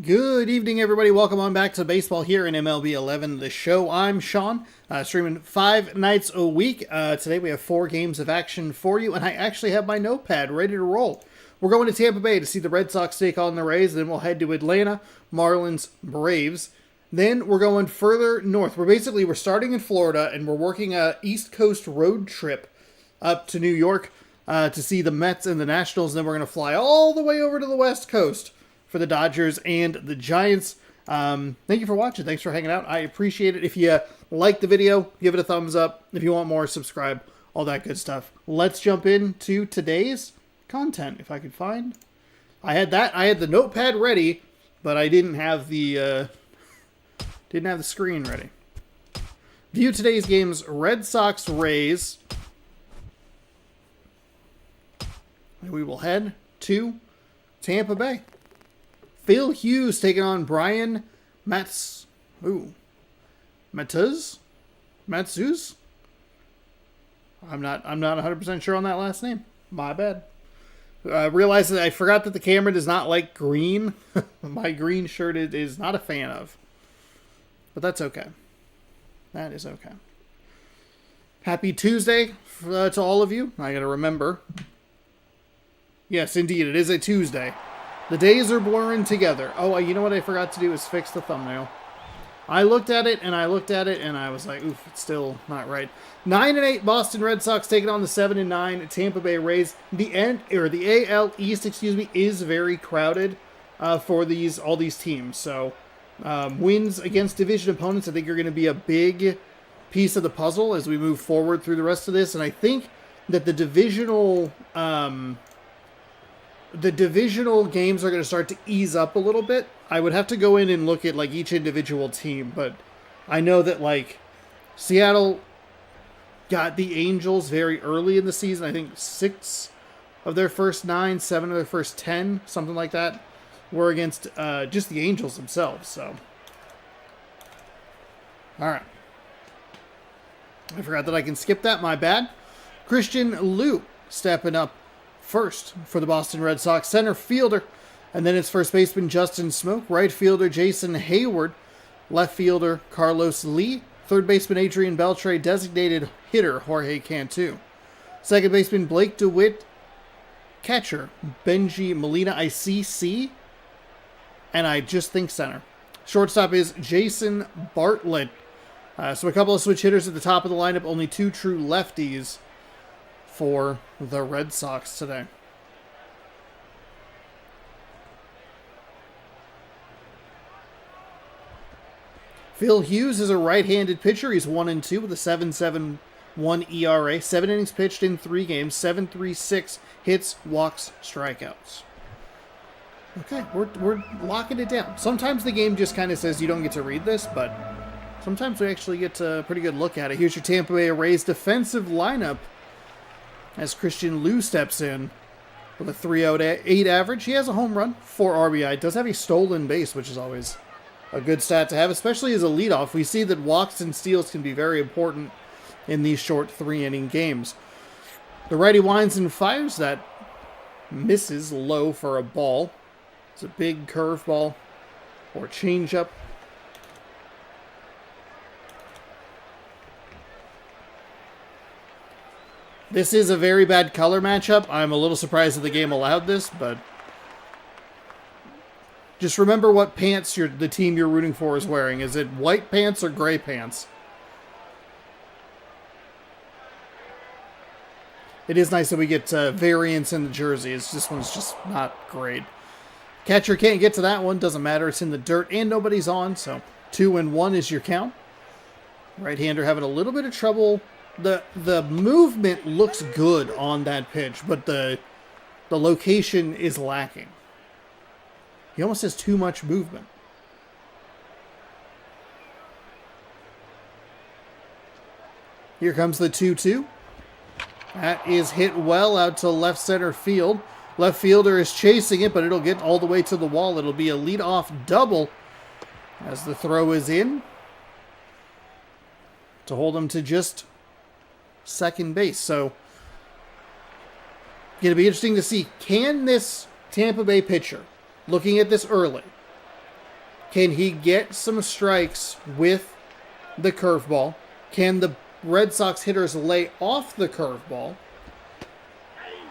Good evening, everybody. Welcome on back to baseball here in MLB 11, the show. I'm Sean, streaming 5 nights a week. Today we have 4 games of action for you, and I actually have my notepad ready to roll. We're going to Tampa Bay to see the Red Sox take on the Rays, then we'll head to Atlanta, Marlins Braves. Then we're going further north. We're starting in Florida, and we're working a East Coast road trip up to New York to see the Mets and the Nationals. And then we're going to fly all the way over to the West Coast for the Dodgers and the Giants. Thank you for watching. Thanks for hanging out. I appreciate it. If you like the video, give it a thumbs up. If you want more, subscribe. All that good stuff. Let's jump into today's content. If I could find, I had the notepad ready, but I didn't have the screen ready. View today's games: Red Sox Rays. We will head to Tampa Bay. Phil Hughes taking on Brian Matzuz. I'm not 100% sure on that last name. My bad. I realized that I forgot that the camera does not like green. My green shirt is not a fan of. But that's okay. That is okay. Happy Tuesday to all of you. I gotta remember. Yes, indeed, it is a Tuesday. The days are blurring together. Oh, you know what I forgot to do is fix the thumbnail. I looked at it, and I was like, oof, it's still not right. 9-8 Boston Red Sox taking on the 7-9 Tampa Bay Rays. The AL East, is very crowded for all these teams. So wins against division opponents, I think, are going to be a big piece of the puzzle as we move forward through the rest of this. And I think that the divisional games are going to start to ease up a little bit. I would have to go in and look at each individual team, but I know that Seattle got the Angels very early in the season. I think 6 of their first 9, 7 of their first 10, something like that, were against just the Angels themselves. So, all right. I forgot that I can skip that. My bad. Christian Liu stepping up first for the Boston Red Sox, center fielder, and then it's first baseman Justin Smoke, right fielder Jason Hayward, left fielder Carlos Lee, third baseman Adrian Beltre, designated hitter Jorge Cantu, second baseman Blake DeWitt, catcher Benji Molina, I see C, and I just think center. Shortstop is Jason Bartlett. So a couple of switch hitters at the top of the lineup, only 2 true lefties for the Red Sox today. Phil Hughes is a right-handed pitcher. He's 1-2 with a 7.71 ERA. 7 innings pitched in 3 games. 7.36 hits, walks, strikeouts. Okay, we're locking it down. Sometimes the game just kind of says you don't get to read this, but sometimes we actually get a pretty good look at it. Here's your Tampa Bay Rays defensive lineup as Christian Liu steps in with a 3.08 average. He has a home run, 4 RBI. Does have a stolen base, which is always a good stat to have, especially as a leadoff. We see that walks and steals can be very important in these short 3-inning games. The righty winds and fires, that misses low for a ball. It's a big curveball or changeup. This is a very bad color matchup. I'm a little surprised that the game allowed this, but just remember what pants the team you're rooting for is wearing. Is it white pants or gray pants? It is nice that we get variance in the jerseys. This one's just not great. Catcher can't get to that one. Doesn't matter. It's in the dirt and nobody's on, so 2-1 is your count. Right-hander having a little bit of trouble. The movement looks good on that pitch, but the location is lacking. He almost has too much movement. Here comes the 2-2. That is hit well out to left center field. Left fielder is chasing it, but it'll get all the way to the wall. It'll be a leadoff double as the throw is in to hold him to just second base. So, going to be interesting to see, can this Tampa Bay pitcher, looking at this early, Can he get some strikes with the curveball? Can the Red Sox hitters lay off the curveball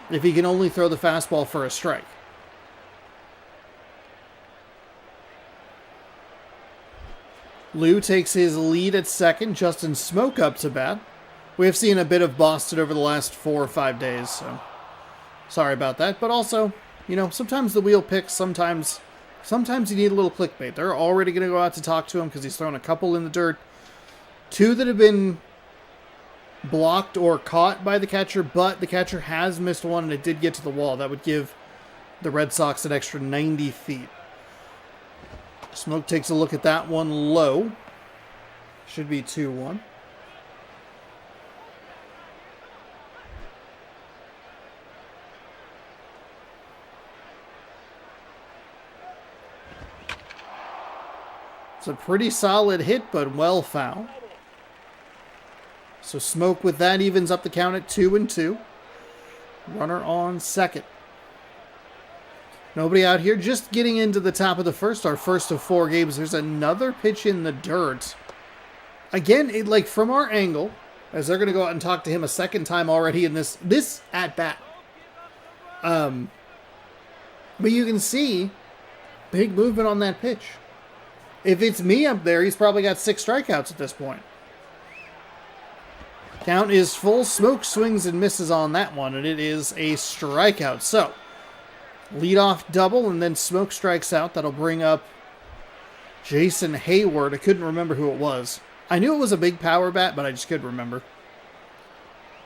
if he can only throw the fastball for a strike? Lou takes his lead at second. Justin Smoke up to bat. We have seen a bit of Boston over the last 4 or 5 days, so sorry about that. But also, sometimes the wheel picks, sometimes you need a little clickbait. They're already going to go out to talk to him because he's thrown a couple in the dirt. 2 that have been blocked or caught by the catcher, but the catcher has missed one and it did get to the wall. That would give the Red Sox an extra 90 feet. Smoke takes a look at that one low. Should be 2-1. It's a pretty solid hit, but well foul. So Smoke with that evens up the count at 2-2. Runner on second. Nobody out here, just getting into the top of the first, our first of 4 games. There's another pitch in the dirt. Again, from our angle, as they're going to go out and talk to him a second time already in this at-bat. But you can see big movement on that pitch. If it's me up there, he's probably got 6 strikeouts at this point. Count is full. Smoke swings and misses on that one, and it is a strikeout. So, leadoff double, and then Smoke strikes out. That'll bring up Jason Hayward. I couldn't remember who it was. I knew it was a big power bat, but I just couldn't remember.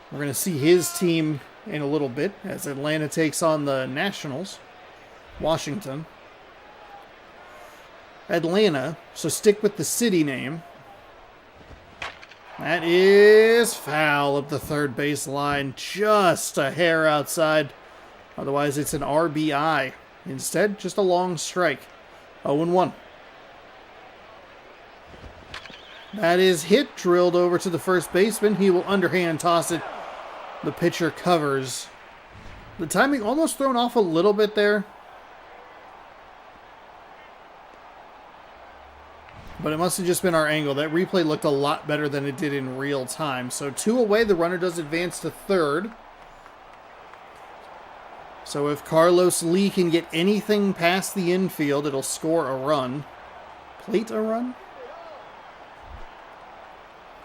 We're going to see his team in a little bit as Atlanta takes on the Nationals. Washington. Atlanta, so stick with the city name. That is foul up the third base line. Just a hair outside. Otherwise, it's an RBI. Instead, just a long strike. 0-1. That is hit, drilled over to the first baseman. He will underhand toss it. The pitcher covers. The timing almost thrown off a little bit there. But it must have just been our angle. That replay looked a lot better than it did in real time. So 2 away, the runner does advance to third. So if Carlos Lee can get anything past the infield, it'll score a run. Plate a run?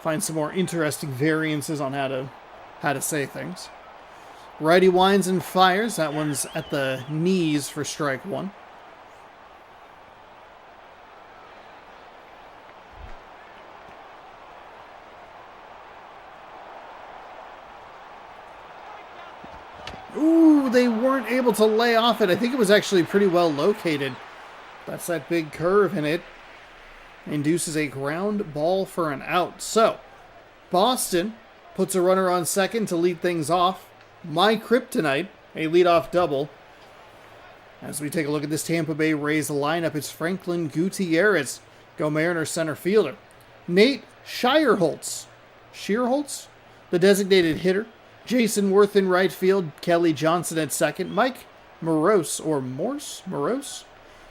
Find some more interesting variances on how to say things. Righty winds and fires. That one's at the knees for strike 1. Ooh, they weren't able to lay off it. I think it was actually pretty well located. That's that big curve, and it induces a ground ball for an out. So, Boston puts a runner on second to lead things off. My kryptonite, a leadoff double. As we take a look at this Tampa Bay Rays lineup, it's Franklin Gutierrez, Go Mariners center fielder. Nate Schierholtz, the designated hitter. Jason Worth in right field, Kelly Johnson at second, Mike Morose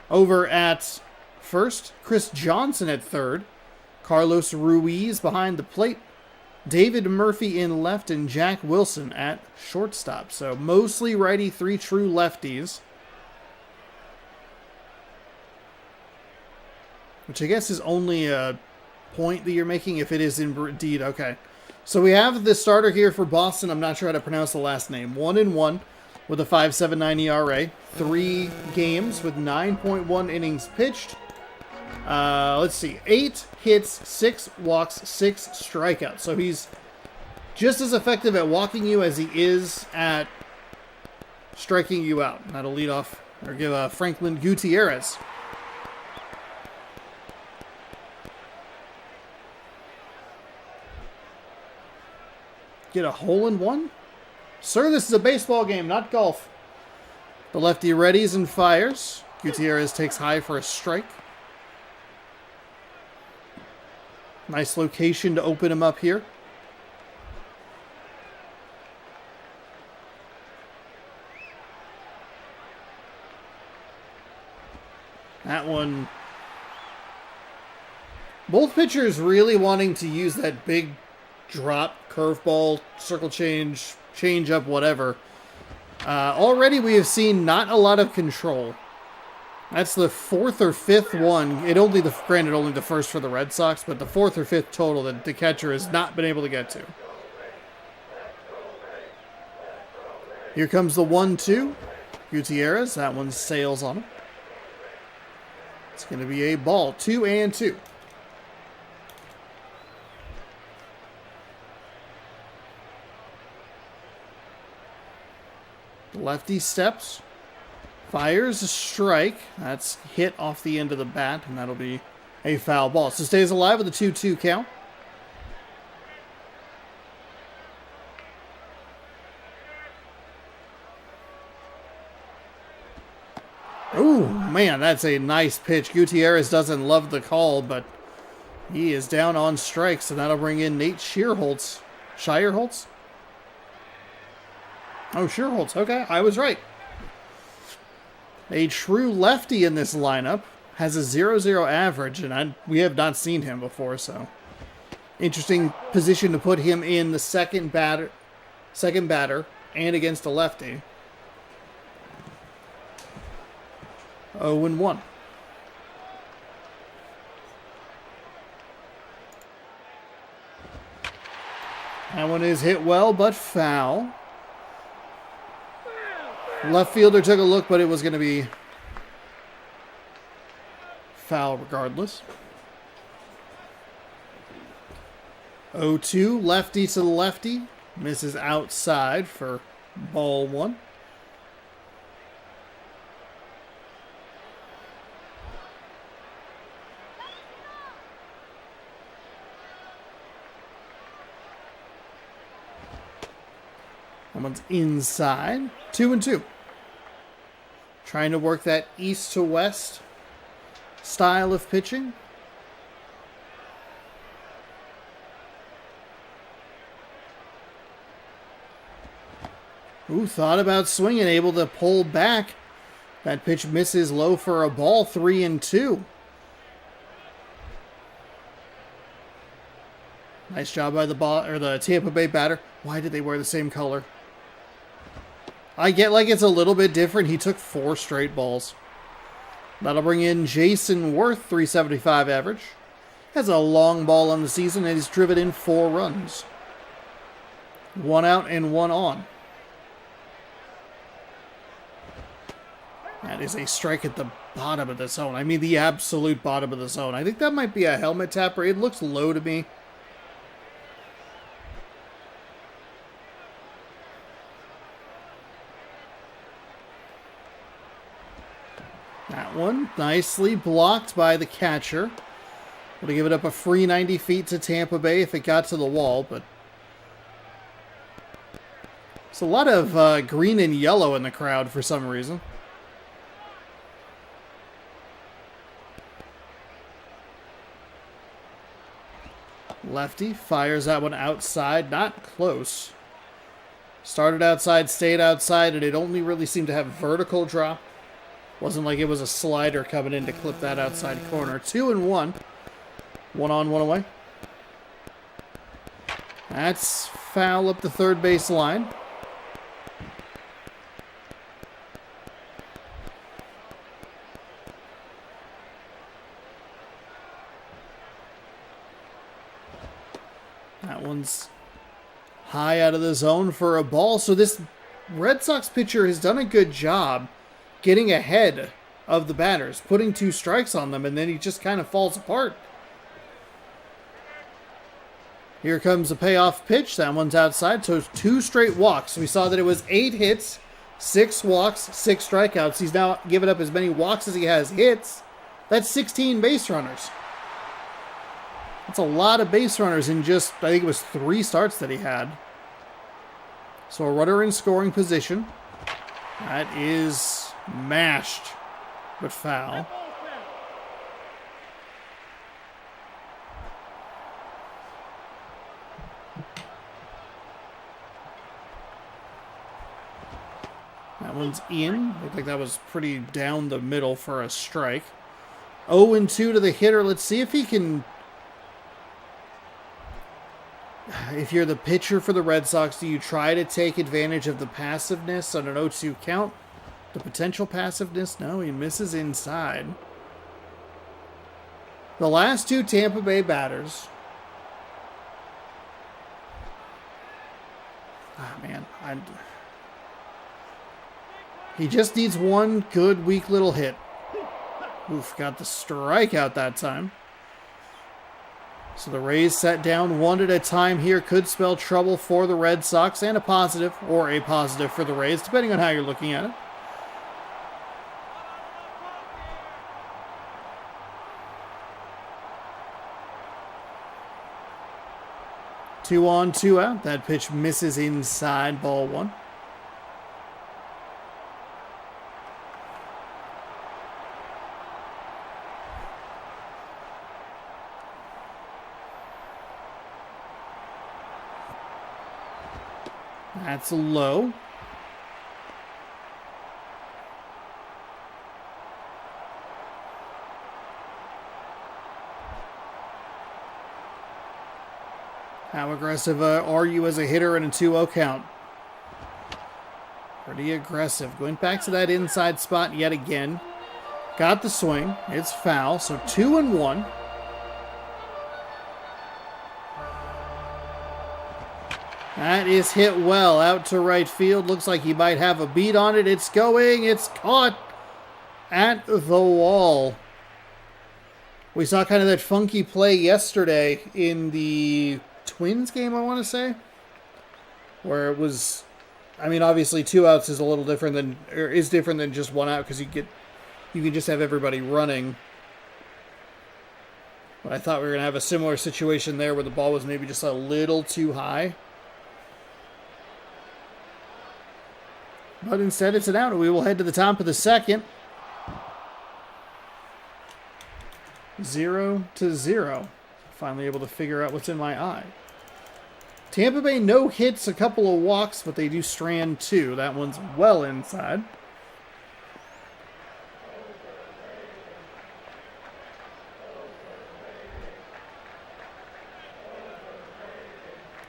over at first, Chris Johnson at third, Carlos Ruiz behind the plate, David Murphy in left, and Jack Wilson at shortstop. So mostly righty, 3 true lefties. Which I guess is only a point that you're making if it is indeed. Okay. So we have the starter here for Boston. I'm not sure how to pronounce the last name. 1-1 with a 5.79 ERA. 3 games with 9.1 innings pitched. Let's see. 8 hits, 6 walks, 6 strikeouts. So he's just as effective at walking you as he is at striking you out. That'll lead off, or give Franklin Gutierrez. Get a hole in one? Sir, this is a baseball game, not golf. The lefty readies and fires. Gutierrez takes high for a strike. Nice location to open him up here. That one Both pitchers really wanting to use that big drop, curveball, circle change, change up, whatever. Already we have seen not a lot of control. That's the fourth or fifth one. Granted, only the first for the Red Sox, but the fourth or fifth total that the catcher has not been able to get to. Here comes the 1-2. Gutierrez, that one sails on him. It's going to be a ball, 2-2. Lefty steps, fires a strike. That's hit off the end of the bat, and that'll be a foul ball. So stays alive with a 2-2 count. Ooh, man, that's a nice pitch. Gutierrez doesn't love the call, but he is down on strikes, and that'll bring in Nate Schierholtz. Schierholtz? Oh, Schierholtz. Okay, I was right. A true lefty in this lineup. Has a 0-0 average, and we have not seen him before, so interesting position to put him in, the second batter, and against a lefty. 0-1. That one is hit well, but foul. Left fielder took a look, but it was going to be foul regardless. 0-2, lefty to the lefty. Misses outside for ball 1. That one's inside. 2-2. Trying to work that east to west style of pitching. Ooh, thought about swinging, able to pull back. That pitch misses low for a ball. 3-2. Nice job by the Tampa Bay batter. Why did they wear the same color? I get like it's a little bit different. He took 4 straight balls. That'll bring in Jason Worth, 375 average. Has a long ball on the season and he's driven in 4 runs. 1 out and 1 on. That is a strike at the bottom of the zone. I mean, the absolute bottom of the zone. I think that might be a helmet tapper. It looks low to me. That one nicely blocked by the catcher. Would have given up a free 90 feet to Tampa Bay if it got to the wall, but it's a lot of green and yellow in the crowd for some reason. Lefty fires that one outside, not close. Started outside, stayed outside, and it only really seemed to have vertical drop. Wasn't like it was a slider coming in to clip that outside corner. 2-1. 1 on, 1 away. That's foul up the third base line. That one's high out of the zone for a ball. So this Red Sox pitcher has done a good job getting ahead of the batters, putting 2 strikes on them, and then he just kind of falls apart. Here comes a payoff pitch. That one's outside, so it's 2 straight walks. We saw that it was 8 hits, 6 walks, 6 strikeouts. He's now given up as many walks as he has hits. That's 16 base runners. That's a lot of base runners in just, I think it was 3 starts that he had. So a runner in scoring position. That is mashed, but foul. That one's in. Looked like that was pretty down the middle for a strike. 0-2 to the hitter. Let's see if he can if you're the pitcher for the Red Sox, do you try to take advantage of the passiveness on an 0-2 count? The potential passiveness? No, he misses inside. The last two Tampa Bay batters. Ah, man. He just needs one good, weak little hit. Oof, got the strikeout that time. So the Rays set down one at a time here. Could spell trouble for the Red Sox and a positive or a positive for the Rays, depending on how you're looking at it. Two on, two out. That pitch misses inside, ball one. That's low. How aggressive are you as a hitter in a 2-0 count? Pretty aggressive. Going back to that inside spot yet again. Got the swing. It's foul. So 2-1. That is hit well out to right field. Looks like he might have a beat on it. It's going. It's caught at the wall. We saw kind of that funky play yesterday in the Twins game, I want to say, where it was, I mean, obviously 2 outs is a little different than, or is different than just 1 out because you can just have everybody running. But I thought we were going to have a similar situation there where the ball was maybe just a little too high. But instead it's an out. We will head to the top of the second. 0-0. Finally able to figure out what's in my eye. Tampa Bay no hits, a couple of walks, but they do strand 2. That one's well inside.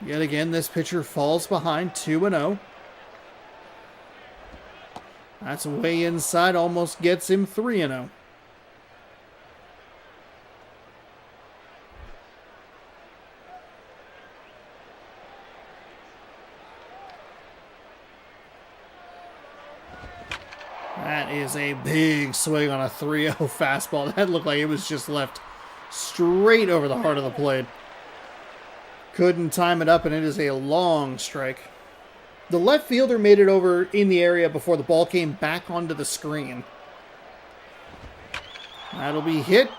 Yet again, this pitcher falls behind 2-0. That's way inside, almost gets him 3-0. That is a big swing on a 3-0 fastball. That looked like it was just left straight over the heart of the plate. Couldn't time it up, and it is a long strike. The left fielder made it over in the area before the ball came back onto the screen. That'll be hit.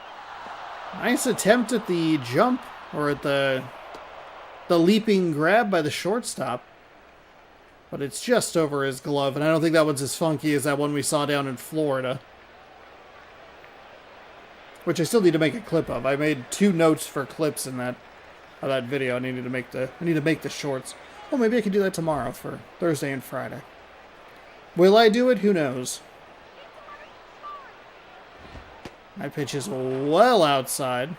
Nice attempt at the jump, or at the leaping grab by the shortstop. But it's just over his glove, and I don't think that one's as funky as that one we saw down in Florida. Which I still need to make a clip of. I made 2 notes for clips in that video. I need to make the shorts. Well, maybe I could do that tomorrow for Thursday and Friday. Will I do it? Who knows? My pitch is well outside.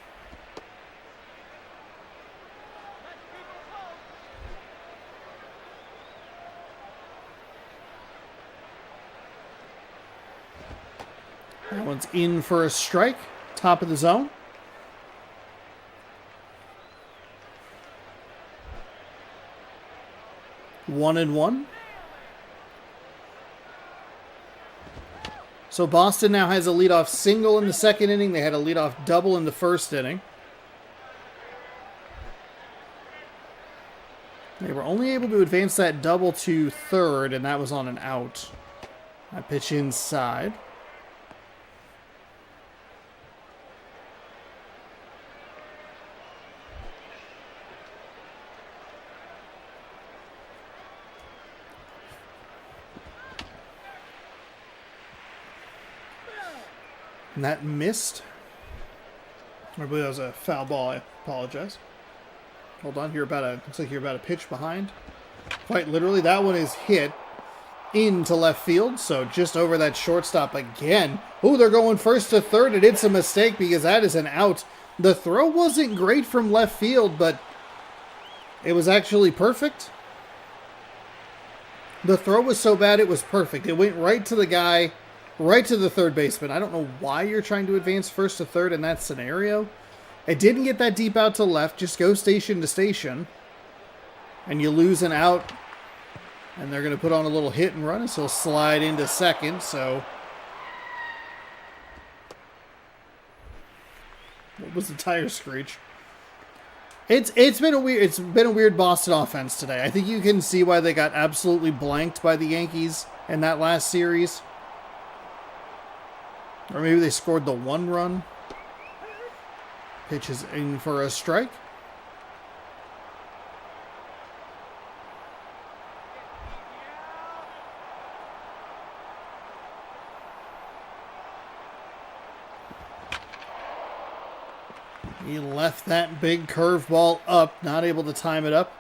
That one's in for a strike. Top of the zone. 1-1. So Boston now has a leadoff single in the second inning. They had a leadoff double in the first inning. They were only able to advance that double to third, and that was on an out. I pitch inside. And that missed. I believe that was a foul ball. I apologize. Hold on. Looks like you're about a pitch behind. Quite literally. That one is hit into left field. So just over that shortstop again. Oh, they're going first to third. And it's a mistake because that is an out. The throw wasn't great from left field, but It was actually perfect. The throw was so bad it was perfect. It went right to the guy, right to the third baseman. I don't know why you're trying to advance first to third in that scenario. It didn't get that deep out to left. Just go station to station. And you lose an out. And they're going to put on a little hit and run. So he'll slide into second. So what was the tire screech? It's been a weird Boston offense today. I think you can see why they got absolutely blanked by the Yankees in that last series. Or maybe they scored the one run. Pitch is in for a strike. He left that big curveball up, not able to time it up.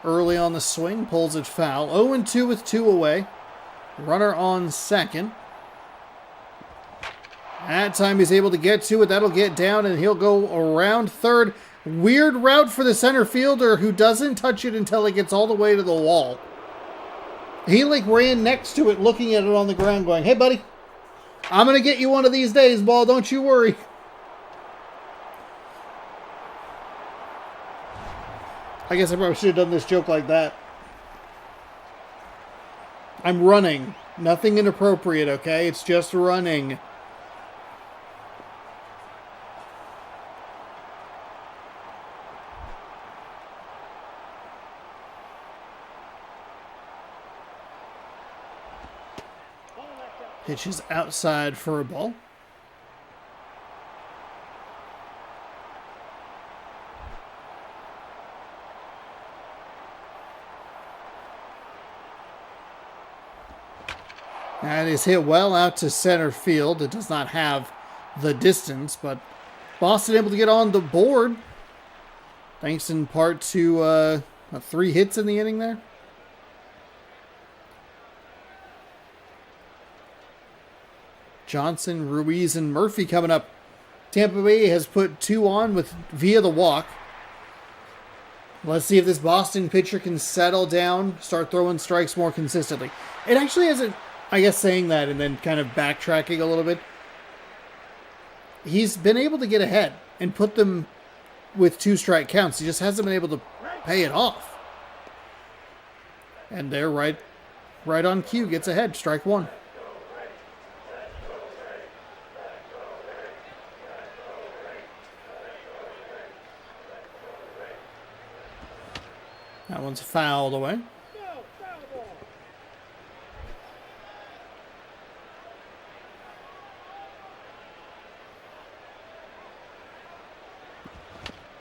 Early on the swing, pulls it foul. 0-2 with 2 away. Runner on second. That time he's able to get to it. That'll get down, and he'll go around third. Weird route for the center fielder who doesn't touch it until it gets all the way to the wall. He ran next to it, looking at it on the ground, going, "Hey, buddy, I'm going to get you one of these days, ball. Don't you worry." I guess I probably should have done this joke like that. I'm running. Nothing inappropriate, okay? It's just running. Pitch is outside for a ball. That is hit well out to center field. It does not have the distance, but Boston able to get on the board. Thanks in part to 3 hits in the inning there. Johnson, Ruiz, and Murphy coming up. Tampa Bay has put 2 on via the walk. Let's see if this Boston pitcher can settle down, start throwing strikes more consistently. It actually hasn't, I guess saying that and then kind of backtracking a little bit, he's been able to get ahead and put them with 2 strike counts. He just hasn't been able to pay it off. And they're right on cue, gets ahead, strike 1. That one's fouled away.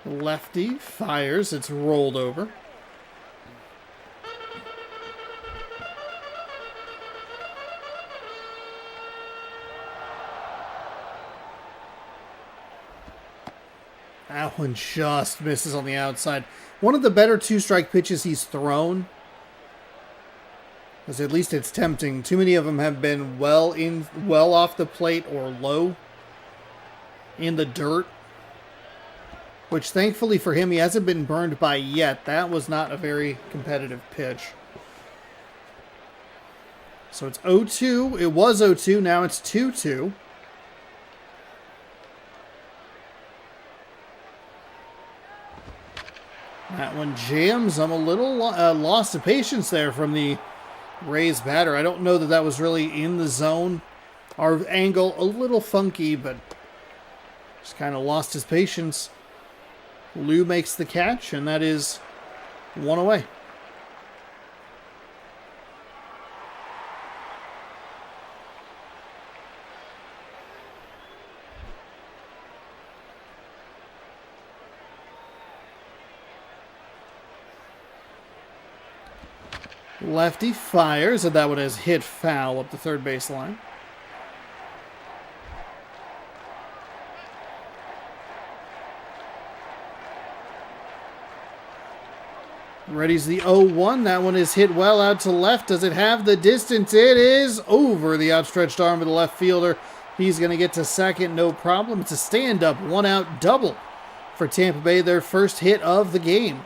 Lefty fires. It's rolled over. That one just misses on the outside. One of the better 2-strike pitches he's thrown. Because at least it's tempting. Too many of them have been well off the plate or low in the dirt. Which thankfully for him, he hasn't been burned by yet. That was not a very competitive pitch. So it's 0-2. It was 0-2. Now it's 2-2. That one jams. I'm a little lost of patience there from the Rays batter. I don't know that was really in the zone. Our angle a little funky, but just kind of lost his patience. Lou makes the catch, and that is 1 away. Lefty fires, and that one is hit foul up the third base line. Ready's the 0-1. That one is hit well out to left. Does it have the distance? It is over the outstretched arm of the left fielder. He's going to get to second, no problem. It's a stand-up, 1-out double for Tampa Bay, their first hit of the game.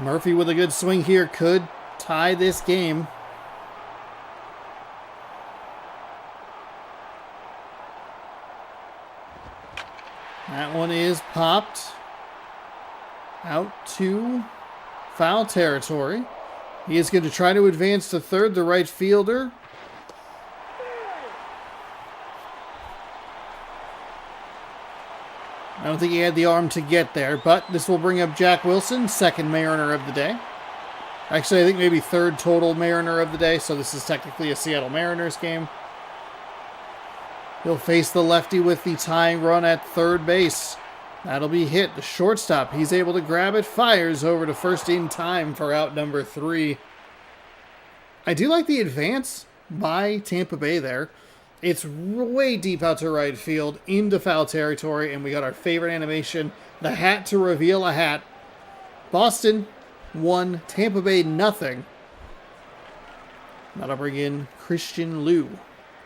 Murphy with a good swing here could tie this game. That one is popped out to foul territory. He is going to try to advance to third, the right fielder. I don't think he had the arm to get there, but this will bring up Jack Wilson, second Mariner of the day. Actually, I think maybe third total Mariner of the day, so this is technically a Seattle Mariners game. He'll face the lefty with the tying run at third base. That'll be hit. The shortstop, he's able to grab it, fires over to first in time for out number 3. I do like the advance by Tampa Bay there. It's way deep out to right field into foul territory, and we got our favorite animation, the hat to reveal a hat. Boston 1, Tampa Bay nothing. That'll bring in Christian Liu.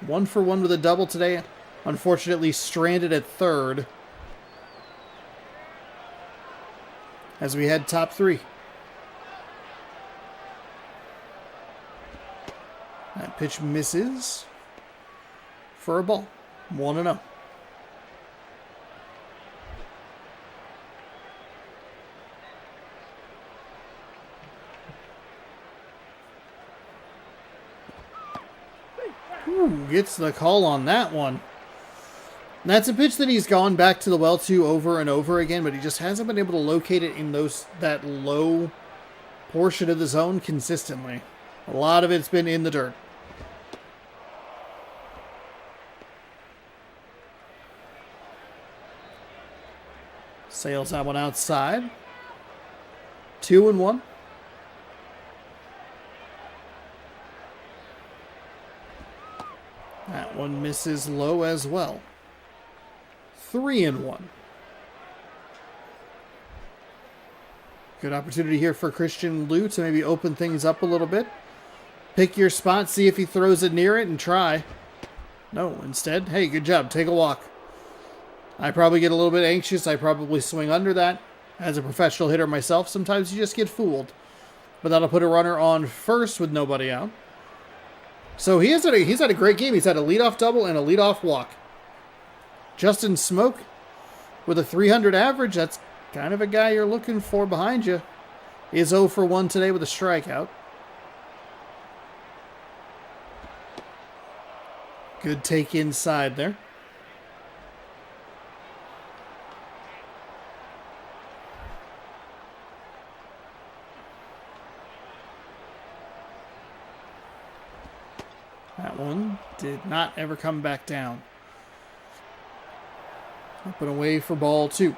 1 for 1 with a double today. Unfortunately stranded at third. As we head top 3. That pitch misses for a ball. 1-0. Gets the call on that one. And that's a pitch that he's gone back to the well to over and over again, but he just hasn't been able to locate it in that low portion of the zone consistently. A lot of it's been in the dirt. Sails that one outside. 2-1. That one misses low as well. 3-1. Good opportunity here for Christian Liu to maybe open things up a little bit. Pick your spot, see if he throws it near it, and try. No, instead, hey, good job, take a walk. I probably get a little bit anxious. I probably swing under that. As a professional hitter myself, sometimes you just get fooled. But that'll put a runner on first with nobody out. So he's had a great game. He's had a leadoff double and a leadoff walk. Justin Smoke with a 300 average. That's kind of a guy you're looking for behind you. Is 0 for 1 today with a strikeout. Good take inside there. That one did not ever come back down. Up and away for ball 2.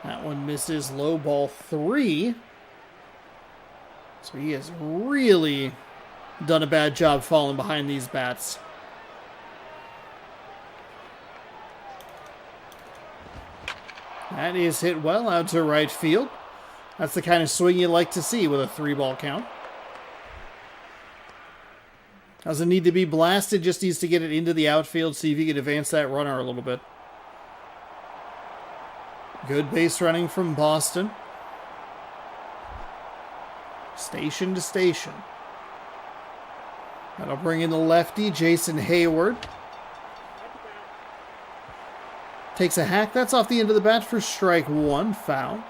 That one misses low, ball 3. So he has really done a bad job falling behind these bats. That is hit well out to right field. That's the kind of swing you like to see with a 3-ball count. Doesn't need to be blasted, just needs to get it into the outfield, see if he can advance that runner a little bit. Good base running from Boston. Station to station. That'll bring in the lefty, Jason Hayward. Takes a hack. That's off the end of the bat for strike 1. Foul.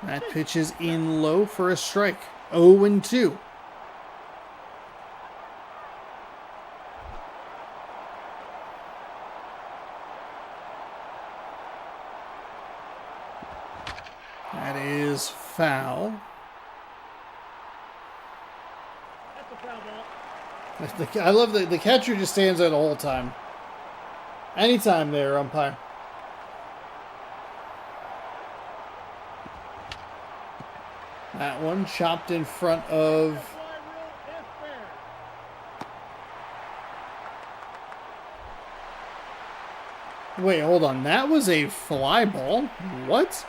That pitch is in low for a strike. 0-2. That is foul. I love the catcher just stands there the whole time. Anytime there, umpire. That one chopped in front of... Wait, hold on. That was a fly ball? What?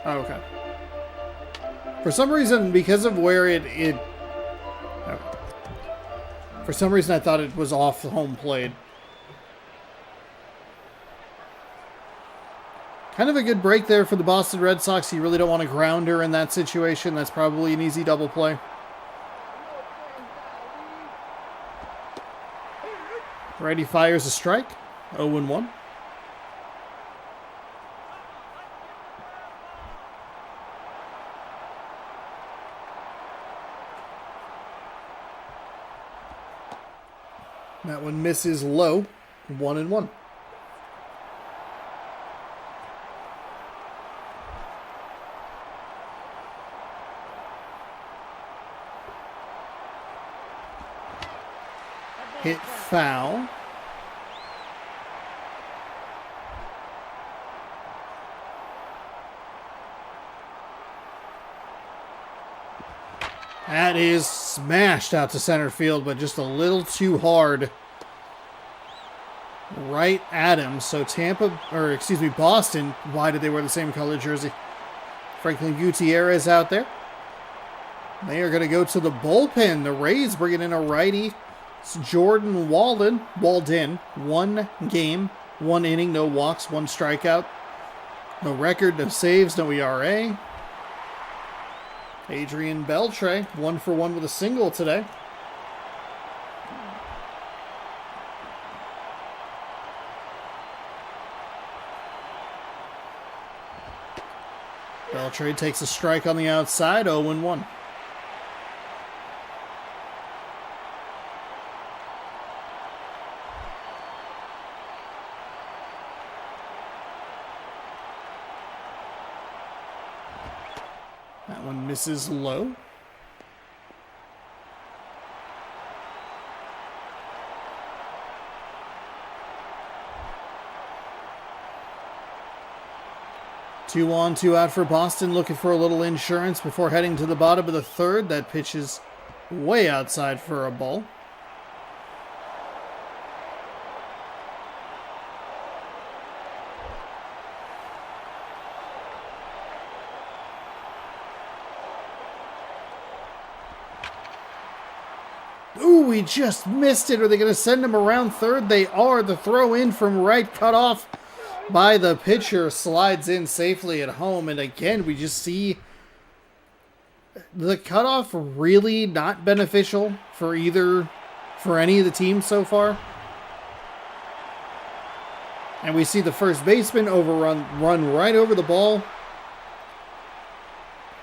Oh, okay. For some reason, because of where okay. For some reason, I thought it was off the home plate. Kind of a good break there for the Boston Red Sox. You really don't want a grounder in that situation. That's probably an easy double play. Righty fires a strike. 0-1. That one misses low. 1-1. Hit foul. That is smashed out to center field, but just a little too hard. Right at him. So Boston. Why did they wear the same color jersey? Franklin Gutierrez out there. They are going to go to the bullpen. The Rays bringing in a righty. It's Jordan Walden. 1 game, 1 inning, no walks, 1 strikeout. No record, no saves, no ERA. Adrian Beltre, 1 for 1 with a single today. Beltre takes a strike on the outside, 0-1. That one misses low. Two on, 2 out for Boston, looking for a little insurance before heading to the bottom of the third. That pitch is way outside for a ball. Ooh, we just missed it. Are they going to send him around third? They are. The throw in from right, cut off by the pitcher, slides in safely at home. And again, we just see the cutoff really not beneficial for any of the teams so far. And we see the first baseman run right over the ball.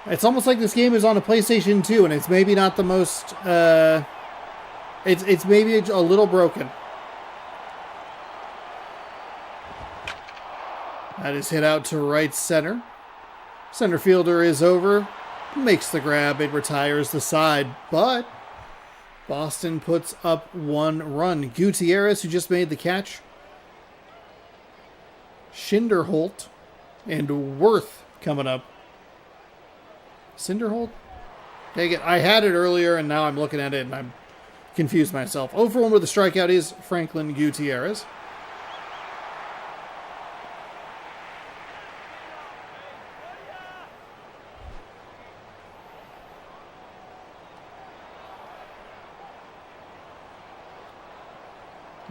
It's almost like this game is on a PlayStation 2, and it's maybe not the most... It's maybe a little broken. That is hit out to right center. Center fielder is over. Makes the grab. It retires the side. But Boston puts up 1 run. Gutierrez, who just made the catch. Schinderholt and Worth coming up. Cinderholt? Dang it. I had it earlier, and now I'm looking at it, and I'm confused myself. 0 for 1 with a strikeout is Franklin Gutierrez.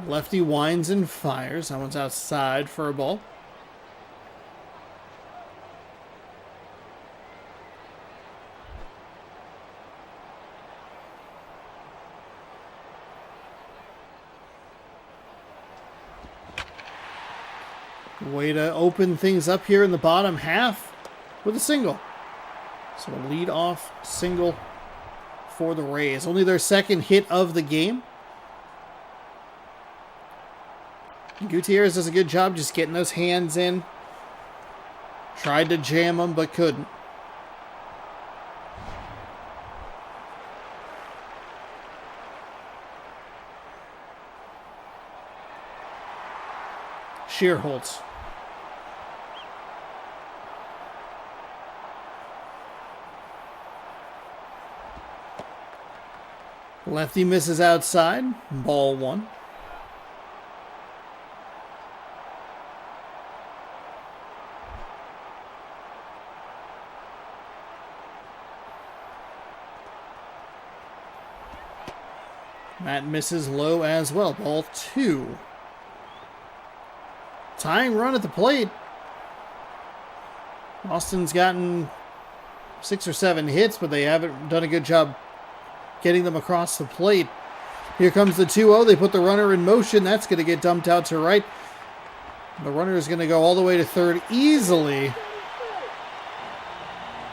Lefty winds and fires. That one's outside for a ball. Way to open things up here in the bottom half with a single. So a lead-off single for the Rays. Only their second hit of the game. Gutierrez does a good job just getting those hands in. Tried to jam them, but couldn't. Shearholtz. Lefty misses outside. Ball 1. That misses low as well. Ball 2. Tying run at the plate. Austin's gotten 6 or 7 hits, but they haven't done a good job getting them across the plate. Here comes the 2-0. They put the runner in motion. That's going to get dumped out to right. The runner is going to go all the way to third easily,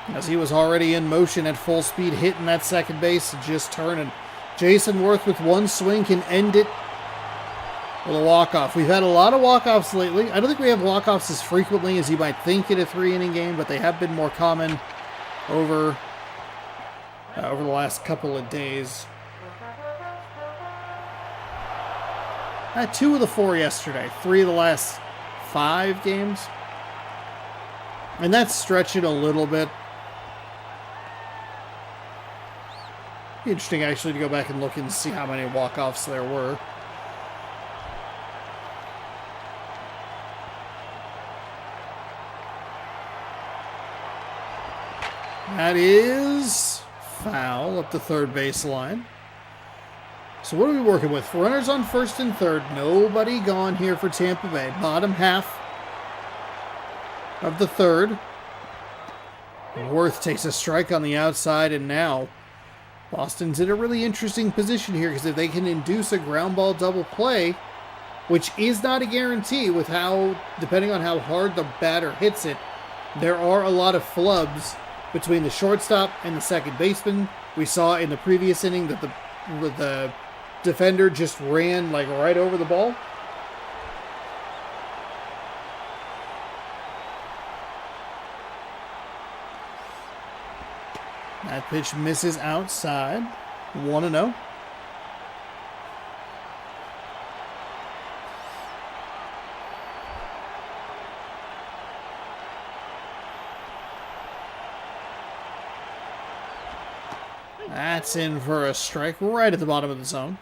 as he was already in motion at full speed, hitting that second base, just turning. Jason Worth with one swing can end it with a walk-off. We've had a lot of walk-offs lately. I don't think we have walk-offs as frequently as you might think in a 3-inning game, but they have been more common over the last couple of days. I had 2 of the 4 yesterday, 3 of the last 5 games. And that's stretching a little bit. Interesting, actually, to go back and look and see how many walk-offs there were. That is foul up the third baseline. So what are we working with? Runners on first and third. Nobody gone here for Tampa Bay. Bottom half of the third. Worth takes a strike on the outside, and now Boston's in a really interesting position here, because if they can induce a ground ball double play, which is not a guarantee with how, depending on how hard the batter hits it, there are a lot of flubs between the shortstop and the second baseman. We saw in the previous inning that the defender just ran like right over the ball. That pitch misses outside. 1-0. That's in for a strike right at the bottom of the zone.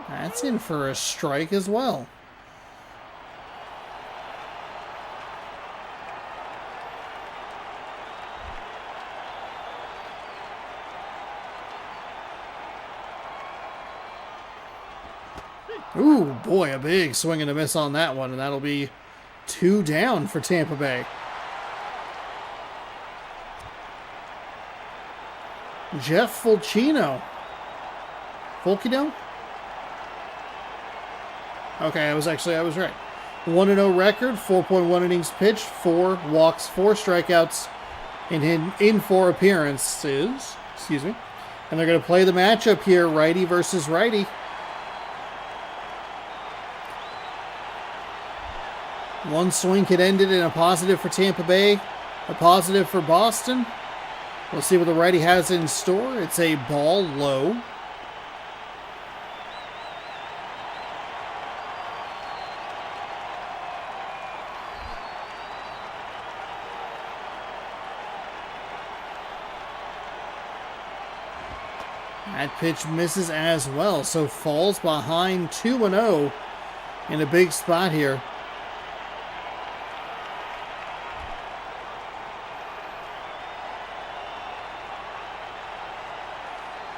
That's in for a strike as well. Ooh, boy, a big swing and a miss on that one, and that'll be 2 down for Tampa Bay. Jeff Fulcino. Fulcino? Okay, I was right. 1-0 record, 4.1 innings pitched, 4 walks, 4 strikeouts in 4 appearances. Excuse me. And they're going to play the matchup here, righty versus righty. One swing could end it in a positive for Tampa Bay, a positive for Boston. We'll see what the righty has in store. It's a ball low. That pitch misses as well, so falls behind 2-0 in a big spot here.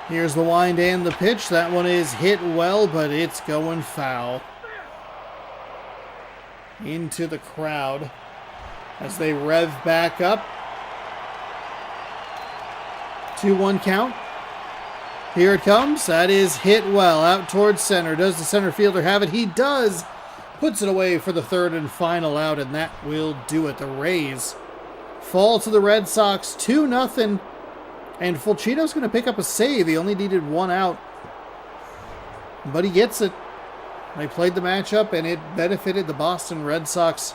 Here's the wind and the pitch. That one is hit well, but it's going foul. Into the crowd as they rev back up. 2-1 count. Here it comes. That is hit well out towards center. Does the center fielder have it? He does. Puts it away for the third and final out, and that will do it. The Rays fall to the Red Sox 2-0. And Fulcino's going to pick up a save. He only needed 1 out. But he gets it. They played the matchup, and it benefited the Boston Red Sox,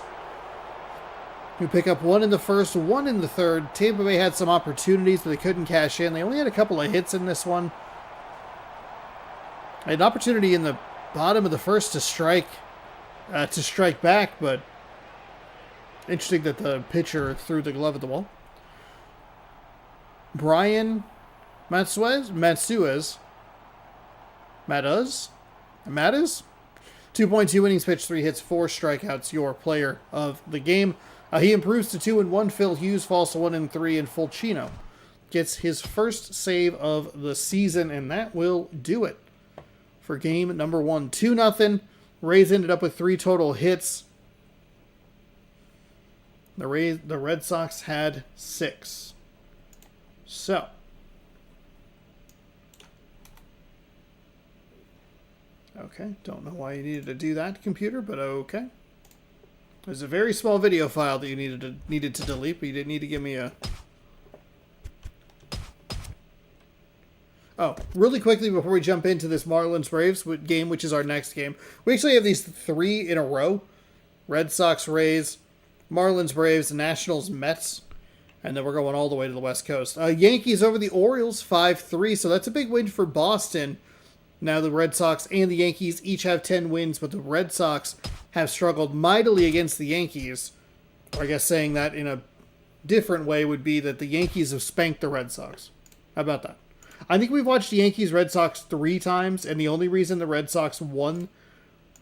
who pick up 1 in the first, 1 in the third. Tampa Bay had some opportunities, but they couldn't cash in. They only had a couple of hits in this one. An opportunity in the bottom of the first to strike back, but interesting that the pitcher threw the glove at the wall. Brian Matsuez, 2.2 innings pitched, 3 hits, 4 strikeouts, your player of the game. He improves to 2-1. Phil Hughes falls to 1-3, and Fulchino gets his first save of the season, and that will do it for game number 1. 2-0. Rays ended up with 3 total hits. The Red Sox had 6. So, okay, don't know why you needed to do that, computer, but okay. There's a very small video file that you needed to delete, but you didn't need to give me a... Oh, really quickly before we jump into this Marlins Braves game, which is our next game. We actually have these 3 in a row. Red Sox Rays, Marlins Braves, Nationals Mets. And then we're going all the way to the West Coast. Yankees over the Orioles, 5-3. So that's a big win for Boston. Now the Red Sox and the Yankees each have 10 wins, but the Red Sox have struggled mightily against the Yankees. I guess saying that in a different way would be that the Yankees have spanked the Red Sox. How about that? I think we've watched the Yankees-Red Sox 3 times, and the only reason the Red Sox won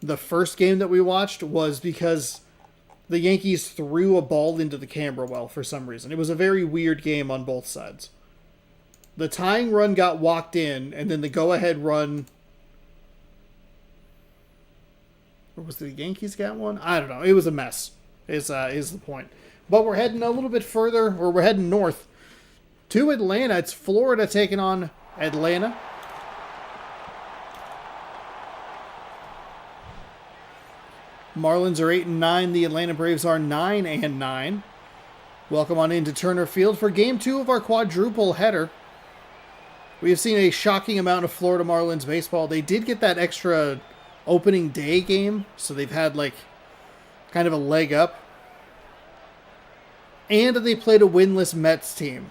the first game that we watched was because the Yankees threw a ball into the camera well for some reason. It was a very weird game on both sides. The tying run got walked in, and then the go-ahead run... Or was the Yankees got one? I don't know. It was a mess, is the point. But we're heading a little bit further, or we're heading north to Atlanta. It's Florida taking on Atlanta. Marlins are 8-9. The Atlanta Braves are 9-9. Welcome on into Turner Field for Game 2 of our quadruple header. We have seen a shocking amount of Florida Marlins baseball. They did get that extra opening day game, so they've had like kind of a leg up. And they played a winless Mets team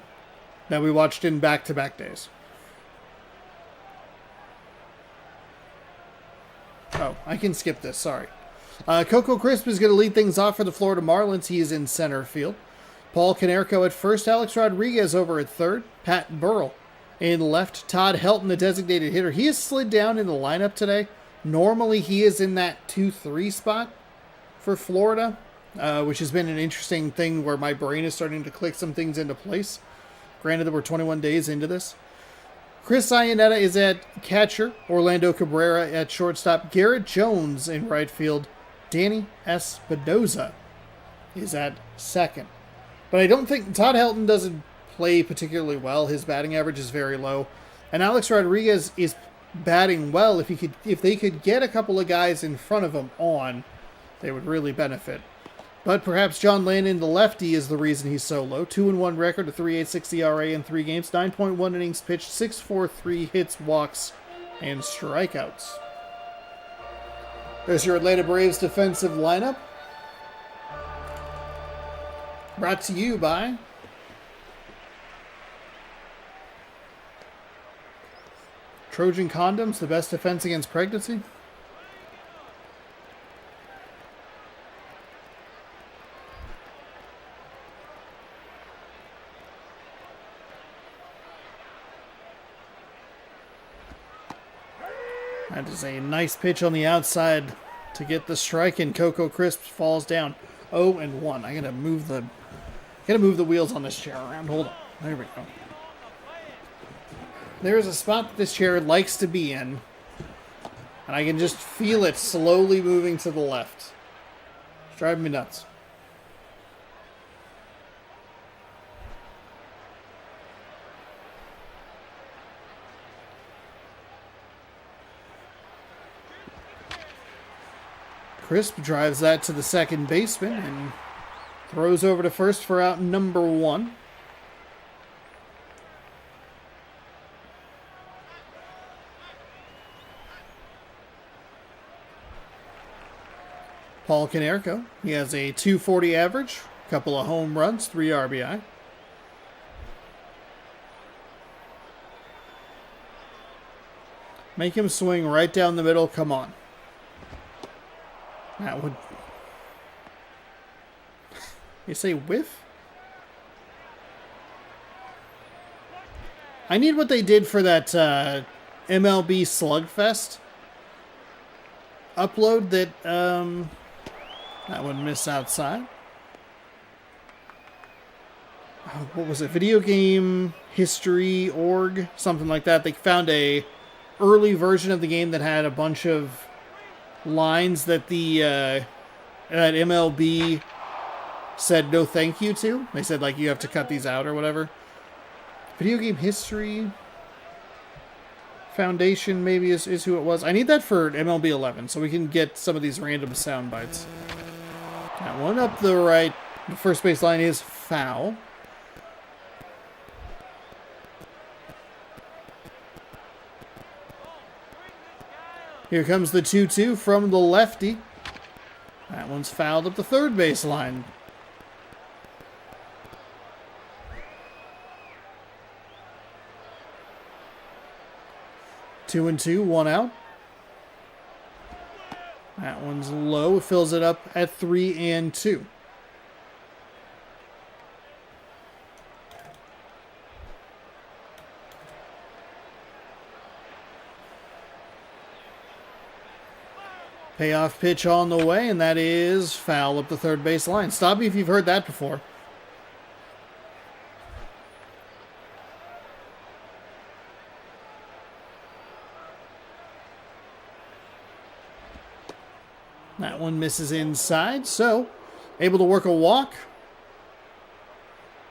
that we watched in back-to-back days. Oh, I can skip this, sorry. Coco Crisp is going to lead things off for the Florida Marlins. He is in center field. Paul Konerko at first. Alex Rodriguez over at third. Pat Burrell in left. Todd Helton, the designated hitter. He has slid down in the lineup today. Normally he is in that 2-3 spot for Florida, which has been an interesting thing where my brain is starting to click some things into place. Granted that we're 21 days into this. Chris Iannetta is at catcher. Orlando Cabrera at shortstop. Garrett Jones in right field. Danny Espinosa is at second. But I don't think Todd Helton doesn't play particularly well. His batting average is very low. And Alex Rodriguez is batting well. If they could get a couple of guys in front of him on, they would really benefit. But perhaps John Landon, the lefty, is the reason he's so low. 2-1 record, a 3.86 ERA in 3 games, 9.1 innings pitched, 6.43 hits, walks, and strikeouts. There's your Atlanta Braves defensive lineup. Brought to you by Trojan Condoms, the best defense against pregnancy. That is a nice pitch on the outside to get the strike, and Coco Crisp falls down 0-1. I gotta move the wheels on this chair around. Hold on. There we go. There's a spot that this chair likes to be in, and I can just feel it slowly moving to the left. It's driving me nuts. Crisp drives that to the second baseman and throws over to first for out number 1. Paul Konerko, he has a .240 average, a couple of home runs, 3 RBI. Make him swing right down the middle, come on. That would... You say whiff? I need what they did for that MLB Slugfest. upload that that one missed outside. Oh, what was it? Video game history org, something like that. They found a early version of the game that had a bunch of lines that the that MLB said no thank you to. They said, like, you have to cut these out or whatever. Video game history Foundation maybe is who it was. I need that for MLB 11 so we can get some of these random sound bites. That one up the right. The first base line is foul. Here comes the 2-2 from the lefty. That one's fouled up the third base line. Two and two, one out. That one's low. It fills it up at 3-2. Payoff pitch on the way, and that is foul up the third base line. Stop me if you've heard that before. That one misses inside, so able to work a walk.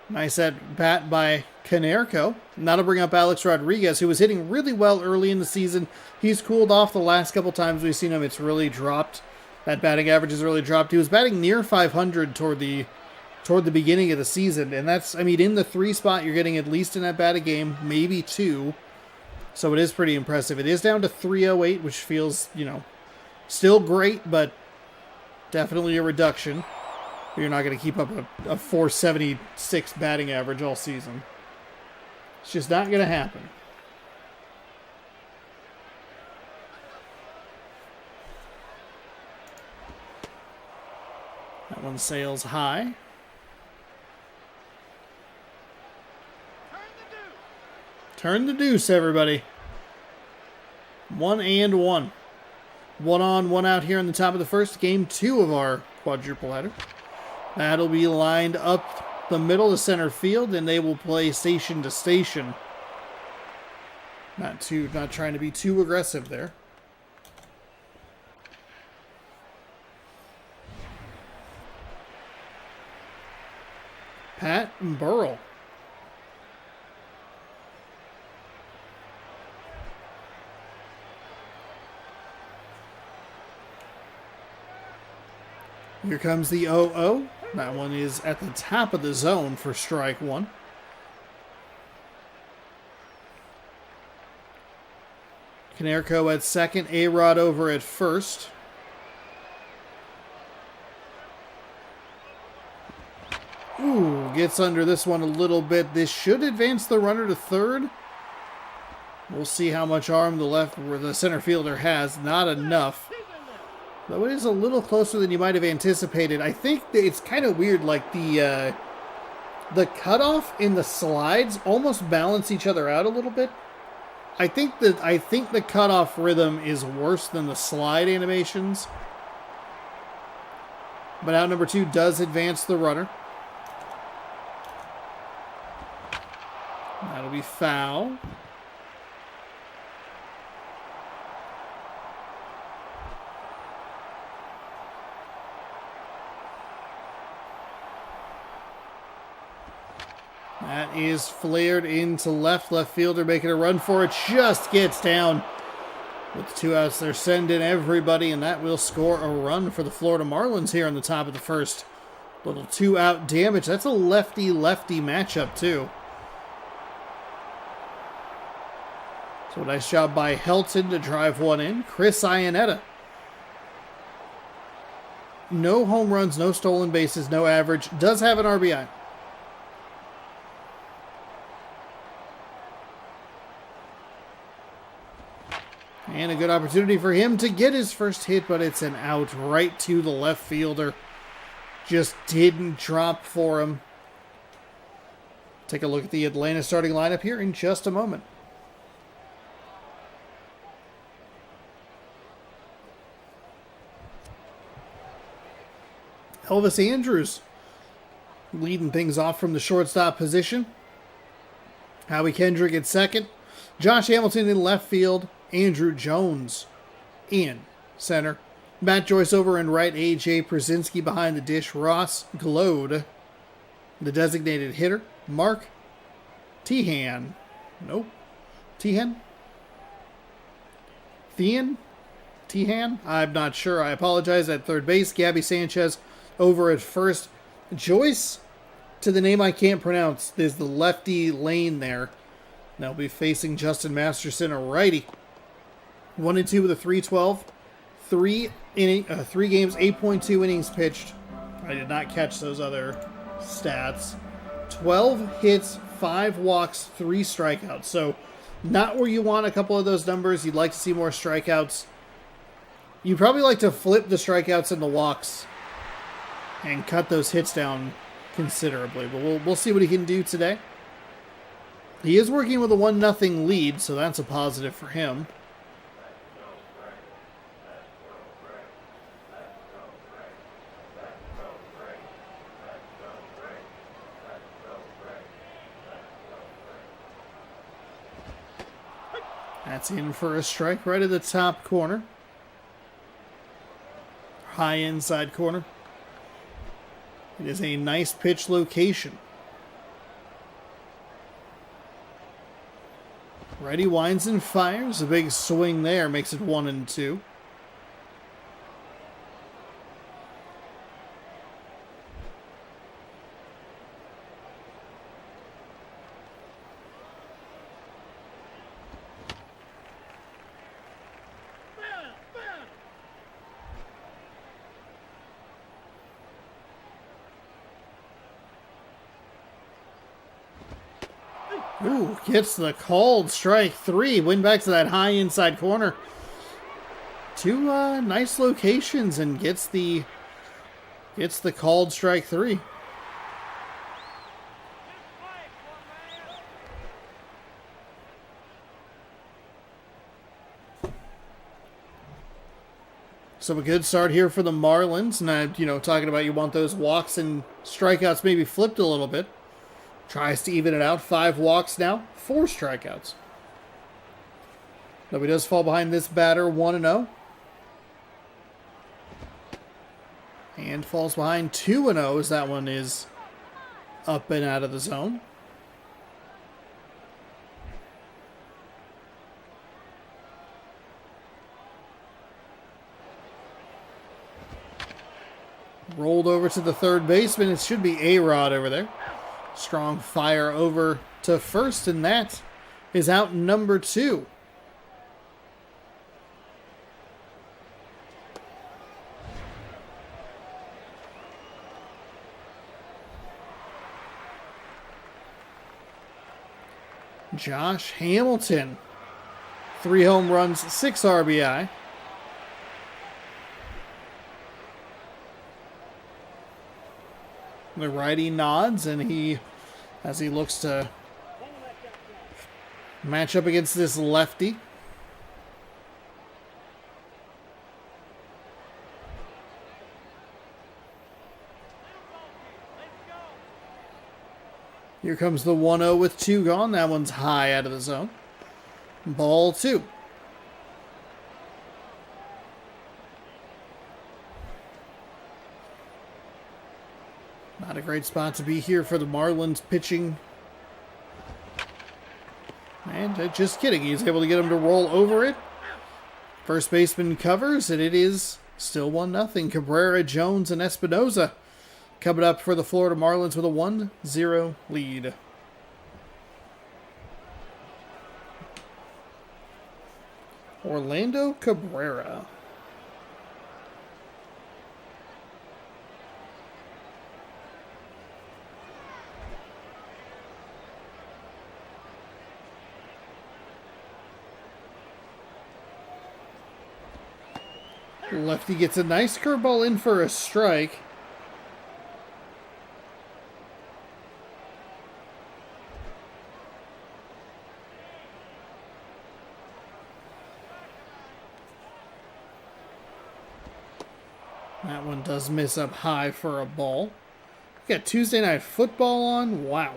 Nice at bat by Canerco. Now to bring up Alex Rodriguez, who was hitting really well early in the season. He's cooled off the last couple times we've seen him. It's really dropped. That batting average has really dropped. He was batting near 500 toward the beginning of the season, and that's, I mean, in the 3 spot, you're getting at least an at-bat a game, maybe 2. So it is pretty impressive. It is down to 308, which feels, you know, still great, but definitely a reduction. You're not going to keep up a 476 batting average all season. It's just not going to happen. That one sails high. Turn the deuce, everybody. 1-1. 1 on, 1 out here in the top of the first. Game 2 of our quadruple header. That'll be lined up the middle of center field, and they will play station to station. Not trying to be too aggressive there. Pat Burrell. Here comes the 0-0. That one is at the top of the zone for strike 1. Canerco at second, A-Rod over at first. Ooh, gets under this one a little bit. This should advance the runner to third. We'll see how much arm the center fielder has. Not enough. Though it is a little closer than you might have anticipated. I think that it's kind of weird, like the cutoff and the slides almost balance each other out a little bit. I think the cutoff rhythm is worse than the slide animations. But out number 2 does advance the runner. That'll be foul. That is flared into left. Left fielder making a run for it. Just gets down. With 2 outs, they're sending everybody, and that will score a run for the Florida Marlins here on the top of the first. Little 2-out damage. That's a lefty-lefty matchup, too. So a nice job by Helton to drive one in. Chris Iannetta. No home runs, no stolen bases, no average. Does have an RBI. And a good opportunity for him to get his first hit, but it's an out right to the left fielder. Just didn't drop for him. Take a look at the Atlanta starting lineup here in just a moment. Elvis Andrus leading things off from the shortstop position. Howie Kendrick at second. Josh Hamilton in left field. Andrew Jones in center. Matt Joyce over in right. A.J. Przinsky behind the dish. Ross Glode, the designated hitter. Mark Tehan. Nope. Tehan? Tehan? I'm not sure. I apologize. At third base. Gabby Sanchez over at first. Joyce, to the name I can't pronounce, there's the lefty lane there. They'll be facing Justin Masterson, a righty. 1-2 with a 3.12. 3 games, 8.2 innings pitched. I did not catch those other stats. 12 hits, 5 walks, 3 strikeouts. So not where you want a couple of those numbers. You'd like to see more strikeouts. You'd probably like to flip the strikeouts and the walks and cut those hits down considerably. But we'll see what he can do today. He is working with a 1-0 lead, so that's a positive for him. That's in for a strike right at the top corner. High inside corner. It is a nice pitch location. Righty winds and fires. A big swing there makes it 1-2. Ooh, gets the called strike 3. Win back to that high inside corner. 2 nice locations and gets the called strike 3. So a good start here for the Marlins. And talking about you want those walks and strikeouts maybe flipped a little bit. Tries to even it out. 5 walks now. 4 strikeouts. Nobody does fall behind this batter. 1-0. And falls behind 2-0 as that one is up and out of the zone. Rolled over to the third baseman. It should be A-Rod over there. Strong fire over to first, and that is out number 2. Josh Hamilton. 3 home runs, 6 RBI. The righty nods, and as he looks to match up against this lefty. Here comes the 1-0 with 2 gone. That one's high out of the zone. Ball 2. Not a great spot to be here for the Marlins pitching. And just kidding. He's able to get him to roll over it. First baseman covers, and it is still 1-0. Cabrera, Jones, and Espinoza coming up for the Florida Marlins with a 1-0 lead. Orlando Cabrera. Lefty gets a nice curveball in for a strike. That one does miss up high for a ball. We got Tuesday Night Football on. Wow.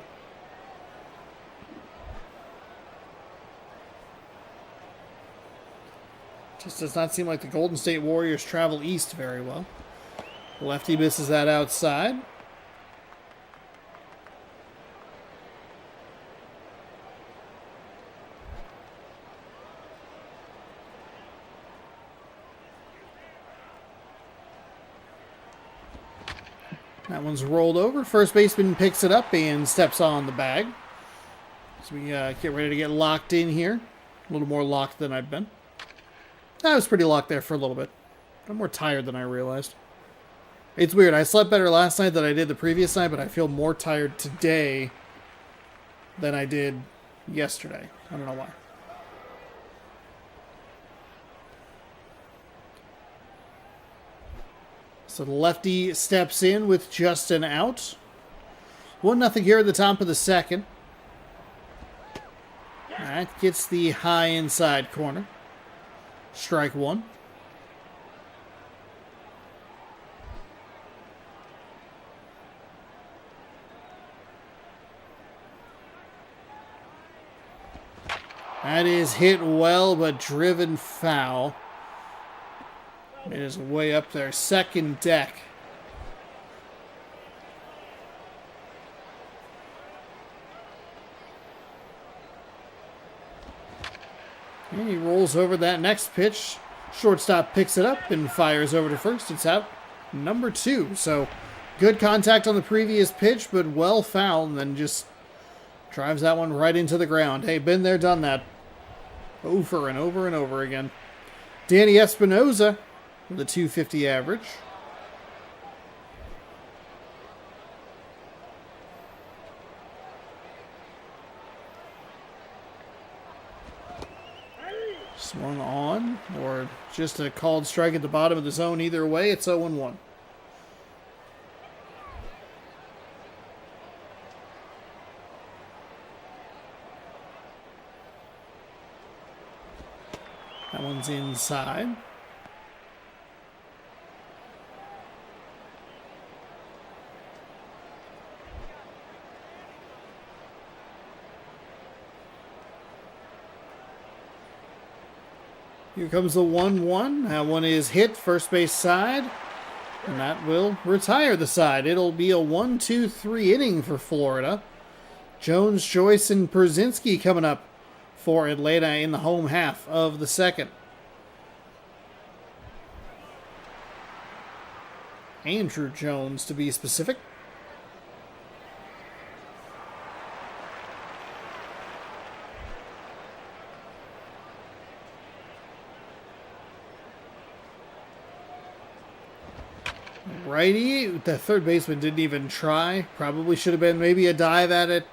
Just does not seem like the Golden State Warriors travel east very well. Lefty misses that outside. That one's rolled over. First baseman picks it up and steps on the bag. So we get ready to get locked in here. A little more locked than I've been. I was pretty locked there for a little bit. I'm more tired than I realized. It's weird. I slept better last night than I did the previous night, but I feel more tired today than I did yesterday. I don't know why. So the lefty steps in with just an out. 1-0 here at the top of the second. That gets the high inside corner. Strike one. That is hit well, but driven foul. It is way up there. Second deck. And he rolls over that next pitch. Shortstop picks it up and fires over to first. It's out number 2. So good contact on the previous pitch, but well fouled, and then just drives that one right into the ground. Hey, been there, done that. Over and over and over again. Danny Espinoza with a .250 average. Swung on, or just a called strike at the bottom of the zone. Either way, it's 0-1. That one's inside. Here comes the 1-1. That one is hit first base side, and that will retire the side. It'll be a 1-2-3 inning for Florida. Jones, Joyce, and Przinsky coming up for Atlanta in the home half of the second. Andrew Jones, to be specific. Righty, the third baseman didn't even try. Probably should have been maybe a dive at it.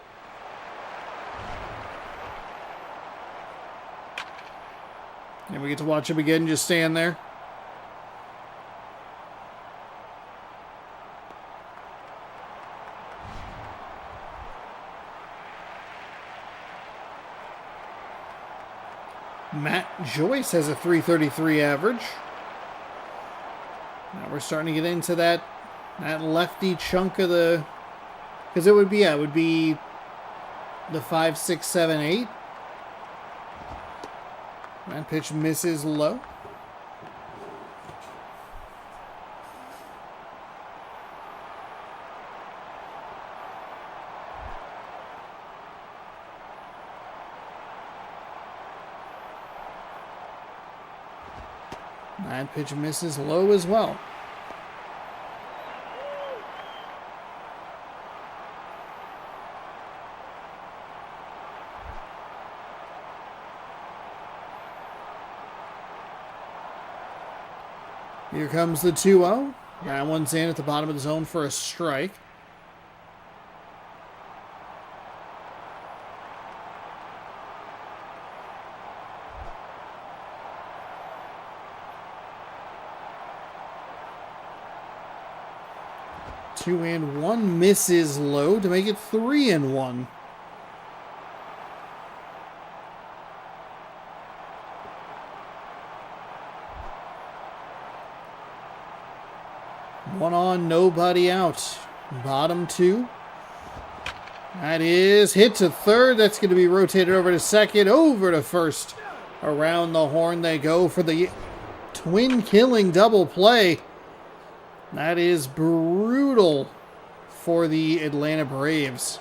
And we get to watch him again just stand there. Matt Joyce has a .333 average. Now we're starting to get into that lefty chunk of the, because it would be the 5, 6, 7, 8. That pitch misses low. That pitch misses low as well. Here comes the 2-0. That one's in at the bottom of the zone for a strike. Two and one misses low to make it 3-1. One on, nobody out. Bottom 2. That is hit to third. That's going to be rotated over to second, over to first. Around the horn they go for the twin killing double play. That is brutal for the Atlanta Braves.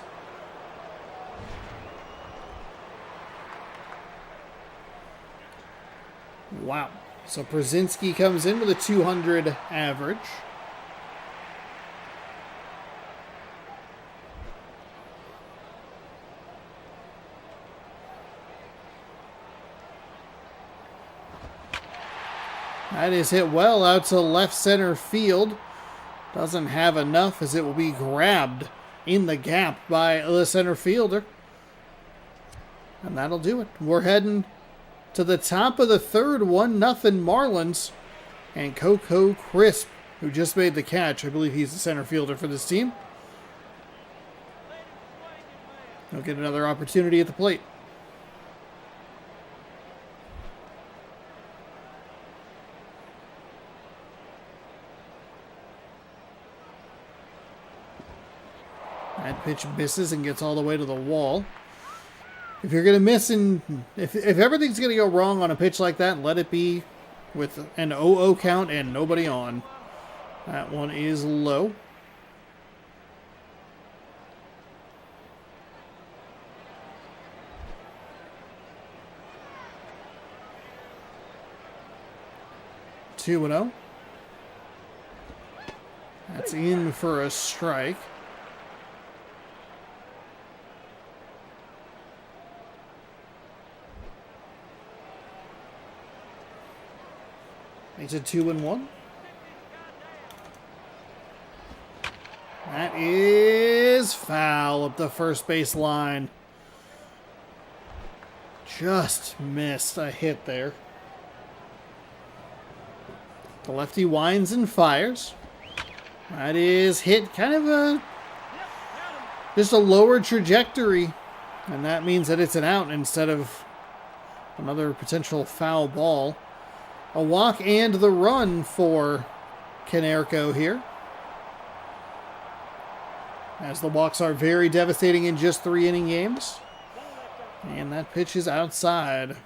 Wow. So Przinski comes in with a 200 average. That is hit well out to left center field. Doesn't have enough as it will be grabbed in the gap by the center fielder. And that'll do it. We're heading to the top of the third, 1-0 Marlins. And Coco Crisp, who just made the catch, I believe he's the center fielder for this team. He'll get another opportunity at the plate. That pitch misses and gets all the way to the wall. If you're going to miss, if everything's going to go wrong on a pitch like that, let it be with an 0-0 count and nobody on. That one is low. Two 2-0. That's in for a strike. It's a 2-1. That is foul up the first base line. Just missed a hit there. The lefty winds and fires. That is hit kind of just a lower trajectory. And that means that it's an out instead of another potential foul ball. A walk and the run for Canerco here. As the walks are very devastating in just 3 inning games. And that pitch is outside.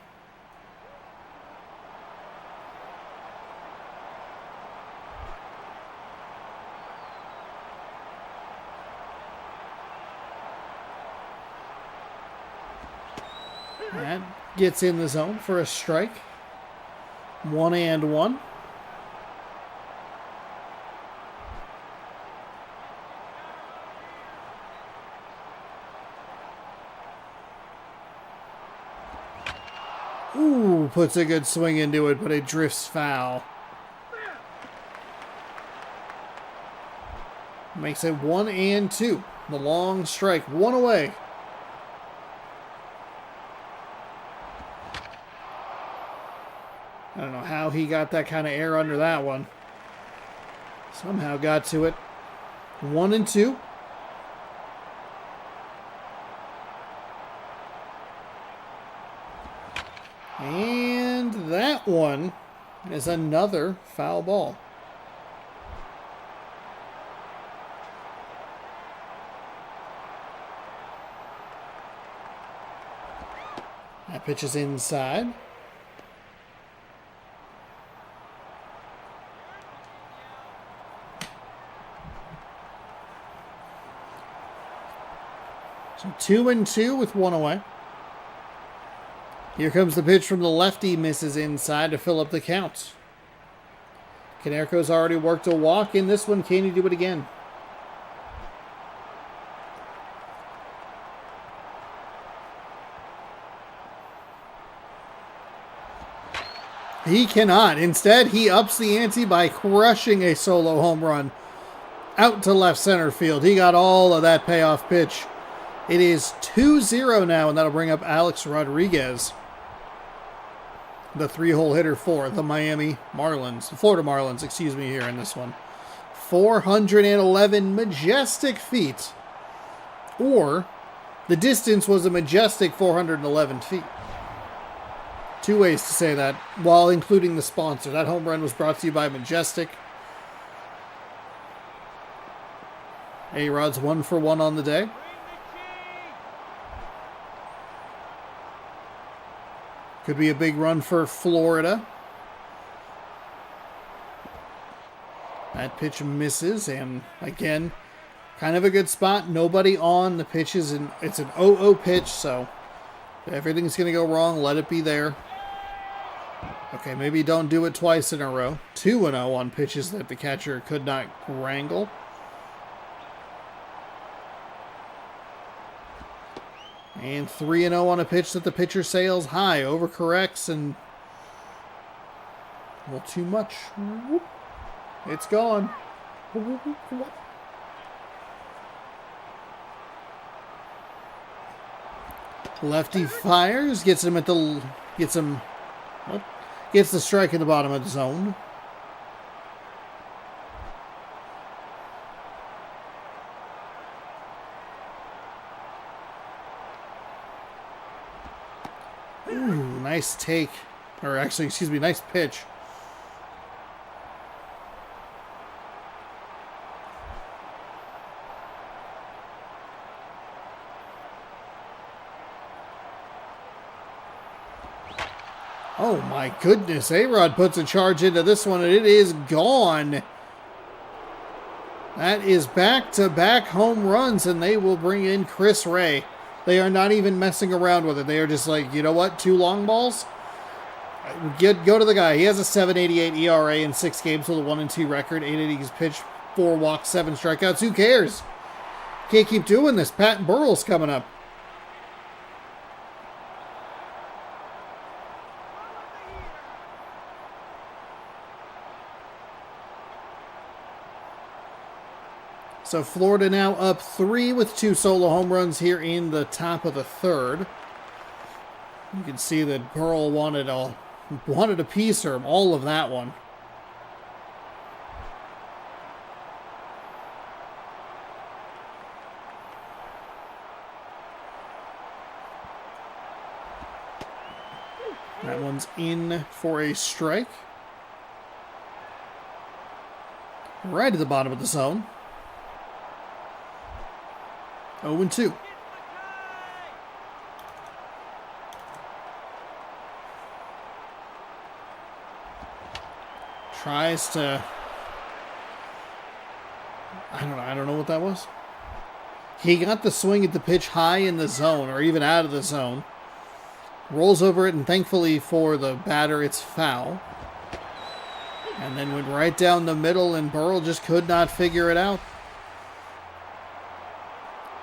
That gets in the zone for a strike. 1-1. Ooh, puts a good swing into it, but it drifts foul. Makes it 1-2. The long strike, 1 away. I don't know how he got that kind of air under that one. Somehow got to it. 1-2. And that one is another foul ball. That pitch is inside. So 2-2 with 1 away. Here comes the pitch from the lefty, misses inside to fill up the count. Canerco's already worked a walk in this one. Can he do it again? He cannot. Instead, he ups the ante by crushing a solo home run out to left center field. He got all of that payoff pitch. It is 2-0 now, and that'll bring up Alex Rodriguez, the 3-hole hitter for the Florida Marlins, excuse me, here in this one. 411 majestic feet, or the distance was a majestic 411 feet. 2 ways to say that, while including the sponsor. That home run was brought to you by Majestic. A-Rod's 1 for 1 on the day. Could be a big run for Florida. That pitch misses, and again, kind of a good spot. Nobody on the pitches, and it's an 0-0 pitch, so if everything's going to go wrong, let it be there. Okay, maybe don't do it twice in a row. 2-0 on pitches that the catcher could not wrangle. And 3-0 on a pitch that the pitcher sails high, overcorrects, and a little too much. It's gone. Lefty fires, gets the strike in the bottom of the zone. Ooh, nice take. Or actually, excuse me, nice pitch. Oh my goodness, A-Rod puts a charge into this one and it is gone. That is back-to-back home runs, and they will bring in Chris Ray. They are not even messing around with it. They are just like, you know what, 2 long balls? Go to the guy. He has a 7.88 ERA in 6 games with a 1-2 record, 8 innings pitched, 4 walks, 7 strikeouts. Who cares? Can't keep doing this. Pat Burrell's coming up. So Florida now up 3 with 2 solo home runs here in the top of the 3rd. You can see that Burrell wanted a piece, or all of that one. That one's in for a strike. Right at the bottom of the zone. 0-2. Tries to... I don't know what that was. He got the swing at the pitch high in the zone, or even out of the zone. Rolls over it, and thankfully for the batter, it's foul. And then went right down the middle, and Burrell just could not figure it out.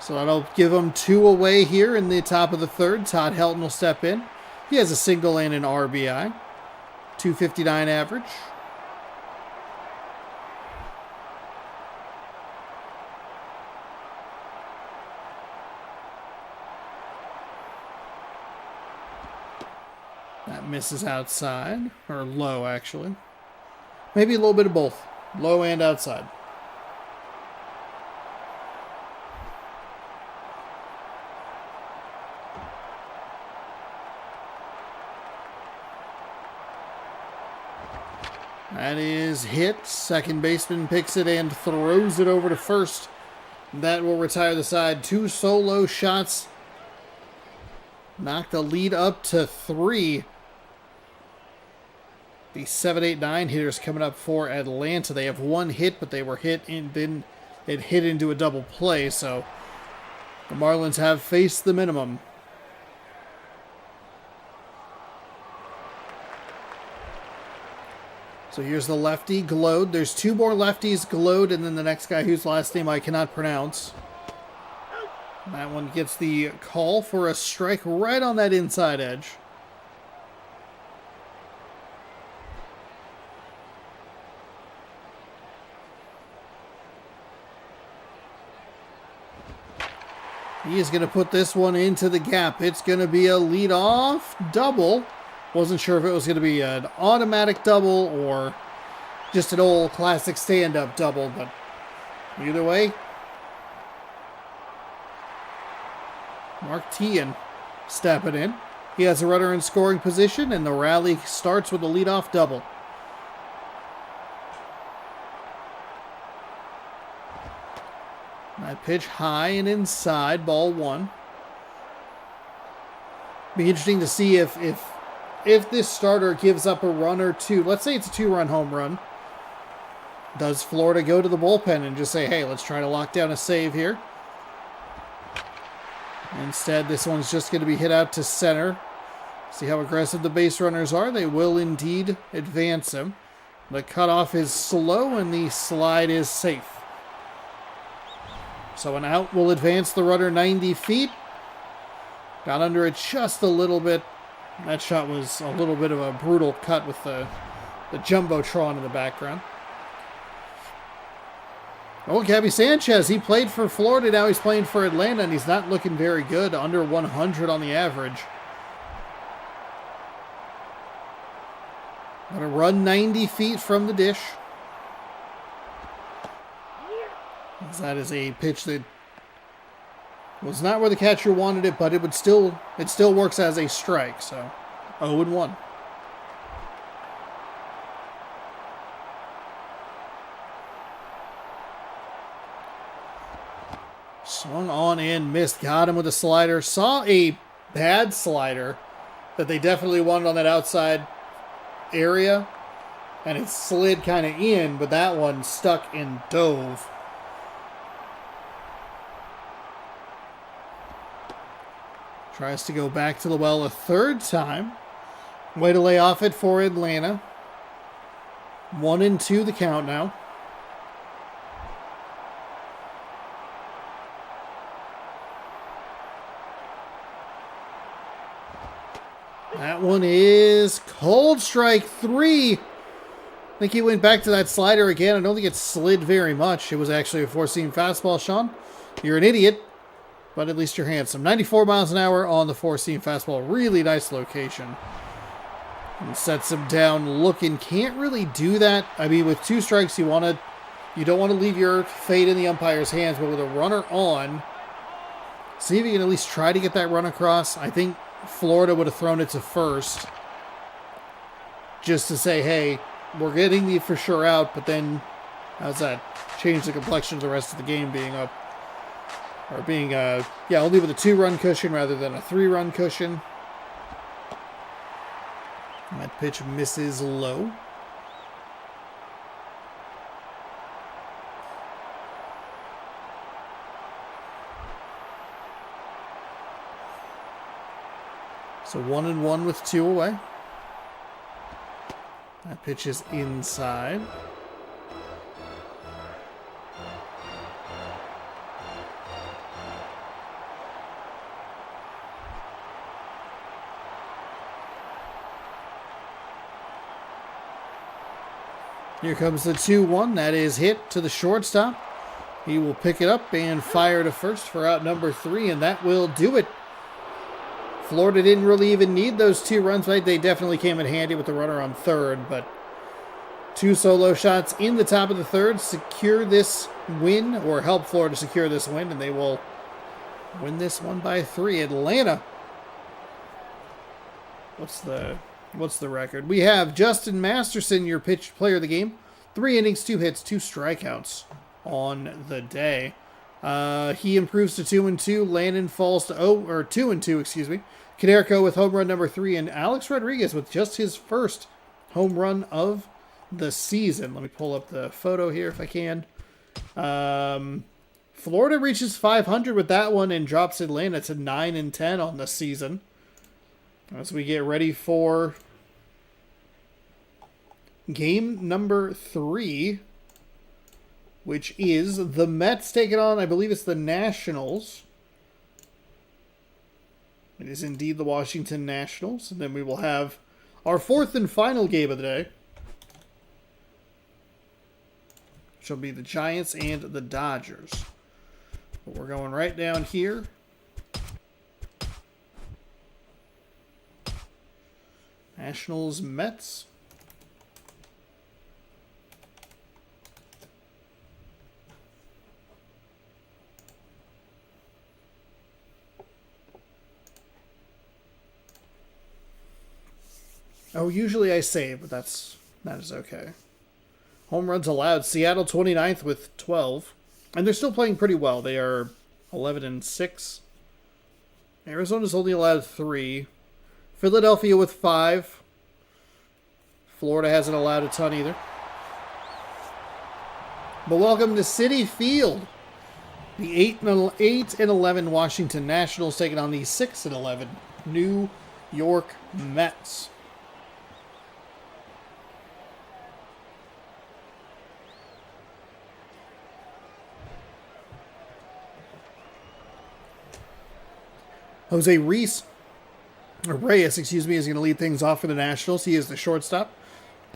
So that'll give him 2 away here in the top of the 3rd. Todd Helton will step in. He has a single and an RBI. 259 average. That misses outside. Or low, actually. Maybe a little bit of both. Low and outside. That is hit. Second baseman picks it and throws it over to first. That will retire the side. 2 solo shots. Knock the lead up to 3. The 7-8-9 hitters coming up for Atlanta. They have 1 hit, but they were hit and then it hit into a double play. So the Marlins have faced the minimum. So here's the lefty, Glode. There's 2 more lefties, Glode, and then the next guy whose last name I cannot pronounce. That one gets the call for a strike right on that inside edge. He is going to put this one into the gap. It's going to be a leadoff double. Wasn't sure if it was going to be an automatic double or just an old classic stand-up double, but either way, Mark Teahan stepping in. He has a runner in scoring position, and the rally starts with a leadoff double. That pitch high and inside, ball one. Be interesting to see if this starter gives up a run or two. Let's say it's a 2-run home run. Does Florida go to the bullpen and just say, hey, let's try to lock down a save here? Instead, this one's just going to be hit out to center. See how aggressive the base runners are. They will indeed advance him. The cutoff is slow and the slide is safe. So an out will advance the runner 90 feet. Got under it just a little bit. That shot was a little bit of a brutal cut with the Jumbotron in the background. Oh, Gabby Sanchez, he played for Florida, now he's playing for Atlanta, and he's not looking very good, under 100 on the average. Gonna run 90 feet from the dish. As that is a pitch that was not where the catcher wanted it, but it still works as a strike, so 0-1. Swung on and missed. Got him with a slider. Saw a bad slider that they definitely wanted on that outside area. And it slid kind of in, but that one stuck and dove. Tries to go back to the well a third time. Way to lay off it for Atlanta. 1-2 the count now. That one is cold, strike 3. I think he went back to that slider again. I don't think it slid very much. It was actually a four-seam fastball, Sean. You're an idiot, but at least you're handsome. 94 miles an hour on the four-seam fastball. Really nice location. And sets him down looking. Can't really do that. I mean, with 2 strikes, you don't want to leave your fate in the umpire's hands, but with a runner on, see if you can at least try to get that run across. I think Florida would have thrown it to first just to say, hey, we're getting the for sure out, but then how's that change the complexion of the rest of the game being up? Or being, I'll leave with a 2-run cushion rather than a 3-run cushion. And that pitch misses low. So 1-1 with 2 away. That pitch is inside. Here comes the 2-1. That is hit to the shortstop. He will pick it up and fire to first for out number 3, and that will do it. Florida didn't really even need those 2 runs. Right? They definitely came in handy with the runner on third, but 2 solo shots in the top of the third secure this win, or help Florida secure this win, and they will win this one by 3. Atlanta. What's the record? We have Justin Masterson, your player of the game. 3 innings, 2 hits, 2 strikeouts on the day. He improves to 2-2. Landon falls to 2-2, excuse me. Caderco with home run number 3, and Alex Rodriguez with just his first home run of the season. Let me pull up the photo here if I can. Florida reaches 500 with that one and drops Atlanta to 9-10 on the season. As we get ready for game number 3, which is the Mets taking on, I believe it's the Nationals. It is indeed the Washington Nationals. And then we will have our 4th and final game of the day, which will be the Giants and the Dodgers. But we're going right down here. Nationals, Mets. Oh, usually I save, but that is okay. Home runs allowed. Seattle 29th with 12. And they're still playing pretty well. They are 11-6. Arizona's only allowed 3. Philadelphia with 5. Florida hasn't allowed a ton either. But welcome to Citi Field. The 8-11 Washington Nationals taking on the 6-11 New York Mets. Reyes, is going to lead things off for the Nationals. He is the shortstop.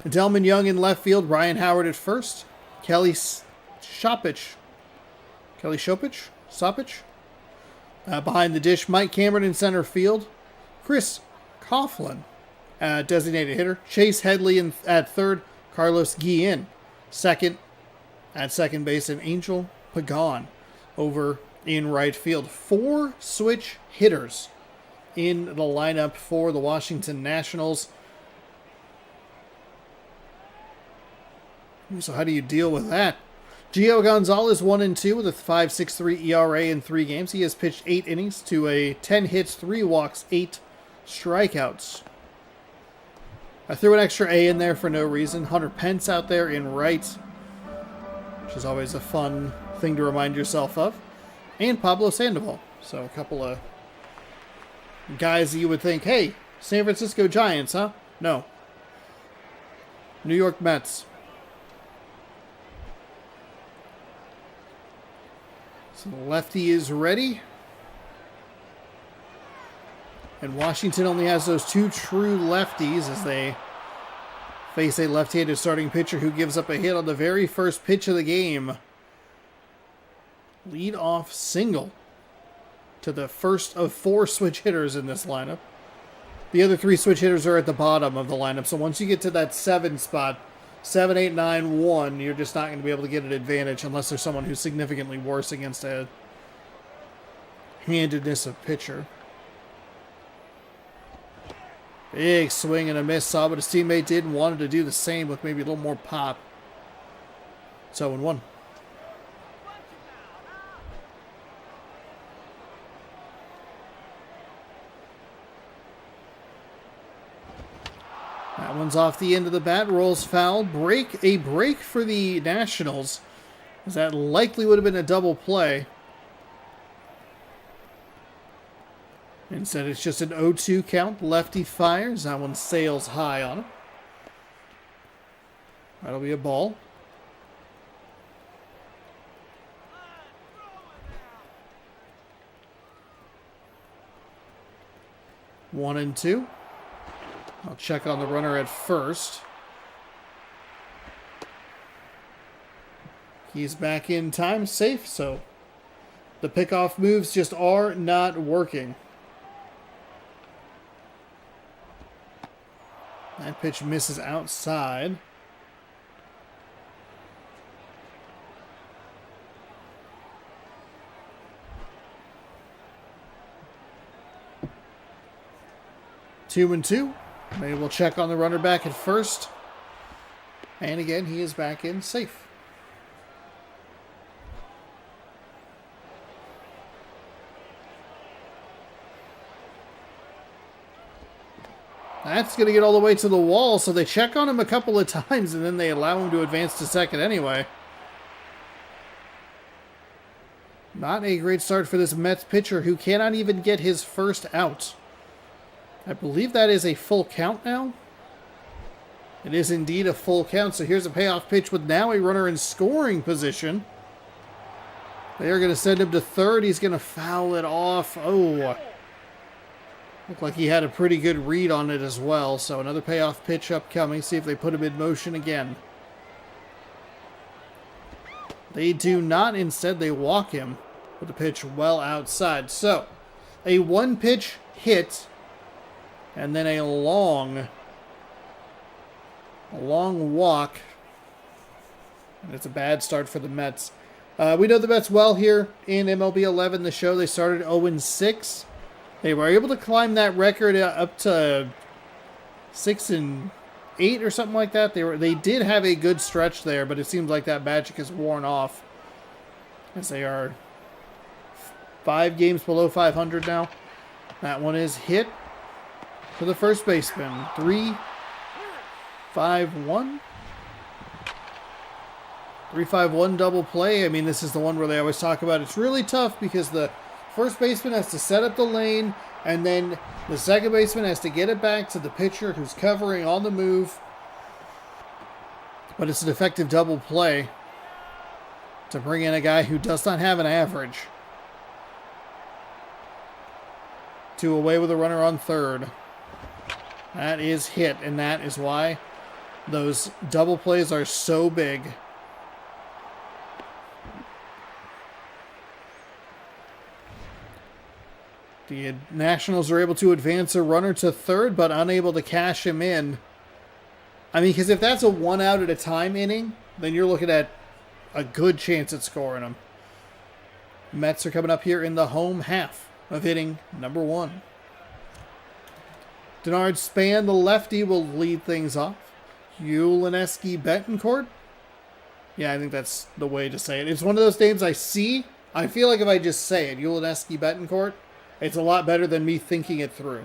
Delman Young in left field. Ryan Howard at first. Kelly Shoppich. Behind the dish, Mike Cameron in center field. Chris Coughlin, designated hitter. Chase Headley at third. Carlos Guillen, at second base. And Angel Pagan over in right field. 4 switch hitters in the lineup for the Washington Nationals. So how do you deal with that? Gio Gonzalez 1-2 with a 5.63 ERA in 3 games. He has pitched 8 innings to a 10 hits, 3 walks, 8 strikeouts. I threw an extra A in there for no reason. Hunter Pence out there in right, which is always a fun thing to remind yourself of. And Pablo Sandoval. So a couple of guys that you would think, hey, San Francisco Giants, huh? No. New York Mets. So the lefty is ready. And Washington only has those 2 true lefties as they face a left-handed starting pitcher who gives up a hit on the very first pitch of the game. Lead-off single to the first of 4 switch hitters in this lineup. The other 3 switch hitters are at the bottom of the lineup. So once you get to that 7 spot, 7, 8, 9, 1, you're just not going to be able to get an advantage unless there's someone who's significantly worse against a handedness of pitcher. Big swing and a miss. Saw what his teammate did and wanted to do the same with maybe a little more pop. It's 0-1. That one's off the end of the bat, rolls foul. A break for the Nationals, as that likely would have been a double play. Instead, it's just an 0-2 count. Lefty fires. That one sails high on him. That'll be a ball. One and 2. I'll check on the runner at first. He's back in time, safe, so the pickoff moves just are not working. That pitch misses outside. Two and 2. Maybe we'll check on the runner back at first. And again, he is back in safe. That's going to get all the way to the wall, so they check on him a couple of times, and then they allow him to advance to second anyway. Not a great start for this Mets pitcher, who cannot even get his first out. I believe that is a full count now. It is indeed a full count, so here's a payoff pitch with now a runner in scoring position. They are going to send him to third. He's going to foul it off. Oh, looked like he had a pretty good read on it as well. So another payoff pitch upcoming. See if they put him in motion again. They do not. Instead, they walk him with the pitch well outside. So a 1-pitch hit and then a long walk. And it's a bad start for the Mets. We know the Mets well here in MLB 11, the show. They started 0-6. They were able to climb that record up to 6-8 or something like that. They did have a good stretch there, but it seems like that magic is worn off as they are 5 games below 500 now. That one is hit to the first baseman. 3-5-1. 3-5-1 double play. I mean, this is the one where they always talk about it's really tough because the first baseman has to set up the lane, and then the second baseman has to get it back to the pitcher who's covering on the move. But it's an effective double play to bring in a guy who does not have an average. 2 away with a runner on third. That is hit, and that is why those double plays are so big. The Nationals are able to advance a runner to third, but unable to cash him in. I mean, because if that's a 1 out at a time inning, then you're looking at a good chance at scoring them. Mets are coming up here in the home half of inning number 1. Denard Span, the lefty, will lead things off. Ulineski Betancourt. Yeah, I think that's the way to say it. It's one of those names I see. I feel like if I just say it, Ulineski Betancourt, it's a lot better than me thinking it through.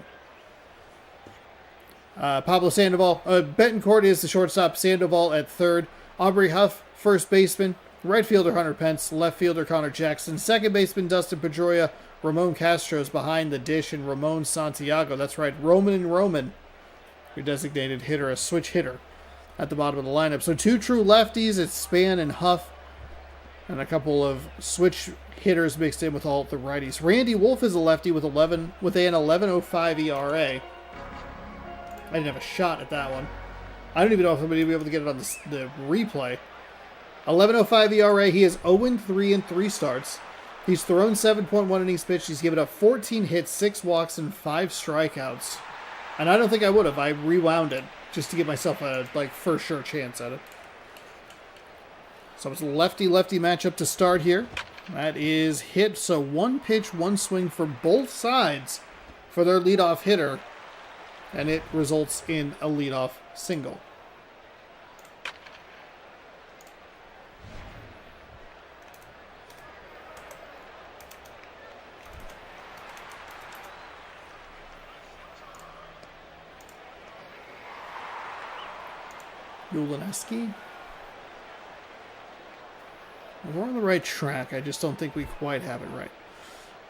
Pablo Sandoval. Betancourt is the shortstop. Sandoval at third. Aubrey Huff, first baseman. Right fielder Hunter Pence. Left fielder Connor Jackson. Second baseman Dustin Pedroia. Ramon Castro's behind the dish. And Ramon Santiago. That's right. Roman and Roman. Your designated hitter. A switch hitter at the bottom of the lineup. So 2 true lefties. It's Span and Huff. And a couple of switch hitters mixed in with all the righties. Randy Wolf is a lefty with an 11.05 ERA. I didn't have a shot at that one. I don't even know if I'm going to be able to get it on the replay. 11.05 ERA. He is 0-3 in 3 starts. He's thrown 7.1 innings pitched. He's given up 14 hits, 6 walks, and 5 strikeouts. And I don't think I would have. I rewound it just to give myself a for sure chance at it. So it's a lefty-lefty matchup to start here. That is hit. So 1 pitch, 1 swing for both sides for their leadoff hitter. And it results in a leadoff single. Ulineski. We're on the right track. I just don't think we quite have it right.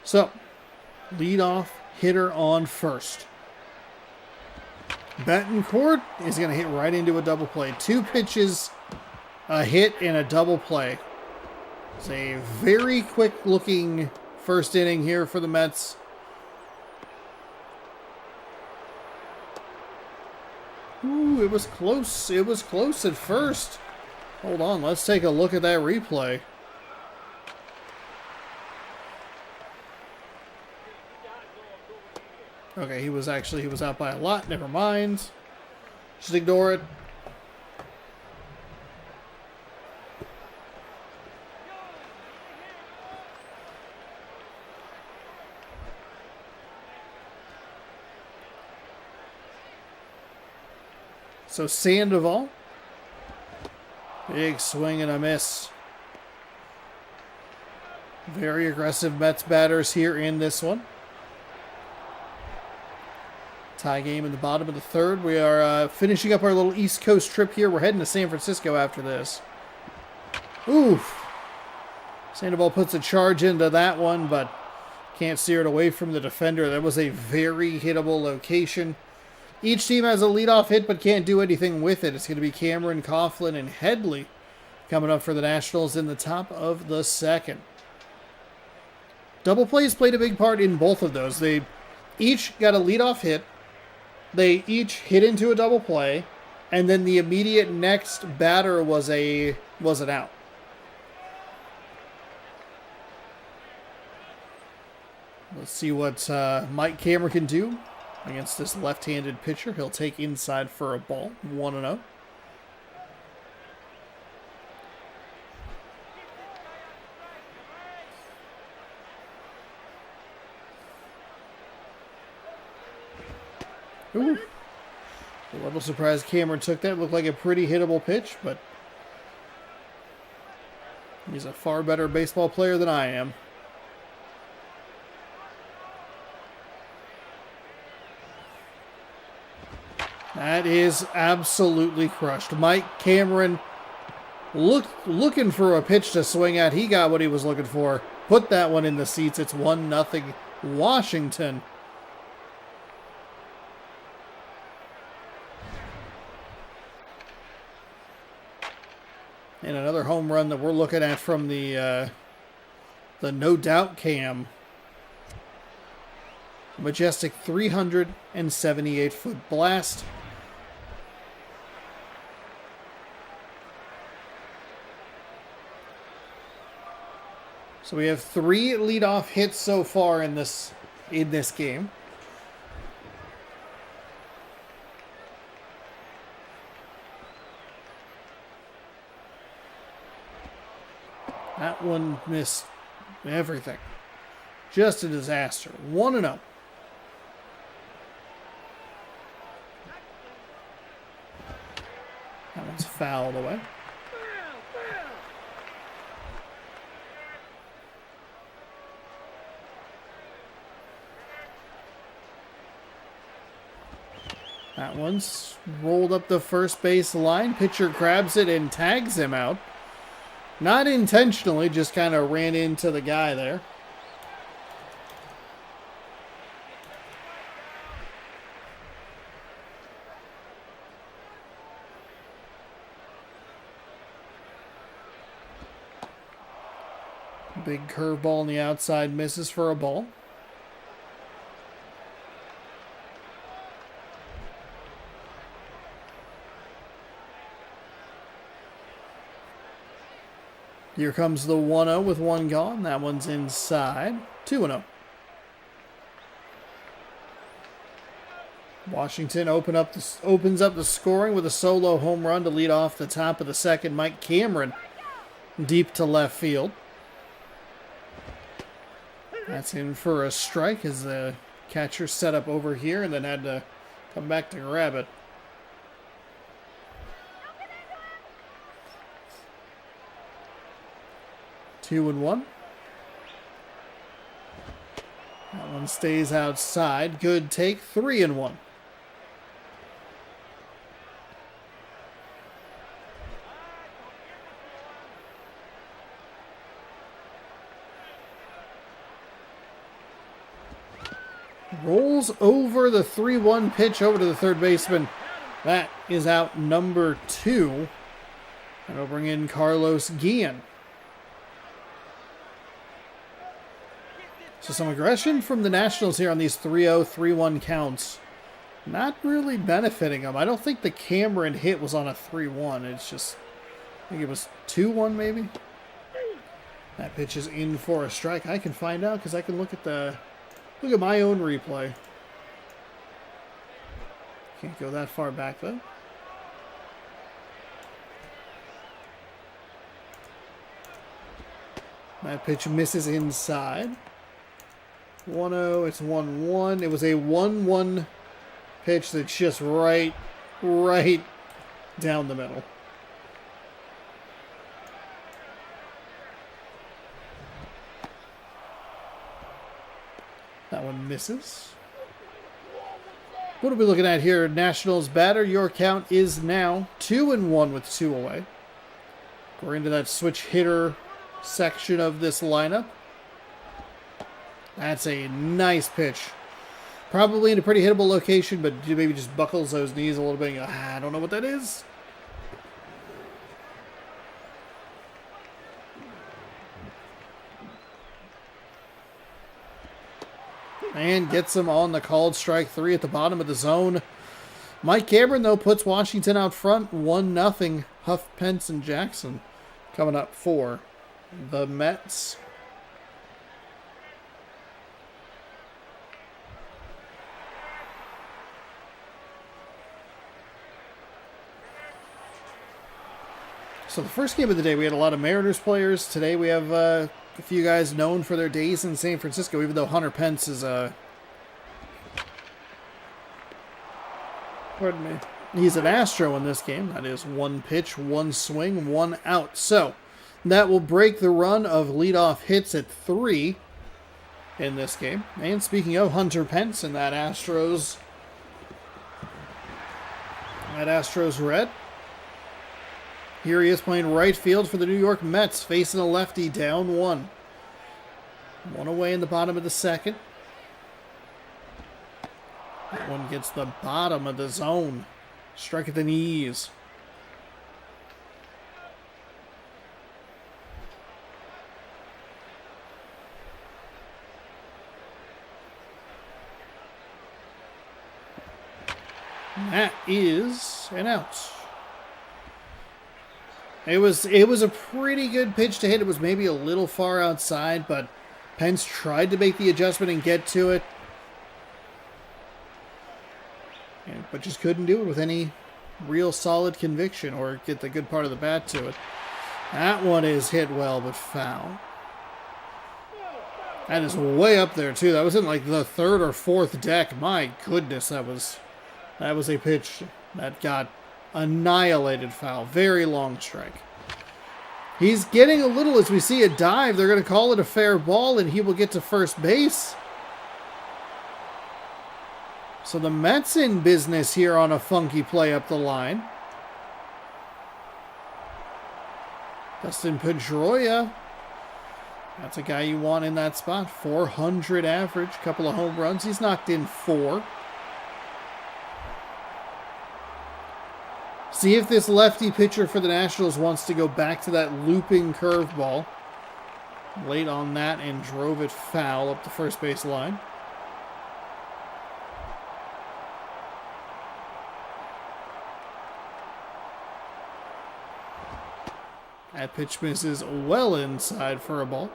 So, leadoff hitter on first. Betancourt is going to hit right into a double play. 2 pitches, a hit, and a double play. It's a very quick-looking first inning here for the Mets. Ooh, it was close. It was close at first. Hold on, let's take a look at that replay. Okay, he was out by a lot. Never mind. Just ignore it. So Sandoval. Big swing and a miss. Very aggressive Mets batters here in this one. Tie game in the bottom of the third. We are finishing up our little East Coast trip here. We're heading to San Francisco after this. Oof. Sandoval puts a charge into that one, but can't steer it away from the defender. That was a very hittable location. Each team has a leadoff hit, but can't do anything with it. It's going to be Cameron, Coughlin, and Headley coming up for the Nationals in the top of the second. Double plays played a big part in both of those. They each got a leadoff hit. They each hit into a double play, and then the immediate next batter was an out. Let's see what Mike Cameron can do against this left-handed pitcher. He'll take inside for a ball, 1-0. Ooh. A little surprised Cameron took that. Looked like a pretty hittable pitch, but He's a far better baseball player than I am. That is absolutely crushed. Mike Cameron looking for a pitch to swing at. He got what he was looking for. Put that one in the seats. It's 1-0 Washington. And another home run that we're looking at from the no doubt cam. Majestic 378-foot blast. So we have 3 leadoff hits so far in this game. That one missed everything. Just a disaster. 1-0. That one's fouled away. That one's rolled up the first base line. Pitcher grabs it and tags him out. Not intentionally, just kind of ran into the guy there. Big curveball on the outside, misses for a ball. Here comes the 1-0 with one gone. That one's inside. 2-0. Washington opens up the scoring with a solo home run to lead off the top of the second. Mike Cameron deep to left field. That's in for a strike as the catcher set up over here and then had to come back to grab it. Two and one. That one stays outside. Good take. 3-1. Rolls over the 3-1 pitch over to the third baseman. That is out number 2. And we'll bring in Carlos Guillen. So some aggression from the Nationals here on these 3-0, 3-1 counts. Not really benefiting them. I don't think the Cameron hit was on a 3-1. It's just, I think it was 2-1 maybe. That pitch is in for a strike. I can find out because I can look at my own replay. Can't go that far back though. That pitch misses inside. 1-0, it's 1-1. It was a 1-1 pitch that's just right down the middle. That one misses. What are we looking at here? Nationals batter. Your count is now 2-1 with 2 away. We're into that switch hitter section of this lineup. That's a nice pitch. Probably in a pretty hittable location, but maybe just buckles those knees a little bit. I don't know what that is. And gets him on the called strike 3 at the bottom of the zone. Mike Cameron, though, puts Washington out front 1-0. Huff, Pence, and Jackson coming up for the Mets. So the first game of the day, we had a lot of Mariners players. Today we have a few guys known for their days in San Francisco, even though Hunter Pence is pardon me. He's an Astro in this game. That is 1 pitch, 1 swing, 1 out. So That will break the run of leadoff hits at 3 in this game. And speaking of Hunter Pence and that Astros red, here he is playing right field for the New York Mets, facing a lefty, down 1. 1 away in the bottom of the second. That one gets the bottom of the zone. Strike at the knees. That is an out. It was a pretty good pitch to hit. It was maybe a little far outside, but Pence tried to make the adjustment and get to it. But just couldn't do it with any real solid conviction or get the good part of the bat to it. That one is hit well, but foul. That is way up there, too. That was in like the 3rd or 4th deck. My goodness, that was a pitch that got annihilated foul. Very long strike. He's getting a little, as we see a dive. They're going to call it a fair ball, and he will get to first base. So the Mets in business here on a funky play up the line. Dustin Pedroia. That's a guy you want in that spot. 400 average, couple of home runs. He's knocked in 4. See if this lefty pitcher for the Nationals wants to go back to that looping curveball. Late on that and drove it foul up the first base line. That pitch misses well inside for a ball.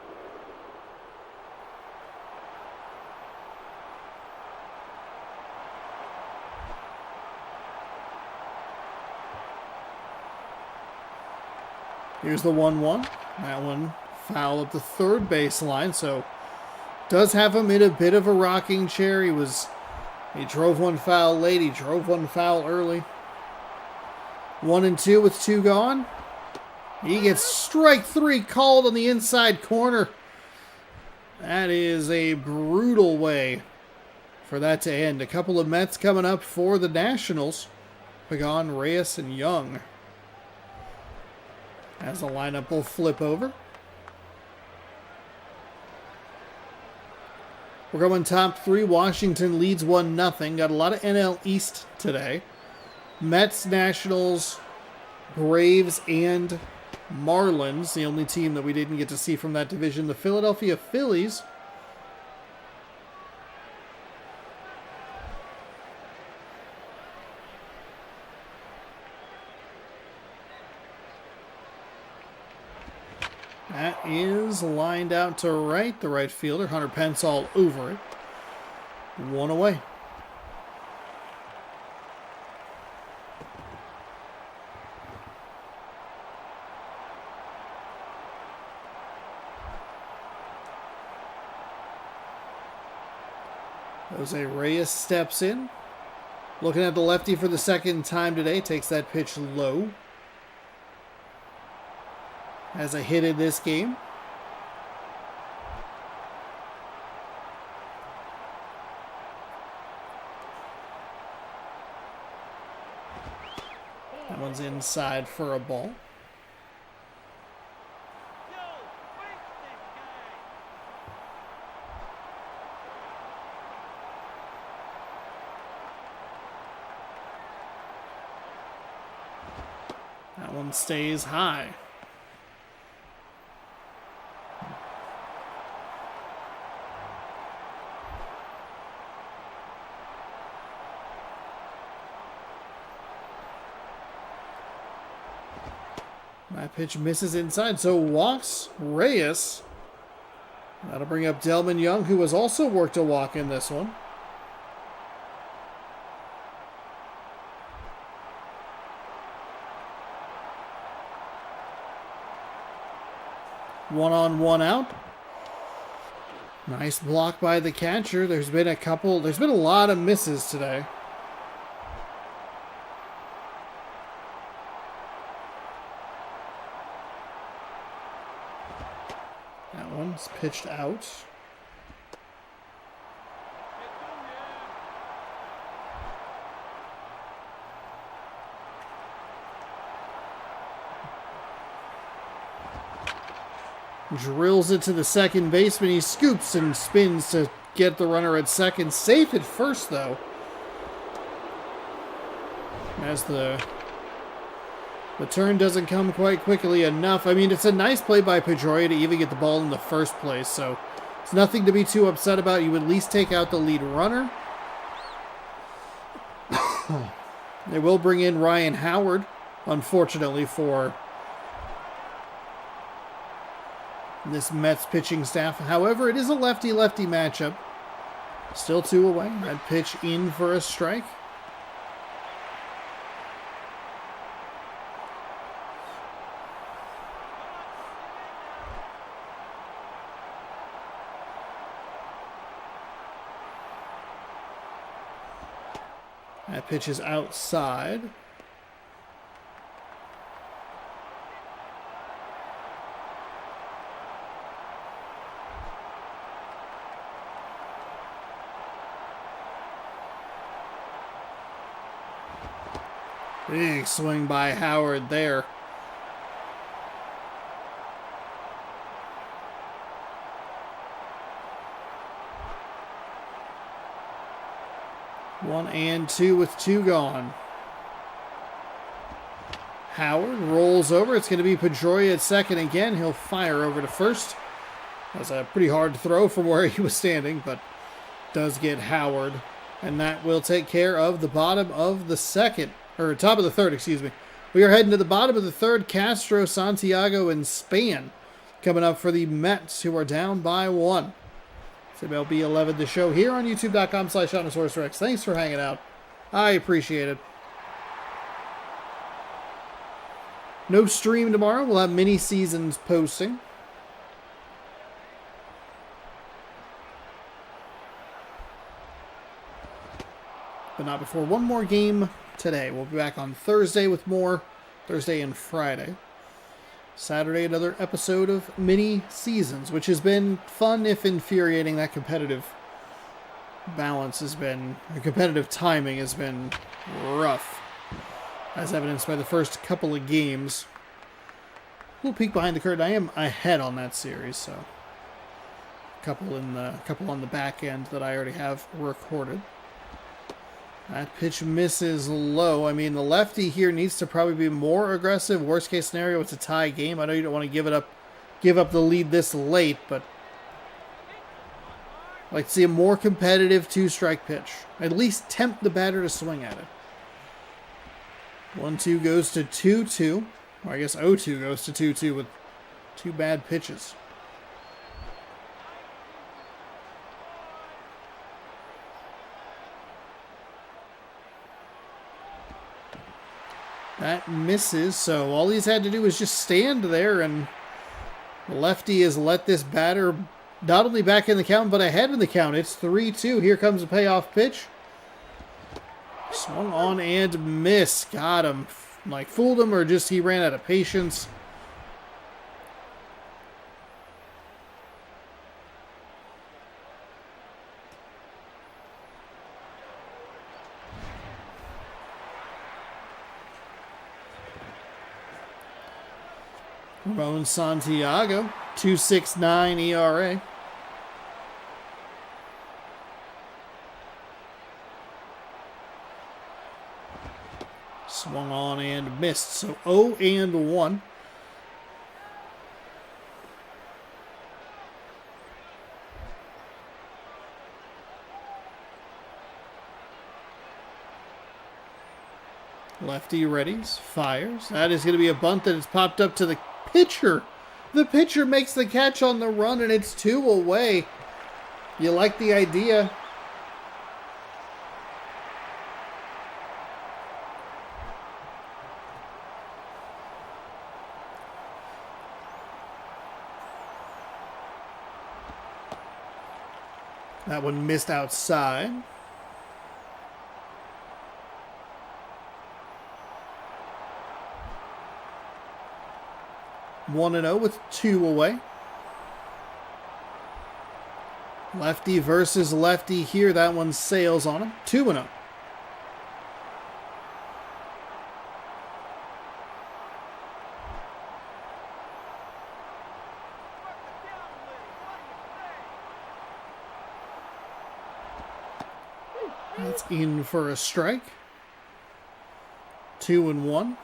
Here's the 1-1. That one foul up the third base line, so does have him in a bit of a rocking chair. He drove one foul late, he drove one foul early. 1-2 with 2 gone. He gets strike 3 called on the inside corner. That is a brutal way for that to end. A couple of Mets coming up for the Nationals. Pagan, Reyes, and Young. As the lineup will flip over. We're going top 3. Washington leads 1-0. Got a lot of NL East today. Mets, Nationals, Braves, and Marlins. The only team that we didn't get to see from that division. The Philadelphia Phillies. That is lined out to right. The right fielder, Hunter Pence, all over it. 1 away. Jose Reyes steps in. Looking at the lefty for the second time today. Takes that pitch low. Has a hit in this game. That one's inside for a ball. That one stays high. That pitch misses inside, so walks Reyes. That'll bring up Delman Young, who has also worked a walk in this one. One on, one out. Nice block by the catcher. There's been a lot of misses today. It's pitched out. Drills it to the second baseman. He scoops and spins to get the runner at second. Safe at first, though. As the turn doesn't come quite quickly enough. I mean, it's a nice play by Pedroia to even get the ball in the first place, so it's nothing to be too upset about. You would at least take out the lead runner. They will bring in Ryan Howard, unfortunately, for this Mets pitching staff. However, it is a lefty-lefty matchup. Still 2 away. That pitch in for a strike. That pitch is outside. Big swing by Howard there. One and two with 2 gone. Howard rolls over. It's going to be Pedroia at second again. He'll fire over to first. That's a pretty hard throw from where he was standing, but does get Howard. And that will take care of the bottom of the second. Or top of the third, excuse me. We are heading to the bottom of the third. Castro, Santiago, and Span coming up for the Mets, who are down by 1. It's MLB 11, the show here on youtube.com/ShotOnSourceRex. Thanks for hanging out. I appreciate it. No stream tomorrow. We'll have mini seasons posting. But not before one more game today. We'll be back on Thursday with more. Thursday and Friday. Saturday, another episode of mini seasons, which has been fun, if infuriating. That competitive balance has been, the competitive timing has been rough, as evidenced by the first couple of games. A little peek behind the curtain. I am ahead on that series, so a couple on the back end that I already have recorded. That pitch misses low. I mean, the lefty here needs to probably be more aggressive. Worst case scenario, it's a tie game. I know you don't want to give up the lead this late, but I'd like to see a more competitive 2-strike pitch. At least tempt the batter to swing at it. 1-2 goes to 2-2. Or I guess 0-2 goes to 2-2 with 2 bad pitches. That misses, so all he's had to do is just stand there, and the lefty has let this batter not only back in the count, but ahead in the count. It's 3-2. Here comes a payoff pitch. Swung on and missed. Got him. Like, fooled him, or just he ran out of patience. Ramon Santiago, 2.69 ERA. Swung on and missed. So 0-1. Lefty readies, fires. That is going to be a bunt that is popped up to the pitcher. The pitcher makes the catch on the run, and it's 2 away. You like the idea. That one missed outside. One and 0 with 2 away. Lefty versus lefty here. That one sails on him. 2-0. That's in for a strike. 2-1.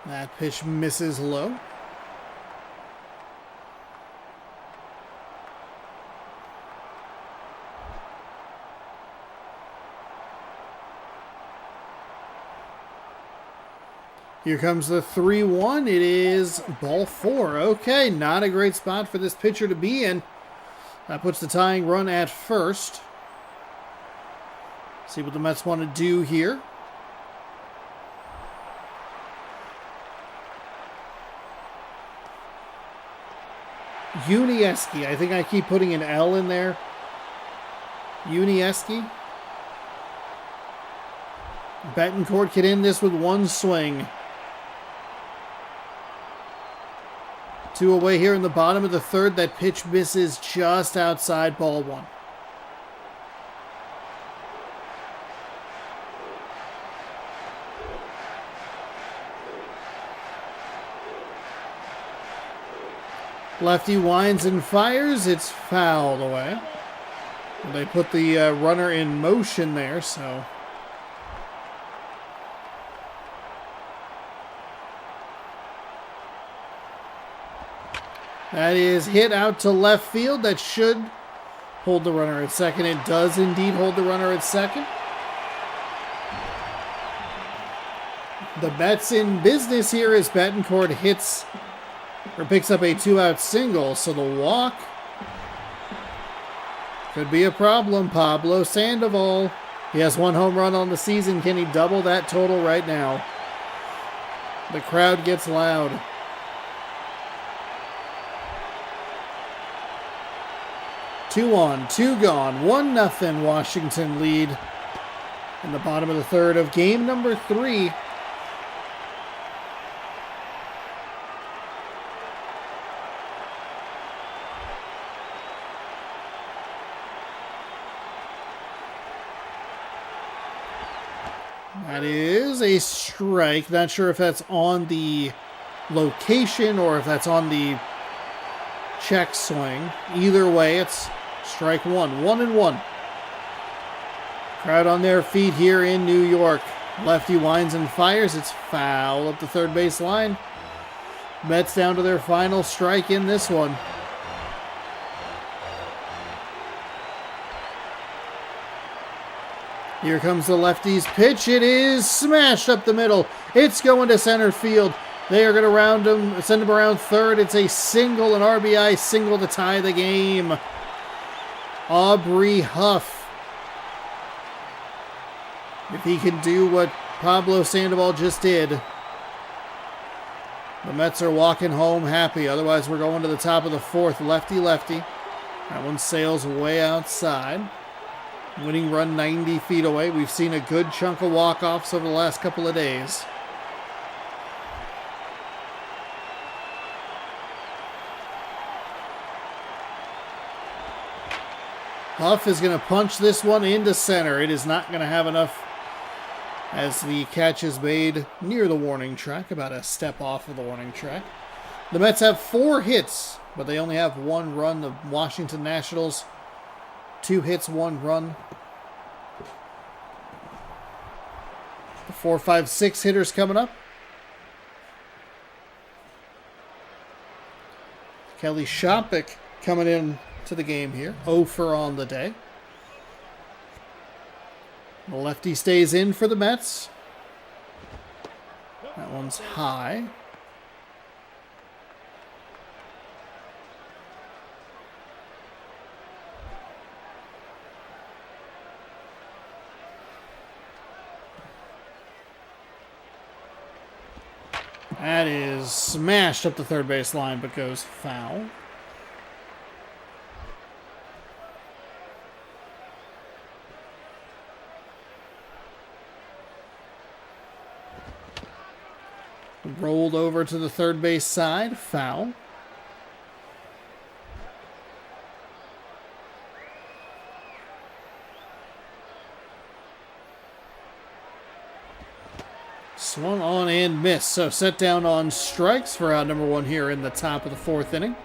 That pitch misses low. Here comes the 3-1. It is ball 4. Okay, not a great spot for this pitcher to be in. That puts the tying run at first. See what the Mets want to do here. Unieski. I think I keep putting an L in there. Unieski. Betancourt can end this with one swing. 2 away here in the bottom of the third. That pitch misses just outside ball 1. Lefty winds and fires. It's fouled away. They put the runner in motion there, so... That is hit out to left field. That should hold the runner at second. It does indeed hold the runner at second. The Mets in business here as Betancourt hits or picks up a 2-out single. So the walk could be a problem. Pablo Sandoval. He has 1 home run on the season. Can he double that total right now? The crowd gets loud. 2 on, 2 gone, 1-0 Washington lead in the bottom of the third of game number 3. That is a strike. Not sure if that's on the location or if that's on the check swing. Either way, it's strike 1. 1-1. Crowd on their feet here in New York. Lefty winds and fires. It's foul up the third base line. Mets down to their final strike in this one. Here comes the lefty's pitch. It is smashed up the middle. It's going to center field. They are going to round him, send him around third. It's a single, an RBI single to tie the game. Aubrey Huff. If he can do what Pablo Sandoval just did, the Mets are walking home happy. Otherwise, we're going to the top of the fourth. Lefty-lefty. That one sails way outside. Winning run 90 feet away. We've seen a good chunk of walk-offs over the last couple of days. Huff is going to punch this one into center. It is not going to have enough as the catch is made near the warning track, about a step off of the warning track. The Mets have 4 hits, but they only have 1 run. The Washington Nationals, 2 hits, 1 run. The 4, 5, 6 hitters coming up. Kelly Shopik coming in to the game here. 0 for on the day. The lefty stays in for the Mets. That one's high. That is smashed up the third base line, but goes foul. Rolled over to the third base side. Foul. Swung on and missed. So set down on strikes for out number 1 here in the top of the 4th inning.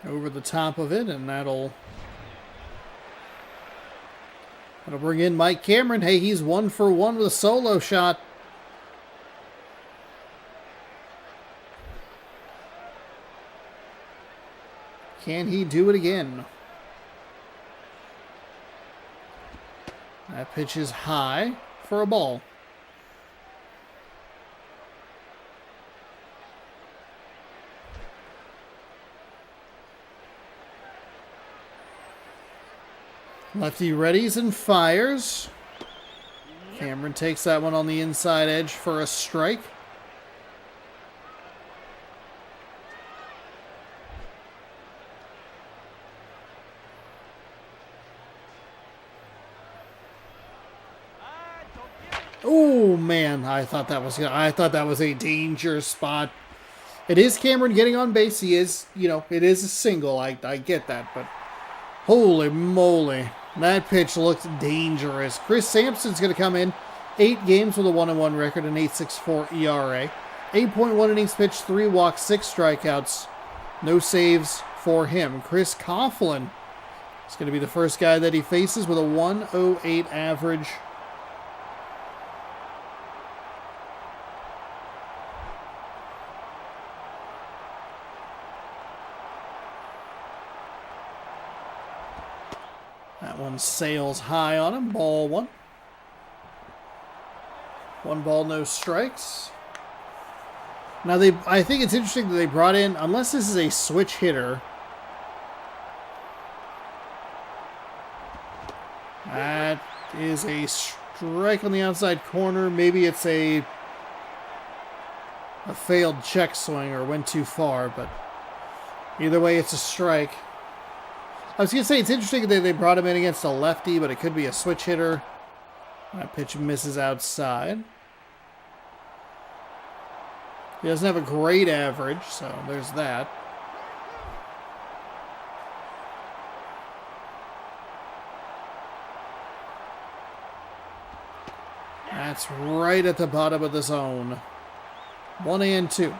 Over the top of it, and that'll bring in Mike Cameron. Hey, he's 1 for 1 with a solo shot. Can he do it again? That pitch is high for a ball. Lefty readies and fires. Cameron takes that one on the inside edge for a strike. Oh man, I thought that was a danger spot. It is Cameron getting on base. He is, it is a single. I get that, but holy moly. That pitch looked dangerous. Chris Sampson's going to come in. 8 games with a 1-1 record and 8.64 ERA. 8.1 innings pitched, 3 walks, 6 strikeouts. No saves for him. Chris Coughlin is going to be the first guy that he faces with a 1.08 average. That one sails high on him. Ball 1. 1 ball, no strikes. Now, I think it's interesting that they brought in, unless this is a switch hitter. That is a strike on the outside corner. Maybe it's a failed check swing or went too far, but either way, it's a strike. I was going to say, it's interesting that they brought him in against a lefty, but it could be a switch hitter. That pitch misses outside. He doesn't have a great average, so there's that. That's right at the bottom of the zone. 1-2.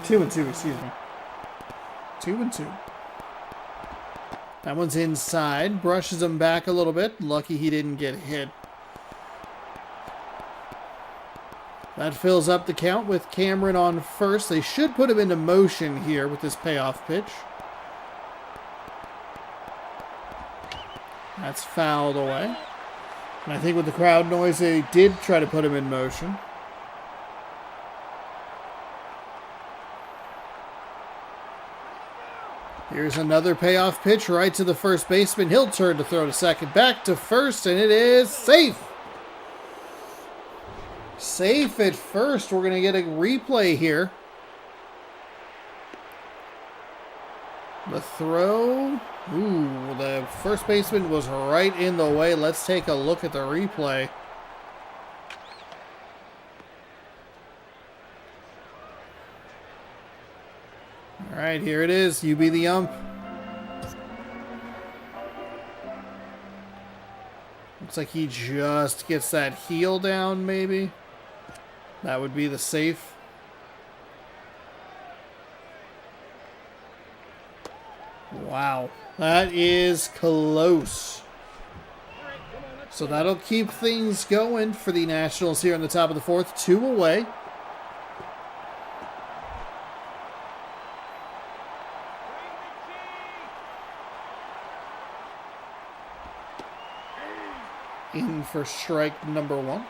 2-2, excuse me. 2-2. That one's inside. Brushes him back a little bit. Lucky he didn't get hit. That fills up the count with Cameron on first. They should put him into motion here with this payoff pitch. That's fouled away. And I think with the crowd noise, they did try to put him in motion. Here's another payoff pitch right to the first baseman. He'll turn to throw to second. Back to first, and it is safe. Safe at first. We're going to get a replay here. The throw. Ooh, the first baseman was right in the way. Let's take a look at the replay. All right, here it is. You be the ump. Looks like he just gets that heel down, maybe. That would be the safe. Wow, that is close. So that'll keep things going for the Nationals here in the top of the 4th. 2 away. In for strike number 1.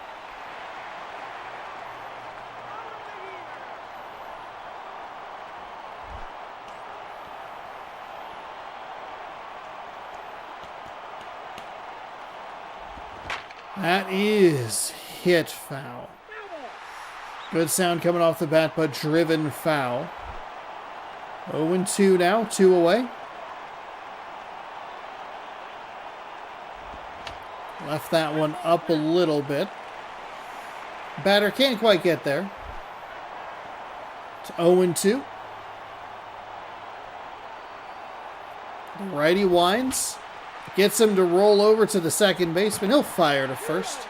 That is hit foul. Good sound coming off the bat, but driven foul. 0-2 now, 2 away. Left that one up a little bit. Batter can't quite get there. It's 0-2. The righty winds. Gets him to roll over to the second baseman. He'll fire to first.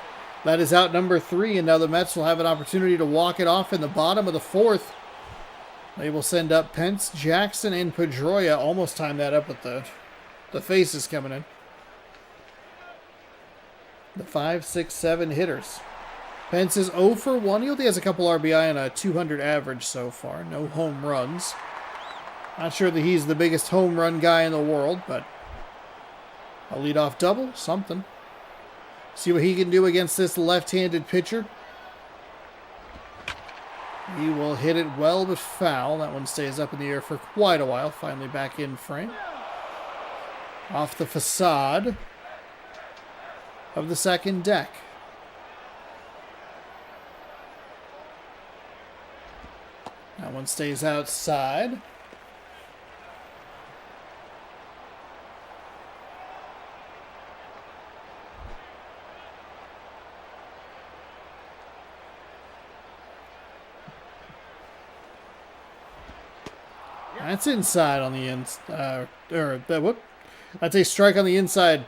That is out number 3, and now the Mets will have an opportunity to walk it off in the bottom of the 4th. They will send up Pence, Jackson, and Pedroia. Almost timed that up with the faces coming in. The 5, 6, 7 hitters. Pence is 0 for 1. He only has a couple RBI and a 200 average so far. No home runs. Not sure that he's the biggest home run guy in the world, but a leadoff double, something. See what he can do against this left-handed pitcher. He will hit it well but foul. That one stays up in the air for quite a while. Finally back in frame. Off the facade of the second deck. That one stays outside. That's inside on the inside. That's a strike on the inside.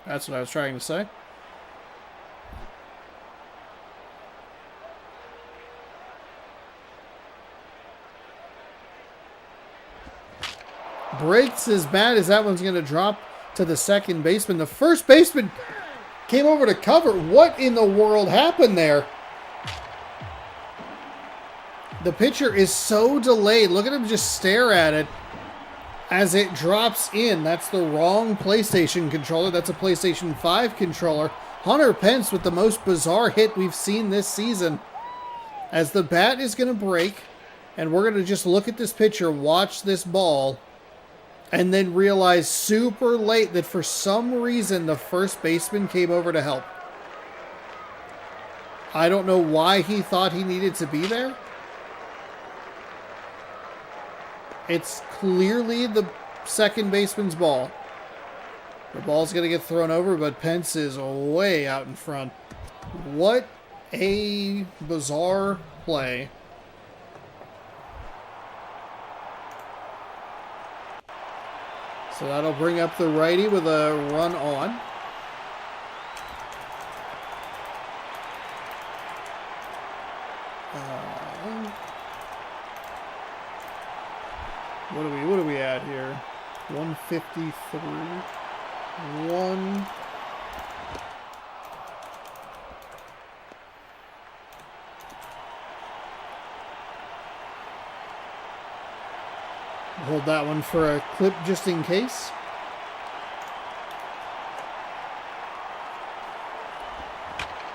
That's what I was trying to say. Breaks as bad as that one's going to drop to the second baseman. The first baseman came over to cover. What in the world happened there? The pitcher is so delayed. Look at him just stare at it as it drops in. That's the wrong PlayStation controller. That's a PlayStation 5 controller. Hunter Pence with the most bizarre hit we've seen this season. As the bat is going to break, and we're going to just look at this pitcher, watch this ball, and then realize super late that for some reason the first baseman came over to help. I don't know why he thought he needed to be there. It's clearly the second baseman's ball. The ball's going to get thrown over, but Pence is way out in front. What a bizarre play. So that'll bring up the righty with a run on. What are we at here? 153. Hold that one for a clip just in case.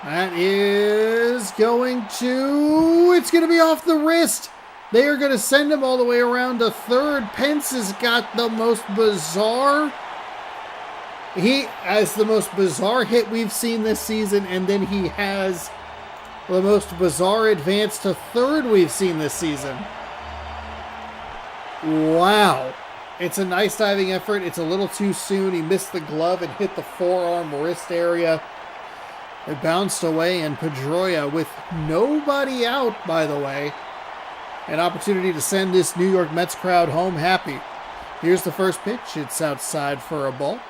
That is going to... It's going to be off the wrist. They are going to send him all the way around to third. Pence has got the most bizarre... He has the most bizarre hit we've seen this season, and then he has the most bizarre advance to third we've seen this season. Wow. It's a nice diving effort. It's a little too soon. He missed the glove and hit the forearm wrist area. It bounced away, and Pedroia, with nobody out, by the way, an opportunity to send this New York Mets crowd home happy. Here's the first pitch. It's outside for a ball.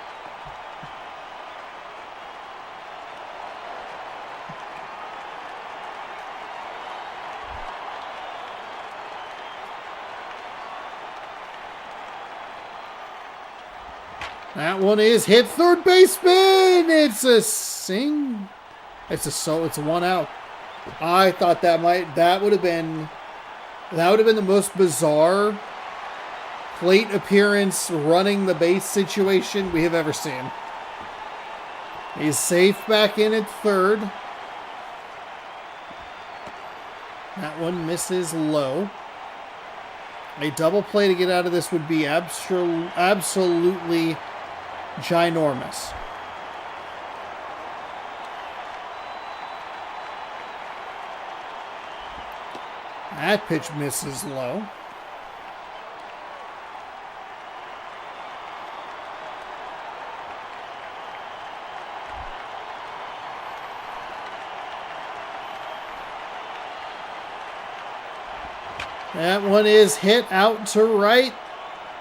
That one is hit third baseman. It's a sing. It's a one out. I thought that would have been the most bizarre plate appearance running the base situation we have ever seen. He's safe back in at third. That one misses low. A double play to get out of this would be absolutely ginormous. That pitch misses low. That one is hit out to right.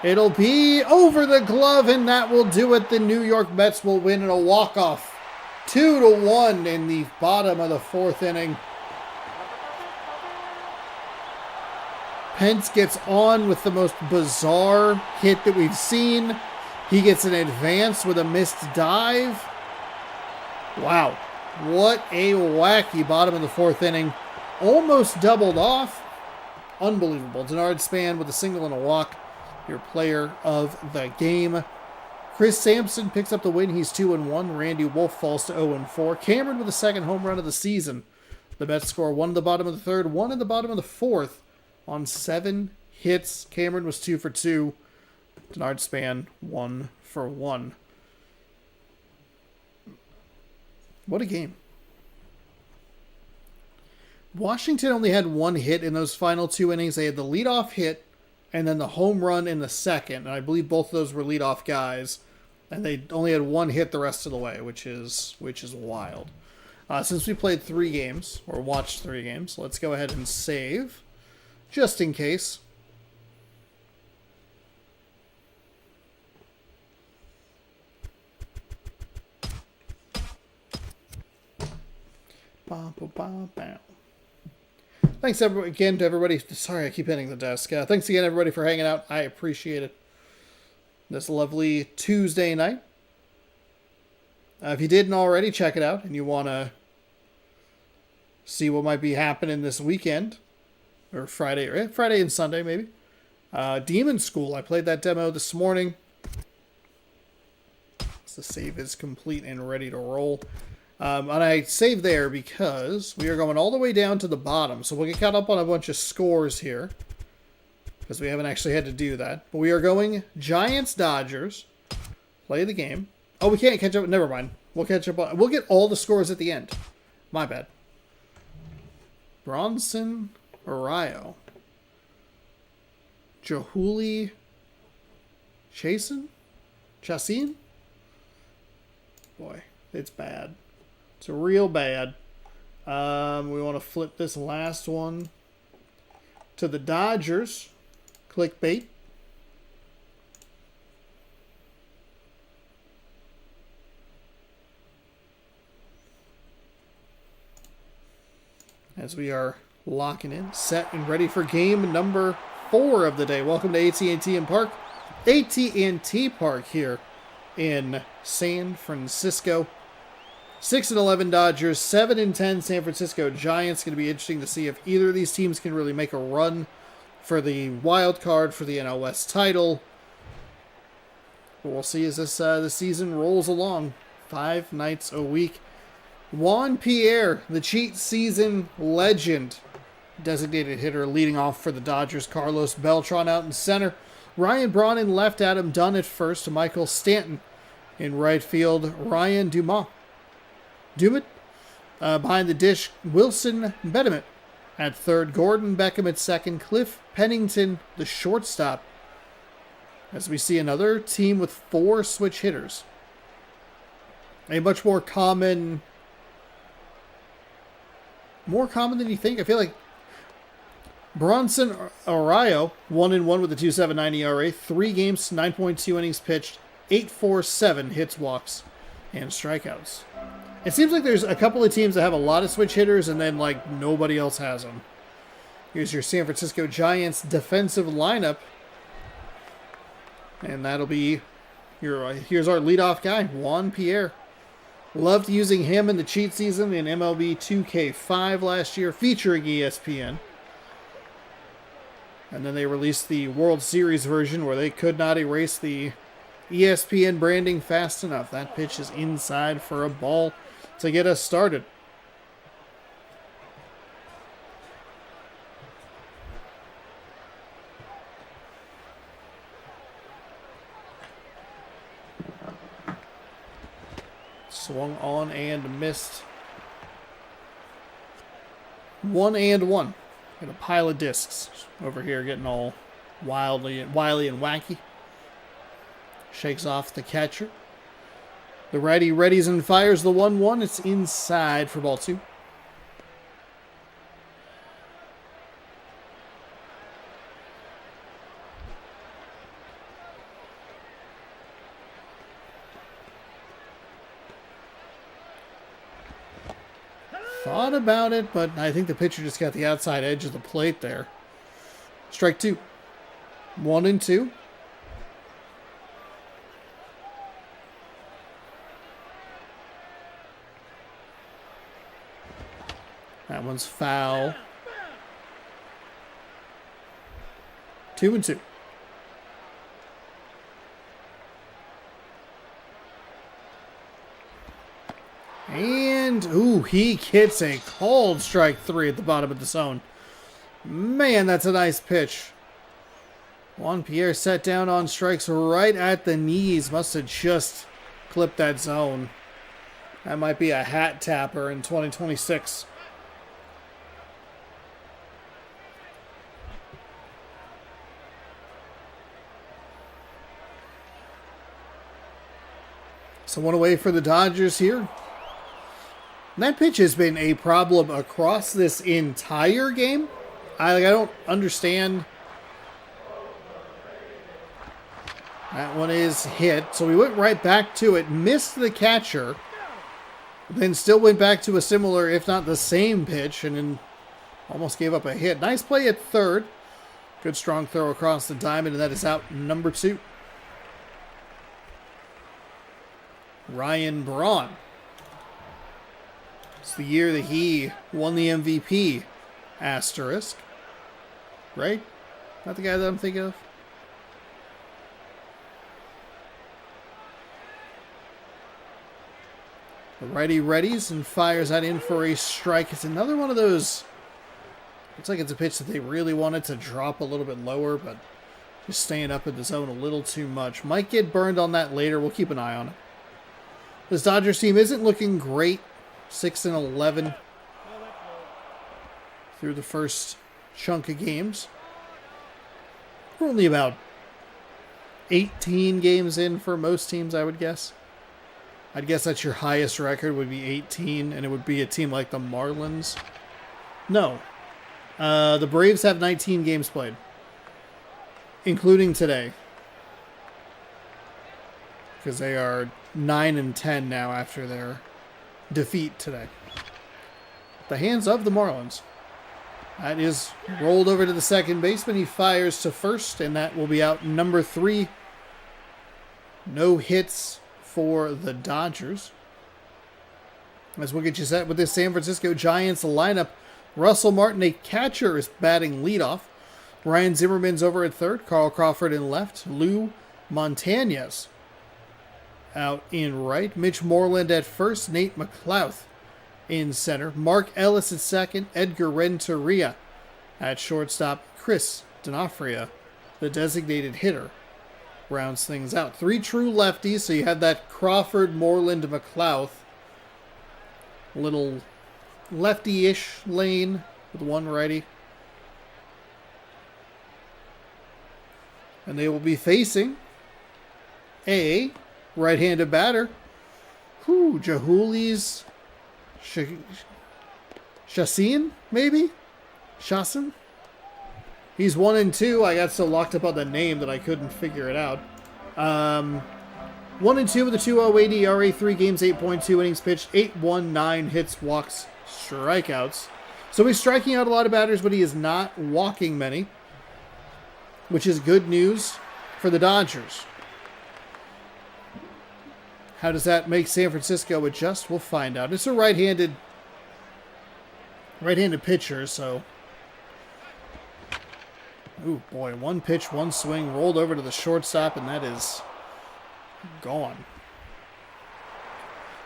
It'll be over the glove, and that will do it. The New York Mets will win in a walk-off. 2-1 in the bottom of the fourth inning. Pence gets on with the most bizarre hit that we've seen. He gets an advance with a missed dive. Wow. What a wacky bottom of the fourth inning. Almost doubled off. Unbelievable. Denard Span with a single and a walk. Your player of the game. Chris Sampson picks up the win. He's 2-1. Randy Wolf falls to 0-4. Cameron with the second home run of the season. The Mets score 1 in the bottom of the third, 1 in the bottom of the fourth on 7 hits. Cameron was 2 for 2. Denard Span 1 for 1. What a game. Washington only had 1 hit in those final 2 innings. They had the leadoff hit and then the home run in the second. And I believe both of those were leadoff guys. And they only had 1 hit the rest of the way, which is wild. Since we played 3 games, or watched 3 games, let's go ahead and save, just in case. Thanks again to everybody. Sorry, I keep hitting the desk. Thanks again, everybody, for hanging out. I appreciate it. This lovely Tuesday night. If you didn't already, check it out, and you want to see what might be happening this weekend, or Friday and Sunday, maybe. Demon School. I played that demo this morning. So the save is complete and ready to roll. And I saved there because we are going all the way down to the bottom. So we'll get caught up on a bunch of scores here, because we haven't actually had to do that. But we are going Giants-Dodgers. Play the game. Oh, we can't catch up. Never mind. We'll catch up on... We'll get all the scores at the end. My bad. Bronson Arroyo. Jahuli Chasin? Boy, it's bad. It's real bad. We want to flip this last one to the Dodgers. Clickbait. As we are locking in, set and ready for game number 4 of the day. Welcome to AT&T Park. AT&T Park here in San Francisco. 6-11 Dodgers, 7-10 San Francisco Giants. Going to be interesting to see if either of these teams can really make a run for the wild card for the NL West title. But we'll see as the season rolls along. 5 nights a week. Juan Pierre, the cheat season legend, designated hitter, leading off for the Dodgers. Carlos Beltran out in center. Ryan Braun in left. Adam Dunn at first. Michael Stanton in right field. Ryan Dumit behind the dish. Wilson Betemit at third. Gordon Beckham at second. Cliff Pennington, the shortstop. As we see another team with 4 switch hitters. A much more common than you think. I feel like Bronson Arroyo, 1-1 with a 2.79 ERA, 3 games, 9.2 innings pitched, 8.47 hits, walks, and strikeouts. It seems like there's a couple of teams that have a lot of switch hitters, and then like nobody else has them. Here's your San Francisco Giants defensive lineup, and that'll be here's our leadoff guy, Juan Pierre. Loved using him in the cheat season in MLB 2K5 last year, featuring ESPN. And then they released the World Series version where they could not erase the ESPN branding fast enough. That pitch is inside for a ball to get us started. Swung on and missed. 1-1. Got a pile of discs over here getting all wily and wacky. Shakes off the catcher. The righty readies and fires the 1-1. It's inside for ball 2. Thought about it, but I think the pitcher just got the outside edge of the plate there. Strike two. 1-2. That one's foul. 2-2. And, ooh, he hits a cold strike three at the bottom of the zone. Man, that's a nice pitch. Juan Pierre set down on strikes right at the knees. Must have just clipped that zone. That might be a hat tapper in 2026. So one away for the Dodgers here. And that pitch has been a problem across this entire game. I don't understand. That one is hit. So we went right back to it. Missed the catcher. Then still went back to a similar, if not the same pitch. And then almost gave up a hit. Nice play at third. Good strong throw across the diamond. And that is out number 2. Ryan Braun. It's the year that he won the MVP. Asterisk. Right? Not the guy that I'm thinking of? The righty readies and fires that in for a strike. It's another one of those. Looks like it's a pitch that they really wanted to drop a little bit lower, but just staying up in the zone a little too much. Might get burned on that later. We'll keep an eye on it. This Dodgers team isn't looking great. 6-11 through the first chunk of games. We're only about 18 games in for most teams, I would guess. I'd guess that's your highest record would be 18, and it would be a team like the Marlins. No. The Braves have 19 games played, including today. Because they are 9-10 now after their defeat today. The hands of the Marlins. That is rolled over to the second baseman. He fires to first, and that will be out number 3. No hits for the Dodgers. As we'll get you set with this San Francisco Giants lineup. Russell Martin, a catcher, is batting leadoff. Ryan Zimmerman's over at third. Carl Crawford in left. Lou Montañez out in right. Mitch Moreland at first. Nate McLouth in center. Mark Ellis at second. Edgar Renteria at shortstop. Chris D'Onofrio, the designated hitter, rounds things out. 3 true lefties, so you have that Crawford, Moreland, McLouth. Little lefty-ish lane with one righty. And they will be facing a right-handed batter. Jahulis Chassin, maybe? Chassin? He's 1-2. I got so locked up on the name that I couldn't figure it out. 1-2 with a 2.08 ERA, 3 games, 8.2 innings pitched, 8.19 hits, walks, strikeouts. So he's striking out a lot of batters, but he is not walking many, which is good news for the Dodgers. How does that make San Francisco adjust? We'll find out. It's a right-handed pitcher, so. Ooh, boy, one pitch, one swing, rolled over to the shortstop, and that is gone.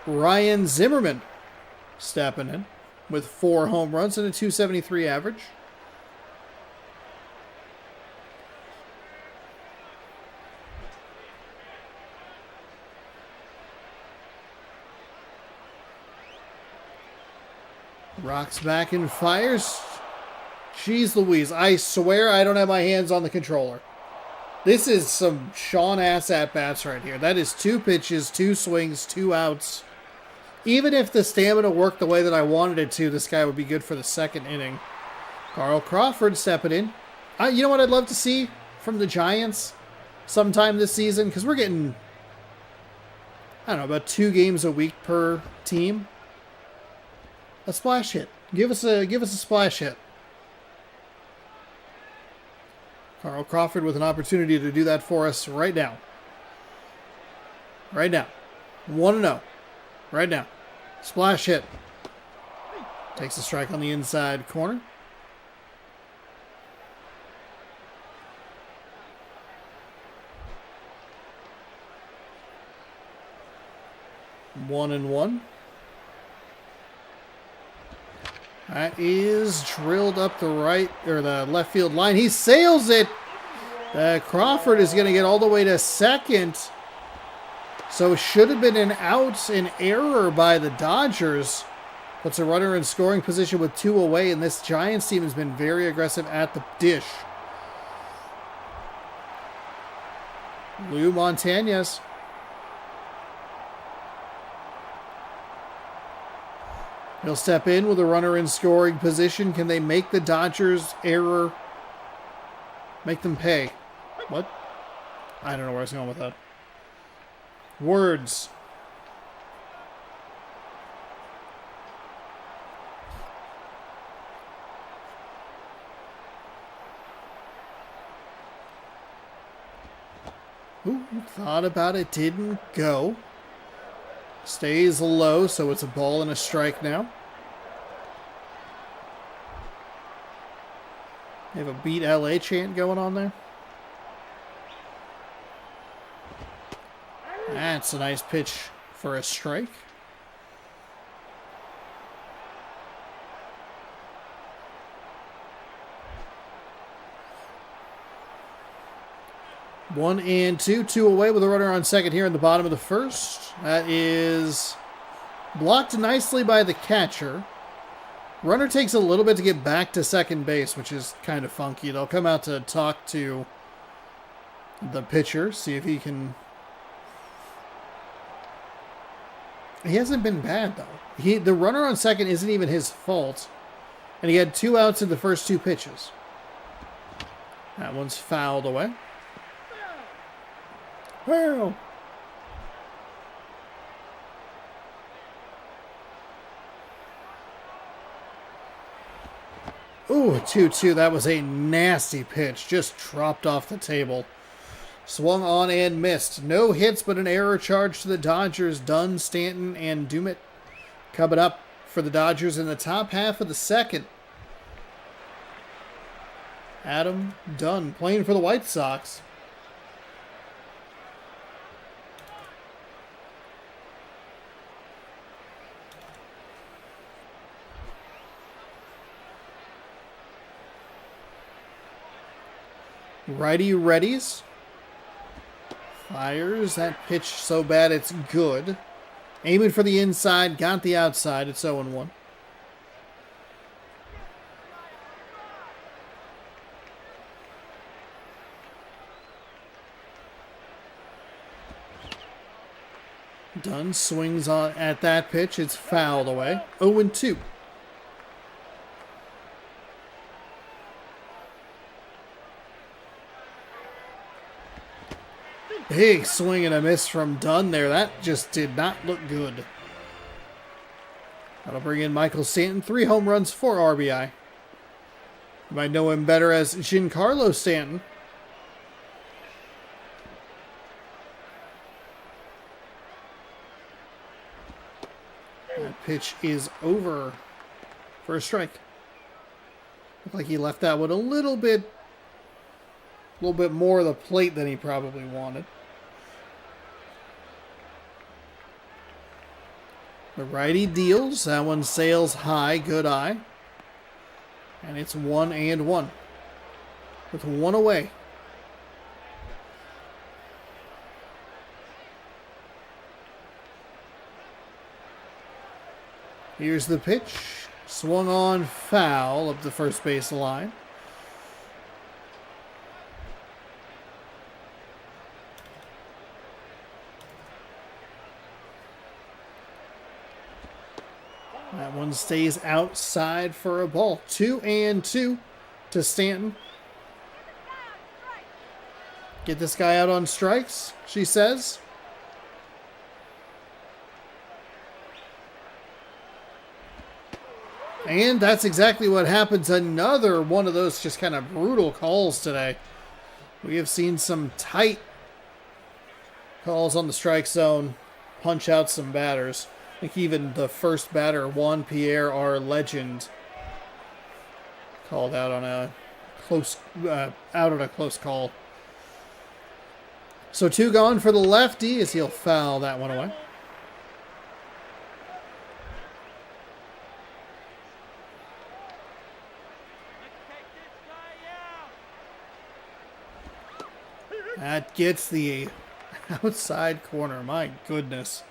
Ryan Zimmerman stepping in with 4 home runs and a .273 average. Rocks back and fires. Jeez Louise, I swear I don't have my hands on the controller. This is some Sean-ass at-bats right here. That is 2 pitches, 2 swings, 2 outs. Even if the stamina worked the way that I wanted it to, this guy would be good for the second inning. Carl Crawford stepping in. You know what I'd love to see from the Giants sometime this season? Because we're getting, I don't know, about 2 games a week per team. A splash hit. Give us a splash hit. Carl Crawford with an opportunity to do that for us right now. Right now. 1-0. Right now. Splash hit. Takes a strike on the inside corner. One and one. That is drilled up the right or the left field line. He sails it. Crawford is going to get all the way to second. So it should have been an out, an error by the Dodgers. Puts a runner in scoring position with 2 away, and this Giants team has been very aggressive at the dish. Lou Montañez. He'll step in with a runner in scoring position. Can they make the Dodgers error? Make them pay. What? I don't know where I was going with that. Words. Ooh, thought about it, didn't go. Stays low, so it's a ball and a strike now. They have a Beat LA chant going on there. That's a nice pitch for a strike. One and two away with a runner on second here in the bottom of the first. That is blocked nicely by the catcher. Runner takes a little bit to get back to second base, which is kind of funky. They'll come out to talk to the pitcher, see if he can... He hasn't been bad, though. The runner on second isn't even his fault. And he had 2 outs in the first 2 pitches. That one's fouled away. Well. Ooh, 2-2. That was a nasty pitch. Just dropped off the table. Swung on and missed. No hits, but an error charge to the Dodgers. Dunn, Stanton, and Dummett coming up for the Dodgers in the top half of the second. Adam Dunn playing for the White Sox. Righty readies. Fires that pitch so bad it's good. Aiming for the inside, got the outside. It's 0-1. Dunn swings on at that pitch. It's fouled away. 0-2. Big swing and a miss from Dunn there. That just did not look good. That'll bring in Michael Stanton. 3 home runs, 4 RBI. You might know him better as Giancarlo Stanton. That pitch is over for a strike. Looked like he left that one a little bit more of the plate than he probably wanted. The righty deals. That one sails high. Good eye. And it's 1-1. With 1 away. Here's the pitch. Swung on foul up the first base line. That one stays outside for a ball. 2-2 to Stanton. Get this guy out on strikes, she says. And that's exactly what happens. Another one of those just kind of brutal calls today. We have seen some tight calls on the strike zone, punch out some batters. I think even the first batter, Juan Pierre, our legend, called out on a close call. So 2 gone for the lefty as he'll foul that one away. That gets the outside corner. My goodness.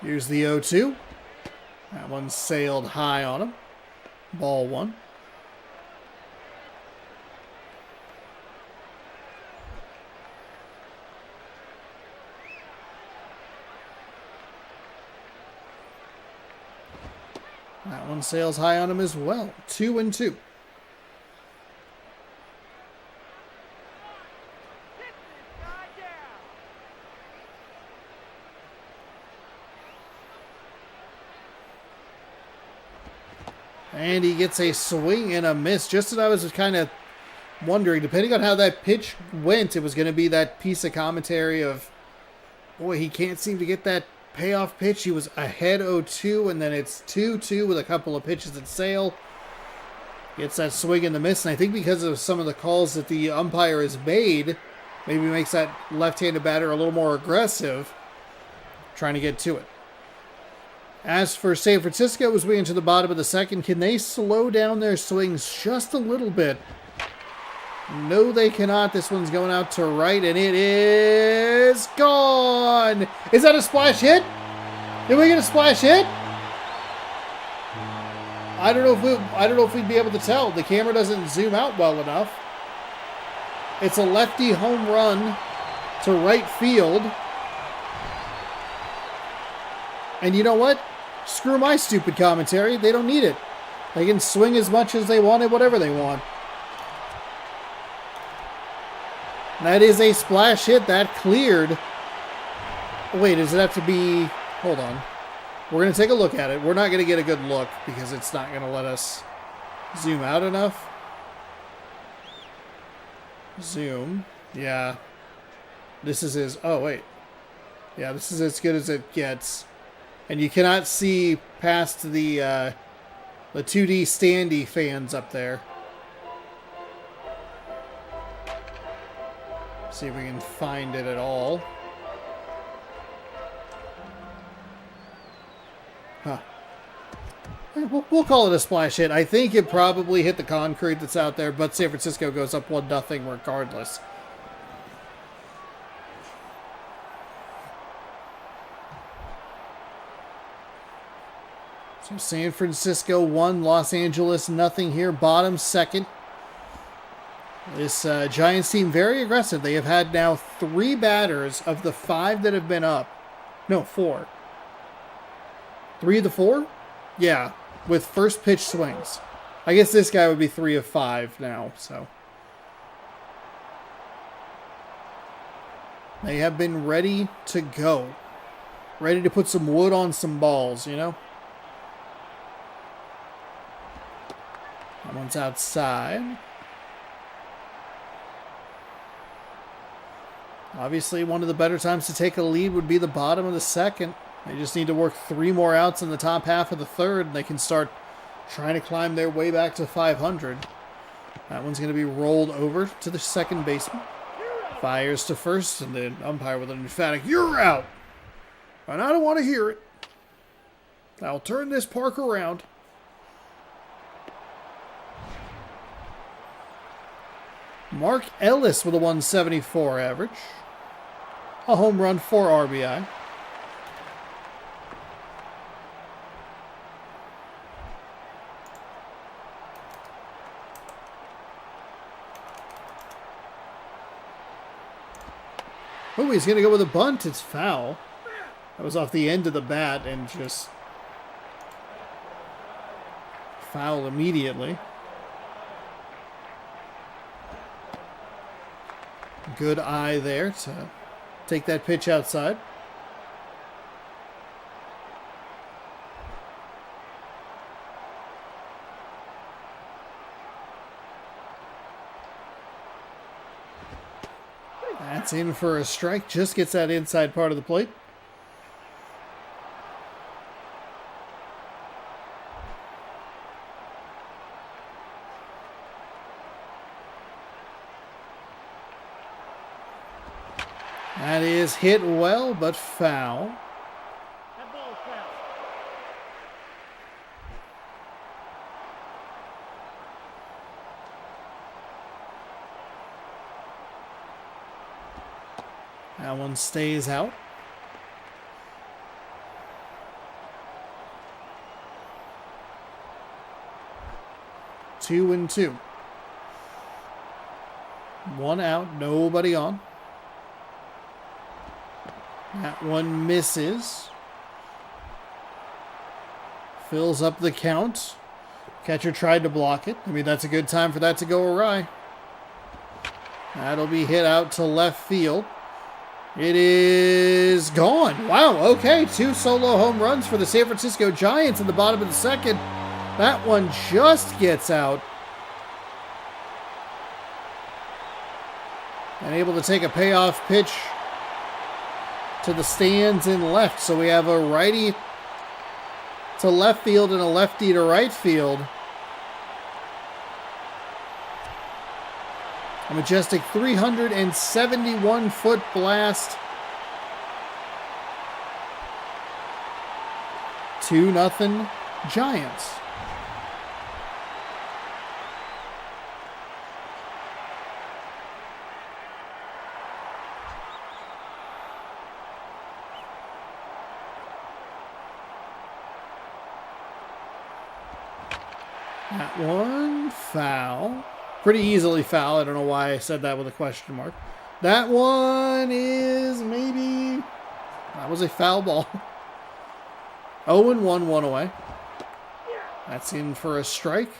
Here's the 0-2. That one sailed high on him. Ball 1. That one sails high on him as well. 2-2. And he gets a swing and a miss. Just as I was kind of wondering, depending on how that pitch went, it was going to be that piece of commentary of, boy, he can't seem to get that payoff pitch. He was ahead 0-2, and then it's 2-2 with a couple of pitches that sail. Gets that swing and the miss, and I think because of some of the calls that the umpire has made, maybe makes that left-handed batter a little more aggressive, trying to get to it. As for San Francisco, as we enter the bottom of the second, can they slow down their swings just a little bit? No, they cannot. This one's going out to right, and it is gone. Is that a splash hit? Did we get a splash hit? I don't know if we'd be able to tell. The camera doesn't zoom out well enough. It's a lefty home run to right field. And you know what? Screw my stupid commentary. They don't need it. They can swing as much as they want and whatever they want. That is a splash hit. That cleared. Wait, does it have to be... Hold on. We're going to take a look at it. We're not going to get a good look because it's not going to let us zoom out enough. Zoom. Yeah. This is his... Oh, wait. Yeah, this is as good as it gets. And you cannot see past the 2D standee fans up there. See if we can find it at all. Huh. We'll call it a splash hit. I think it probably hit the concrete that's out there, but San Francisco goes up 1-0 regardless. So San Francisco 1, Los Angeles nothing here. Bottom second. This Giants team very aggressive. They have had now 3 batters of the 5 that have been up. No, 4. 3 of the 4? Yeah, with first pitch swings. I guess this guy would be 3 of 5 now, so. They have been ready to go. Ready to put some wood on some balls, you know? That one's outside. Obviously, one of the better times to take a lead would be the bottom of the second. They just need to work 3 more outs in the top half of the third, and they can start trying to climb their way back to 500. That one's going to be rolled over to the second baseman. Fires to first, and the umpire with an emphatic, "You're out!" And I don't want to hear it. I'll turn this park around. Mark Ellis with a 174 average. A home run, 4 RBI. Oh, he's going to go with a bunt. It's foul. That was off the end of the bat and just foul immediately. Good eye there to take that pitch outside. That's in for a strike. Just gets that inside part of the plate. That is hit well, but foul. That ball is foul. That one stays out. Two and two. One out, nobody on. That one misses. Fills up the count. Catcher tried to block it. I mean, that's a good time for that to go awry. That'll be hit out to left field. It is gone. Wow, okay. 2 solo home runs for the San Francisco Giants in the bottom of the second. That one just gets out. And able to take a payoff pitch to the stands in left. So we have a righty to left field and a lefty to right field. A majestic 371-foot blast. 2-0 Giants. That one, foul. Pretty easily foul. I don't know why I said that with a question mark. That one is maybe... That was a foul ball. 0-1, one away. That's in for a strike.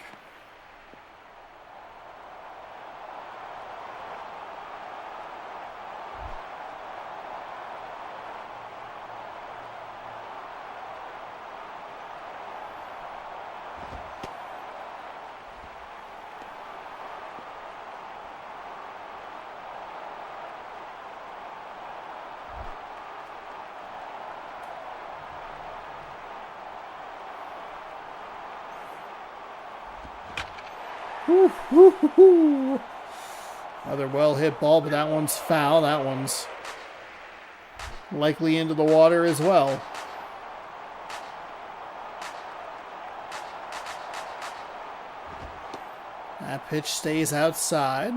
Another well-hit ball, but that one's foul. That one's likely into the water as well. That pitch stays outside.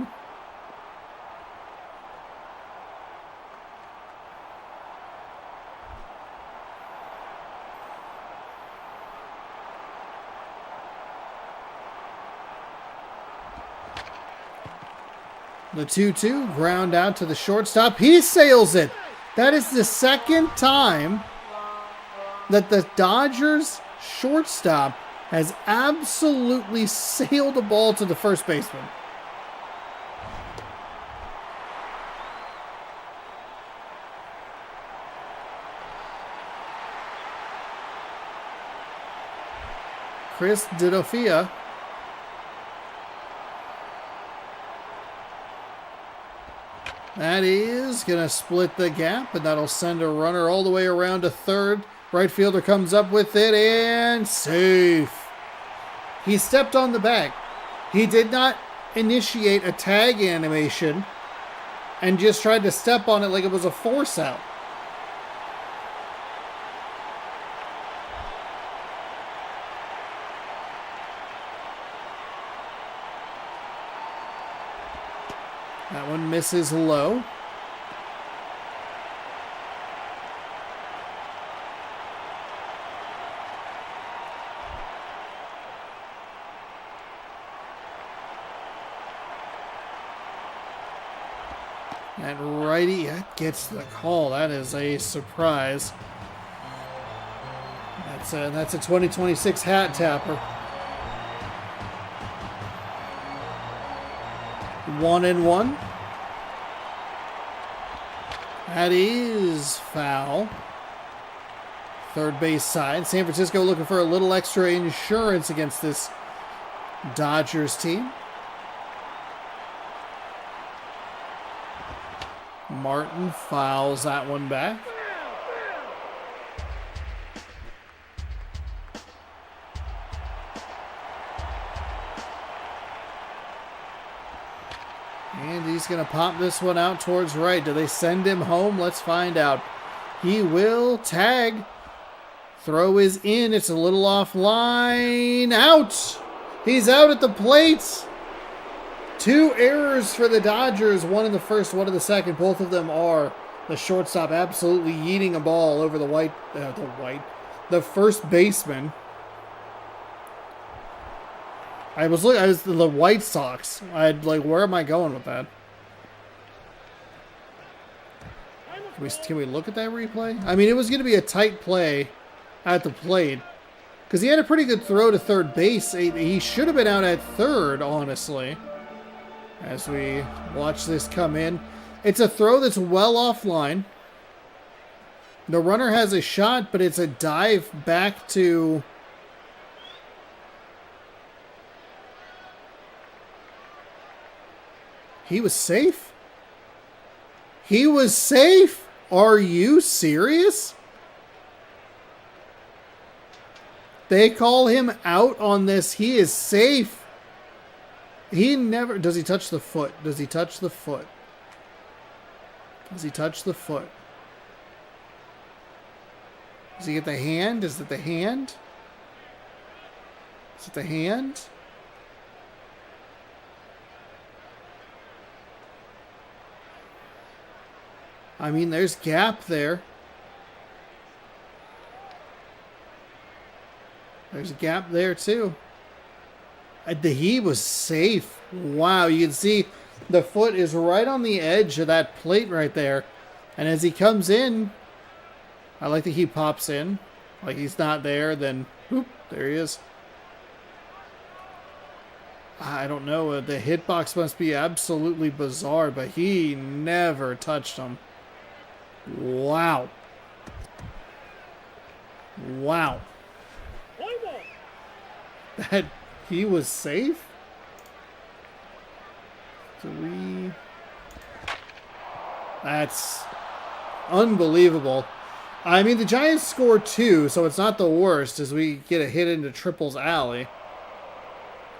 The 2-2, ground out to the shortstop. He sails it. That is the second time that the Dodgers shortstop has absolutely sailed a ball to the first baseman. Chris Didofia. That is going to split the gap, and that'll send a runner all the way around to third. Right fielder comes up with it, and safe. He stepped on the bag. He did not initiate a tag animation and just tried to step on it like it was a force out. That one misses low. That righty gets the call. That is a surprise. That's a 2026 hat tapper. 1-1. That is foul. Third base side. San Francisco looking for a little extra insurance against this Dodgers team. Martin fouls that one back. And he's going to pop this one out towards right. Do they send him home? Let's find out. He will tag. Throw is in. It's a little offline. Out! He's out at the plate. 2 errors for the Dodgers. One in the first, one in the second. Both of them are the shortstop absolutely yeeting a ball over the first baseman. I was the White Sox. Where am I going with that? Can we look at that replay? I mean, it was going to be a tight play at the plate because he had a pretty good throw to third base. He should have been out at third, honestly. As we watch this come in, it's a throw that's well offline. The runner has a shot, but it's a dive back to... He was safe? He was safe? Are you serious? They call him out on this. He is safe. He never... Does he touch the foot? Does he touch the foot? Does he touch the foot? Does he get the hand? Is it the hand? Is it the hand? I mean, there's gap there. There's a gap there, too. He was safe. Wow, you can see the foot is right on the edge of that plate right there. And as he comes in, I like that he pops in. Like he's not there, then, whoop, there he is. I don't know. The hitbox must be absolutely bizarre, but he never touched him. Wow. Wow. That he was safe? 3. That's unbelievable. I mean, the Giants scored 2, so it's not the worst as we get a hit into Triple's alley.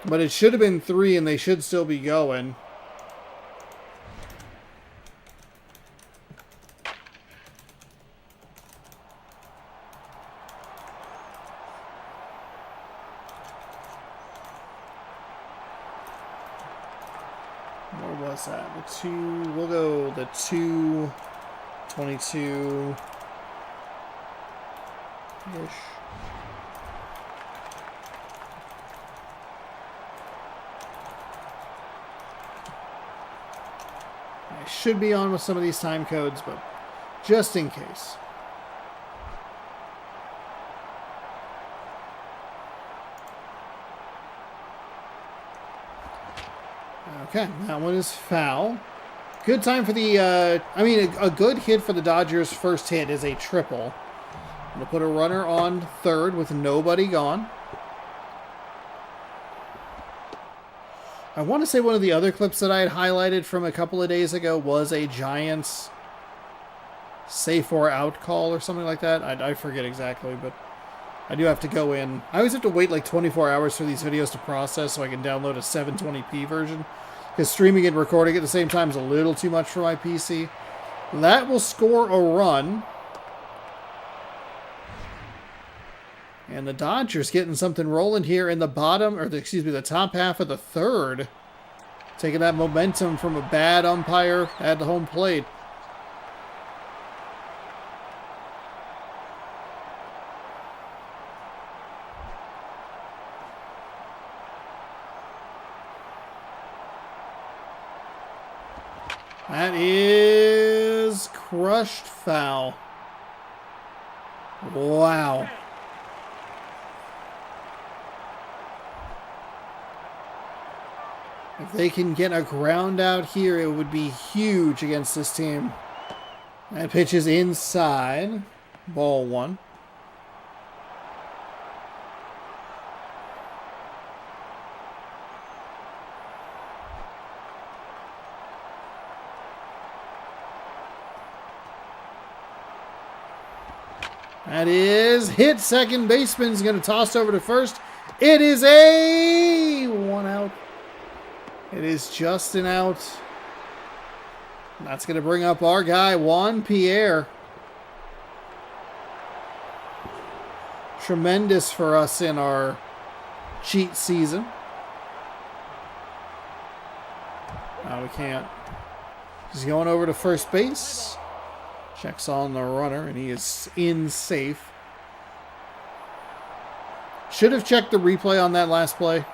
But it should have been 3, and they should still be going. Where was that? The 2, we'll go the 2:22-ish. I should be on with some of these time codes, but just in case. Okay, that one is foul. Good time for the, a good hit for the Dodgers' first hit is a triple. We'll put a runner on third with nobody gone. I want to say one of the other clips that I had highlighted from a couple of days ago was a Giants safe or out call or something like that. I forget exactly, but I do have to go in. I always have to wait like 24 hours for these videos to process so I can download a 720p version. Because streaming and recording at the same time is a little too much for my PC. That will score a run. And the Dodgers getting something rolling here in the bottom, or the top half of the third. Taking that momentum from a bad umpire at the home plate. That is crushed foul. Wow. If they can get a ground out here, it would be huge against this team. That pitch is inside. Ball one. That is hit. Second baseman's going to toss over to first. It is a 1 out. It is just an out. That's going to bring up our guy, Juan Pierre. Tremendous for us in our cheat season. No, we can't. He's going over to first base. Checks on the runner, and he is in safe. Should have checked the replay on that last play,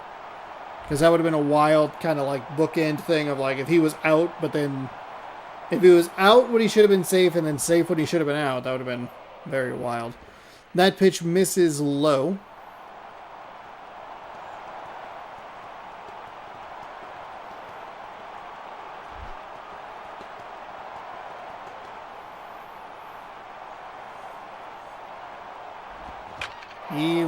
because that would have been a wild kind of like bookend thing of like if he was out, but then if he was out when he should have been safe and then safe when he should have been out, that would have been very wild. That pitch misses low.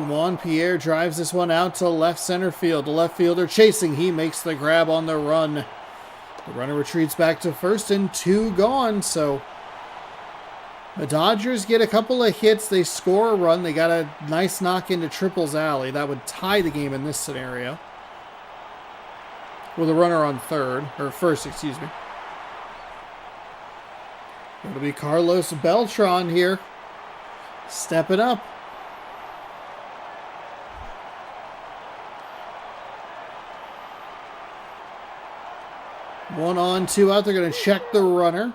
Juan Pierre drives this one out to left center field. The left fielder chasing. He makes the grab on the run. The runner retreats back to first and 2 gone. So the Dodgers get a couple of hits. They score a run. They got a nice knock into Triple's alley. That would tie the game in this scenario. With a runner on first, excuse me. It'll be Carlos Beltran here. Stepping up. 1 on, 2 out. They're going to check the runner.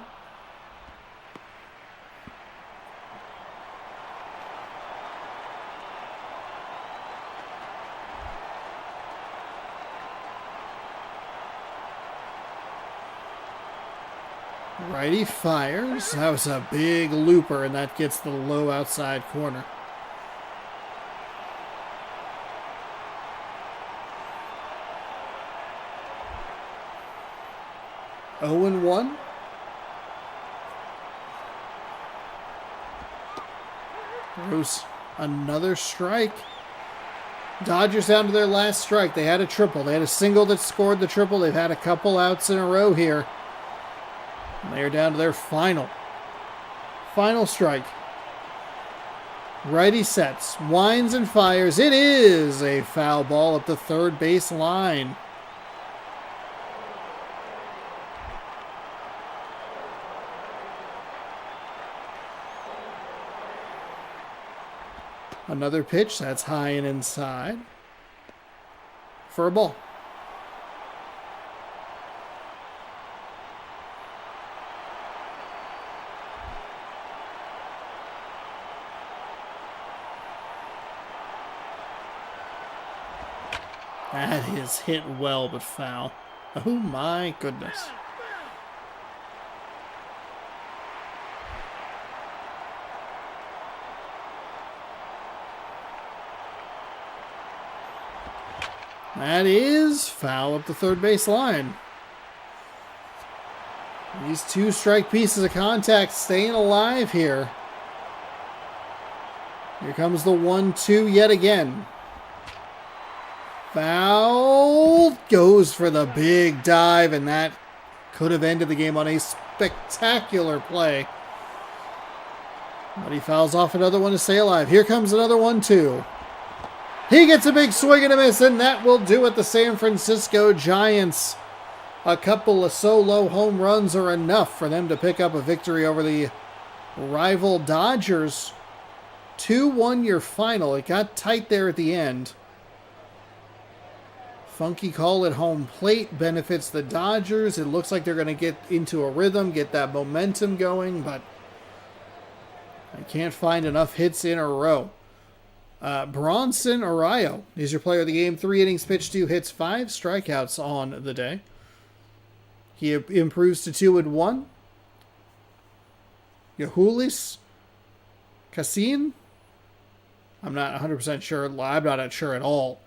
Righty fires. That was a big looper, and that gets the low outside corner. Oh and 1. Throws another strike. Dodgers down to their last strike. They had a triple. They had a single that scored the triple. They've had a couple outs in a row here. And they are down to their final strike. Righty sets, winds and fires. It is a foul ball up the third base line. Another pitch that's high and inside for a ball. That is hit well, but foul. Oh my goodness. That is foul up the third base line. These 2 strike pieces of contact staying alive here. Here comes the 1-2 yet again. Foul. Goes for the big dive, and that could have ended the game on a spectacular play. But he fouls off another one to stay alive. Here comes another 1-2. He gets a big swing and a miss, and that will do it. The San Francisco Giants. A couple of solo home runs are enough for them to pick up a victory over the rival Dodgers. 2-1 your final. It got tight there at the end. Funky call at home plate benefits the Dodgers. It looks like they're going to get into a rhythm, get that momentum going, but I can't find enough hits in a row. Bronson Arroyo is your player of the game. 3 innings pitched, 2 hits, 5 strikeouts on the day. He improves to 2-1. Yahulis Casin. I'm not 100% sure. I'm not sure at all.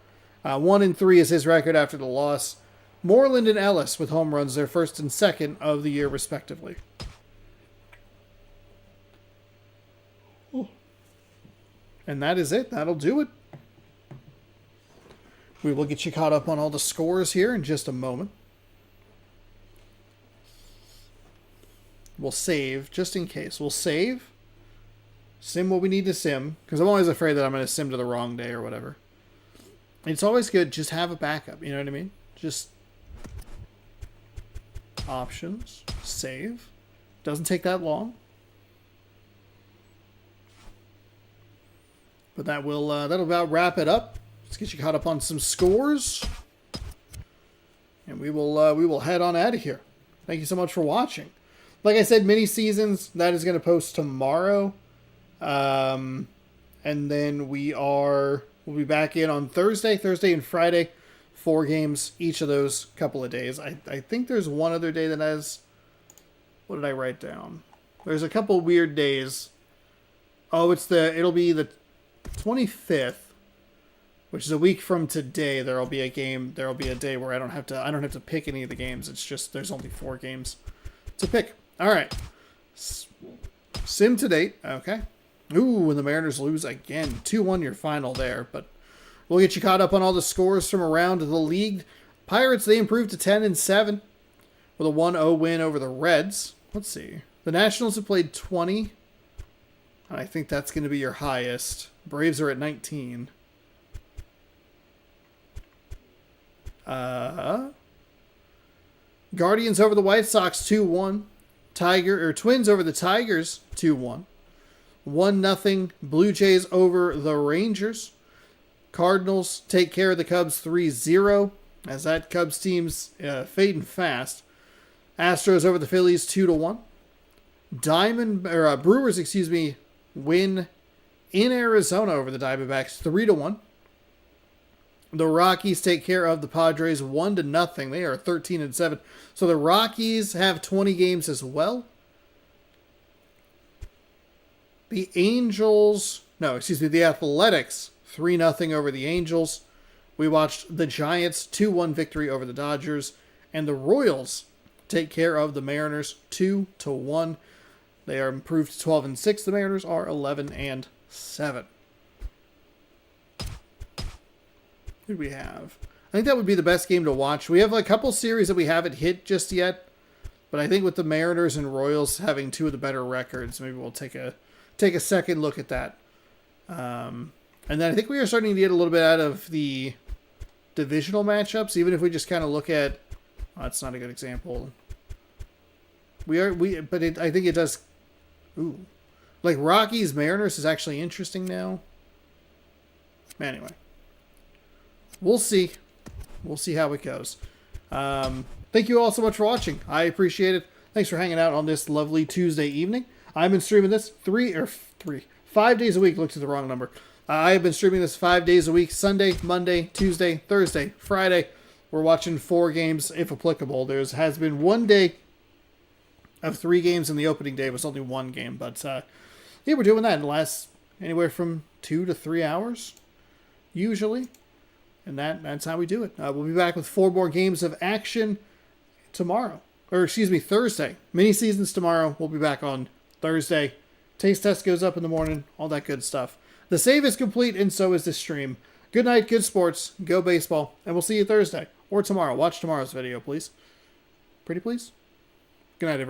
1-3 is his record after the loss. Moreland and Ellis with home runs, their first and second of the year, respectively. And that is it. That'll do it. We will get you caught up on all the scores here in just a moment. We'll save, just in case. We'll save. Sim what we need to sim. Because I'm always afraid that I'm going to sim to the wrong day or whatever. It's always good just have a backup. You know what I mean? Just options. Save. Doesn't take that long. But that will that'll about wrap it up. Let's get you caught up on some scores. And we will head on out of here. Thank you so much for watching. Like I said, mini seasons, that is going to post tomorrow. And then we'll be back in on Thursday and Friday. 4 games each of those couple of days. I think there's one other day that has, what did I write down? There's a couple weird days. Oh, it'll be the 25th, which is a week from today. There'll be a game. There'll be a day where I don't have to pick any of the games. It's just there's only 4 games to pick. All right, sim to date. Okay. Ooh, and the Mariners lose again. 2-1 your final there, but we'll get you caught up on all the scores from around the league. Pirates, they improved to 10-7 with a 1-0 win over the Reds. Let's see. The Nationals have played 20. I think that's going to be your highest. Braves are at 19. Guardians over the White Sox 2-1. Twins over the Tigers 2-1. 1-0 Blue Jays over the Rangers. Cardinals take care of the Cubs 3-0 as that Cubs team's fading fast. Astros over the Phillies 2-1. Brewers, win in Arizona over the Diamondbacks 3-1. The Rockies take care of the Padres 1-0. They are 13-7. So the Rockies have 20 games as well. The Athletics 3-0 over the Angels. We watched the Giants 2-1 victory over the Dodgers, and the Royals take care of the Mariners 2-1. They are improved to 12-6. The Mariners are 11-7. Who do we have? I think that would be the best game to watch. We have a couple series that we haven't hit just yet, but I think with the Mariners and Royals having 2 of the better records, maybe we'll take a second look at that. And then I think we are starting to get a little bit out of the divisional matchups, even if we just kind of look at. Oh, that's not a good example. I think it does. Ooh, like Rockies Mariners is actually interesting now. Anyway, we'll see. We'll see how it goes. Thank you all so much for watching. I appreciate it. Thanks for hanging out on this lovely Tuesday evening. I've been streaming this 5 days a week. Looked at the wrong number. I have been streaming this 5 days a week. Sunday, Monday, Tuesday, Thursday, Friday. We're watching 4 games if applicable. There has been 1 day of 3 games, and the opening day was only 1 game. But yeah, we're doing that. It lasts anywhere from 2 to 3 hours, usually. And that's how we do it. We'll be back with 4 more games of action tomorrow. Thursday. Mini seasons tomorrow. We'll be back on Thursday. Taste test goes up in the morning. All that good stuff. The save is complete, and so is the stream. Good night, good sports, go baseball, and we'll see you Thursday or tomorrow. Watch tomorrow's video, please. Pretty please. Good night, everyone.